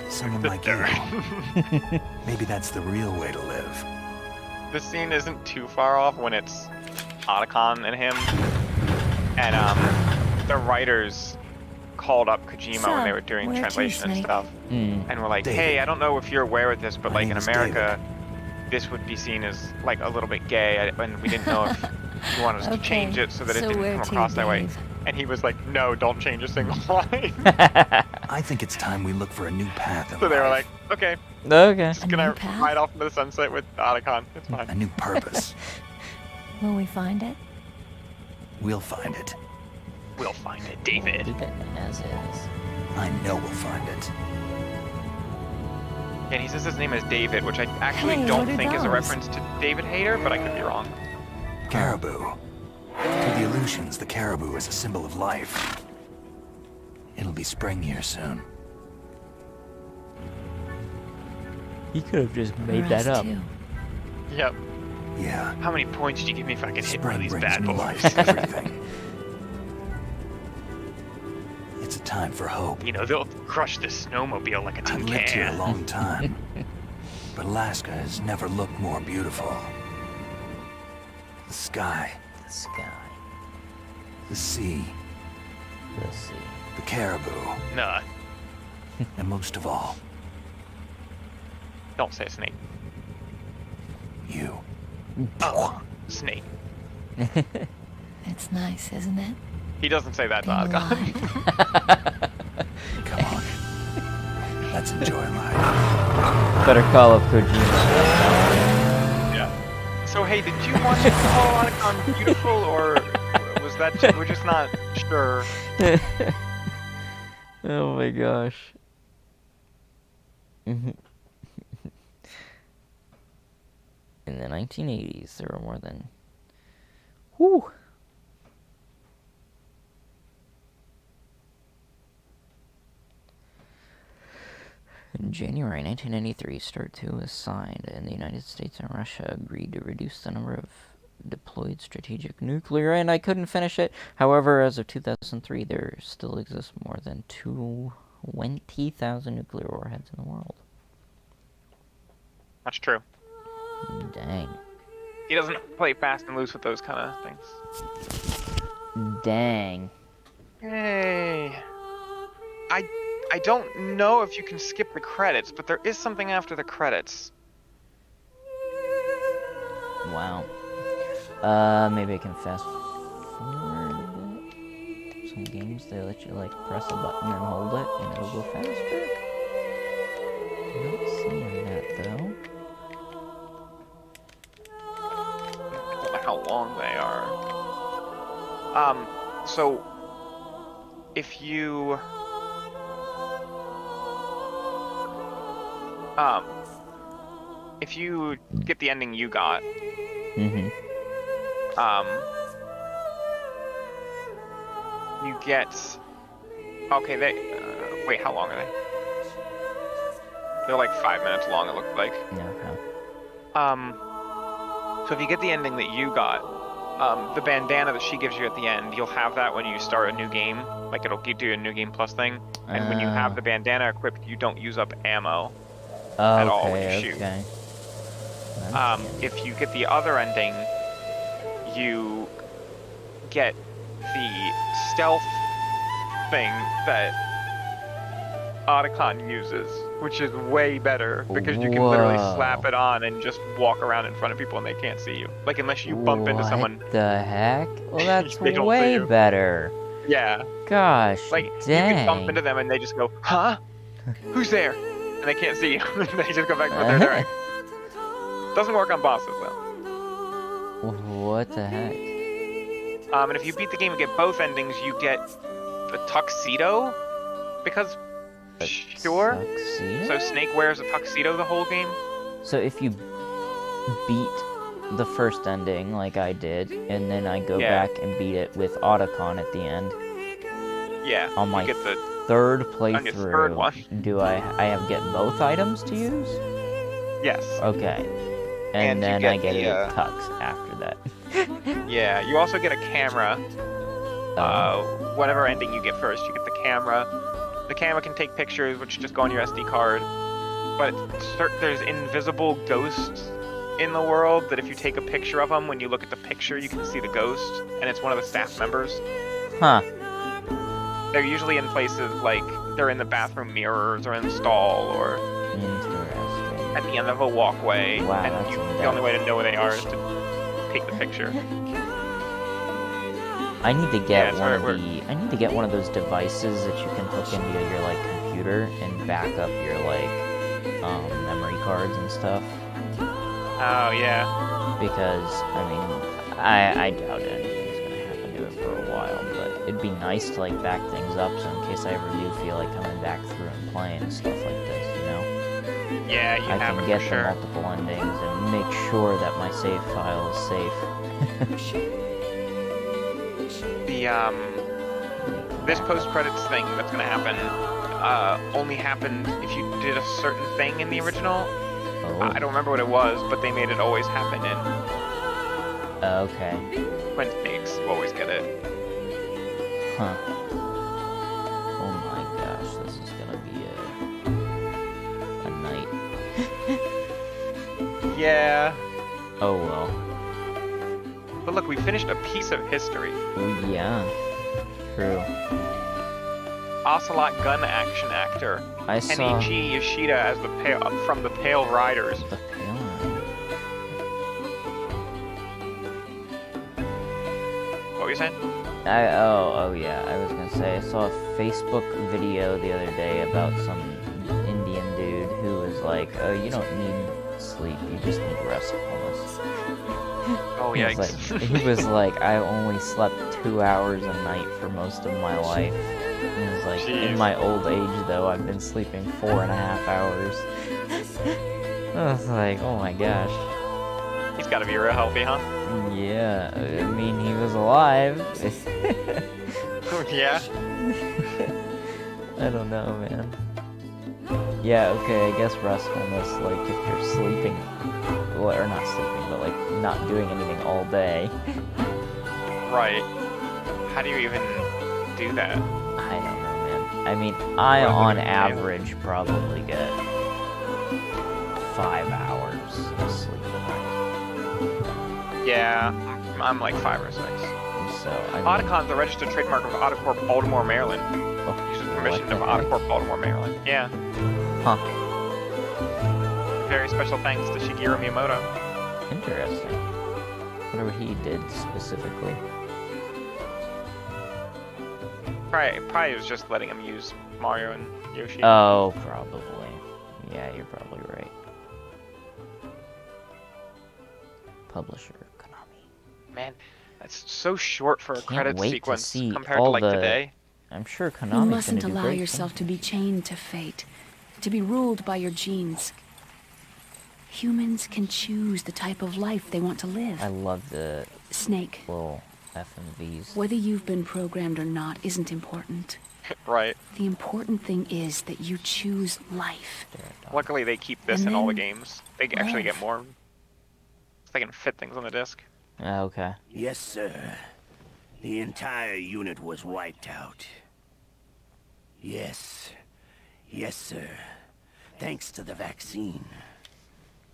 Someone like you. Maybe that's the real way to live. This scene isn't too far off when it's Otacon and him, And the writers called up Kojima when they were doing where to, translation and Snake? stuff, and were like, David. "Hey, I don't know if you're aware of this, but My like in name is America, this would be seen as like a little bit gay, and we didn't know if you wanted us to change it so that it didn't come across that way." And he was like, "No, don't change a single line." I think it's time we look for a new path in So they were life. like, "Okay, Okay. just gonna new path? ride off into the sunset with Otacon. It's fine." A new purpose. Will we find it? We'll find it. We'll find it, David. Keep it as is. I know we'll find it. And he says his name is David, which I actually Hey, don't what are think is a those? reference to David Hayter, but I could be wrong. Caribou. To the Aleutians, the caribou is a symbol of life. It'll be spring here soon. He could have just For made us that up. too. Yep. Yeah. How many points did you give me if I could hit one of Spring these brings bad new boys? life to everything. It's a time for hope. You know, they'll crush this snowmobile like a tin I've lived here a can. long time, but Alaska has never looked more beautiful. The sky, The sky. the sea, The sea. the caribou, Nah, and most of all, don't say snake. you. Oh, snake. It's nice, isn't it? He doesn't say that to Being Otacon. alive. Come on. Let's enjoy life. Better call up Kojima. Yeah. So hey, did you want to call Otacon beautiful, or was that we're just not sure? Oh my gosh. In the 1980s, there were more than... Whew! In January 1993, START 2 was signed, and the United States and Russia agreed to reduce the number of deployed strategic nuclear, and I couldn't finish it. However, as of 2003, there still exists more than 20,000 nuclear warheads in the world. That's true. Dang. He doesn't play fast and loose with those kind of things. Dang. Hey. I don't know if you can skip the credits, but there is something after the credits. Wow. Maybe I can fast forward a bit. Some games, they let you, like, press a button and hold it, and it'll go faster. I'm not seeing that, though. I don't know how long they are. So if you get the ending you got, you get, okay, wait, how long are they? They're like 5 minutes long, it looked like. Yeah, okay. So if you get the ending that you got, the bandana that she gives you at the end, you'll have that when you start a new game. Like, it'll give you a new game plus thing. And when you have the bandana equipped, you don't use up ammo at all when you shoot. Okay. If you get the other ending, you get the stealth thing that Otacon uses, which is way better because you can literally slap it on and just walk around in front of people and they can't see you. Like, unless you bump into someone. What the heck? Well, that's They don't see way you. better. Yeah. Gosh, Like, dang. you can bump into them and they just go, huh? Who's there? And they can't see you. They just go back to what they're doing. Doesn't work on bosses, though. What the heck? And if you beat the game and get both endings, you get the tuxedo. Because, sure. Tuxedo? So Snake wears a tuxedo the whole game. So if you beat the first ending, like I did, and then I go back and beat it with Otacon at the end, yeah, on my you get the third on playthrough, your third one. do I have get both items to use? Yes. Okay. And then you get I get the, a tux after that. Yeah, you also get a camera. Whatever ending you get first, you get the camera. The camera can take pictures, which just go on your SD card. But there's invisible ghosts in the world that if you take a picture of them, when you look at the picture, you can see the ghost, and it's one of the staff members. Huh. They're usually in places like they're in the bathroom mirrors or in the stall or Interesting. at the end of a walkway. Wow, And that's the only way to know where they are is to take the picture. I need to get Yeah, one of I need to get one of those devices that you can hook into your like computer and back up your like memory cards and stuff. Oh yeah. Because I mean, I doubt anything's gonna happen to it for a while, but it'd be nice to like back things up so in case I ever do feel like coming back through and playing stuff like this, you know? Yeah, you I have can it get for the sure. multiple endings and make sure that my save file is safe. This post-credits thing that's gonna happen only happened if you did a certain thing in the original. Oh. I don't remember what it was, but they made it always happen in Okay. Twin Snakes. You always get it. Huh. Oh my gosh, this is gonna be a night. Yeah. Oh well. But look, we finished a piece of history. Ooh, yeah. True. Ocelot gun action actor. I saw Kenichi Yoshida as from the Pale Riders. the Pale What were you saying? oh yeah, I was gonna say I saw a Facebook video the other day about some Indian dude who was like, oh, you don't need sleep, you just need restfulness. Oh He yeah. was like, he was like, I only slept 2 hours a night for most of my life. He was like, in Jeez. my old age though, I've been sleeping 4.5 hours. I was like, oh my gosh. He's got to be real healthy, huh? Yeah, I mean, he was alive. Yeah. I don't know, man. Yeah, okay, I guess restfulness, like, if you're sleeping, well, or not sleeping, but, like, not doing anything all day. Right. How do you even do that? I don't know, man. I mean, I, on average, probably get 5 hours of sleep a night. Yeah, I'm like 5 or 6. So, I mean, Otacon's a registered trademark of Otacorp, Baltimore, Maryland. oh, Uses permission what of the heck? Otacorp, Baltimore, Maryland. Yeah. Huh. Very special thanks to Shigeru Miyamoto. Interesting. Wonder what he did specifically. Probably was just letting him use Mario and Yoshi. Oh, probably. Yeah, you're probably right. Publisher, Konami. Man, that's so short for a Can't credit wait sequence to see compared to all like the... today. I'm sure Konami's You gonna mustn't do allow great yourself to things. be chained to fate, to be ruled by your genes. Humans can choose the type of life they want to live. I love the Snake, little FMVs. whether you've been programmed or not isn't important. Right. The important thing is that you choose life. Luckily, they keep this And in all the then games. They actually get live. more. So they can fit things on the disc. Okay. Yes, sir. The entire unit was wiped out. Yes. Yes, sir. Thanks to the vaccine.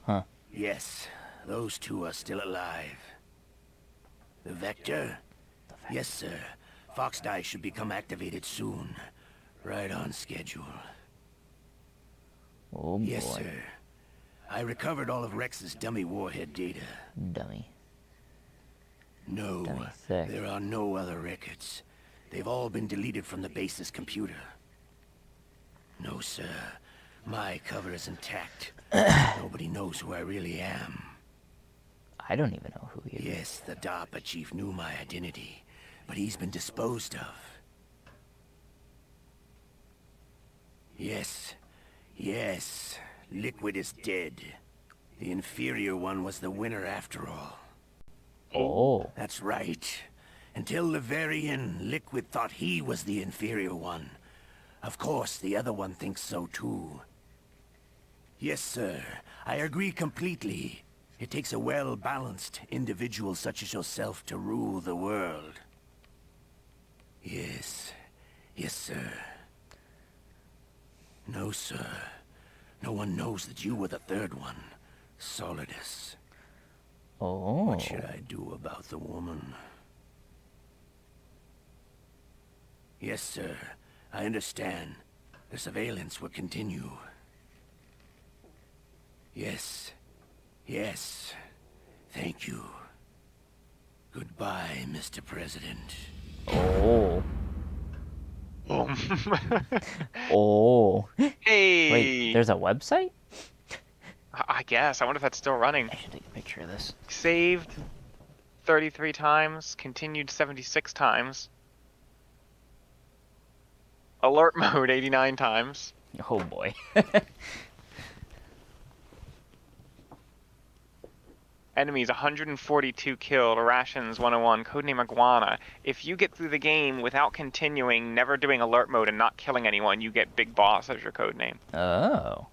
Huh. Yes, those two are still alive. The Vector? Yes, sir. Fox Die should become activated soon. Right on schedule. Oh boy. Yes, sir. I recovered all of Rex's dummy warhead data. Dummy. No, Dummy thick. there are no other records. They've all been deleted from the base's computer. No, sir. My cover is intact. Nobody knows who I really am. I don't even know who he is. Yes, the DARPA chief knew my identity, but he's been disposed of. Yes. Yes. Liquid is dead. The inferior one was the winner after all. Oh. That's right. Until the very end, Liquid thought he was the inferior one. Of course, the other one thinks so too. Yes, sir. I agree completely. It takes a well-balanced individual such as yourself to rule the world. Yes. Yes, sir. No, sir. No one knows that you were the third one. Solidus. Oh. What should I do about the woman? Yes, sir. I understand. The surveillance will continue. Yes. Yes. Thank you. Goodbye, Mr. President. Oh. Boom. Oh. Hey. Wait, there's a website? I guess. I wonder if that's still running. I should take a picture of this. Saved 33 times. Continued 76 times. Alert mode 89 times. Oh boy. Enemies 142 killed. Rations 101. Codename Iguana. If you get through the game without continuing, never doing alert mode, and not killing anyone, you get Big Boss as your codename. Oh.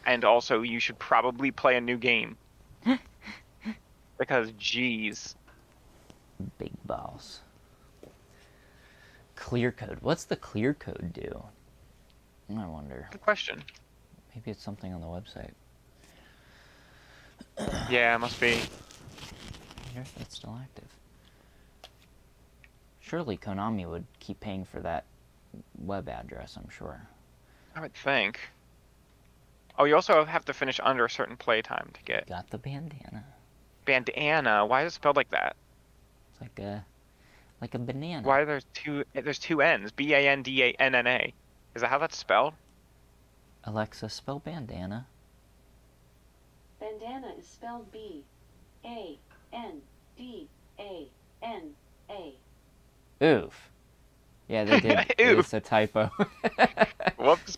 And also, you should probably play a new game. Because, geez. Big Boss. Clear code. What's the clear code do? I wonder. Good question. Maybe it's something on the website. Yeah, it must be. I wonder if that's still active. Surely Konami would keep paying for that web address, I'm sure. I would think. Oh, you also have to finish under a certain playtime to get. Got the bandana. Bandana? Why is it spelled like that? It's like a banana. Why there's two N's? B-A-N-D-A-N-N-A. Is that how that's spelled? Alexa, spell bandana. Bandana is spelled B-A-N-D-A-N-A. Oof. Yeah, they did. It's a typo. Whoops.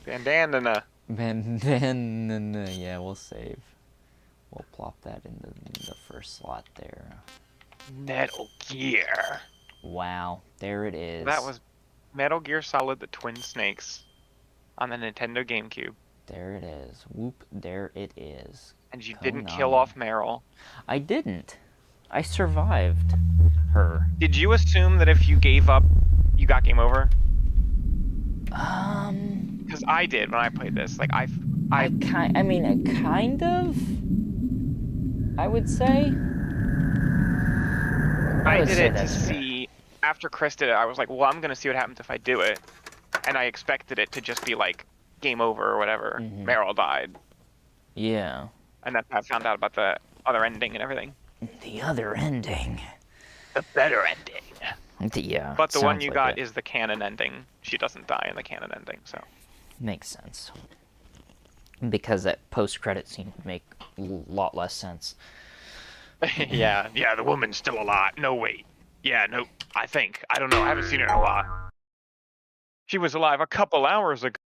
Bandana. Bandana. Yeah, we'll save. We'll plop that into the first slot there. Metal Gear. Wow, there it is. That was Metal Gear Solid: The Twin Snakes on the Nintendo GameCube. There it is. Whoop, there it is. And you didn't kill off Meryl. I didn't. I survived her. Did you assume that if you gave up, you got game over? Because I did when I played this. Like I mean, kind of. I would say. I did it to see. After Chris did it, I was like, well, I'm gonna see what happens if I do it, and I expected it to just be like game over or whatever. Meryl died. Yeah. And that's how I found out about the other ending and everything. The other ending. The better ending. Yeah. But the one you like got it. is the canon ending. She doesn't die in the canon ending, so. Makes sense. Because that post-credit scene would make a lot less sense. yeah, the woman's still alive. No, wait. Yeah, no, I think. I don't know. I haven't seen her in a while. She was alive a couple hours ago.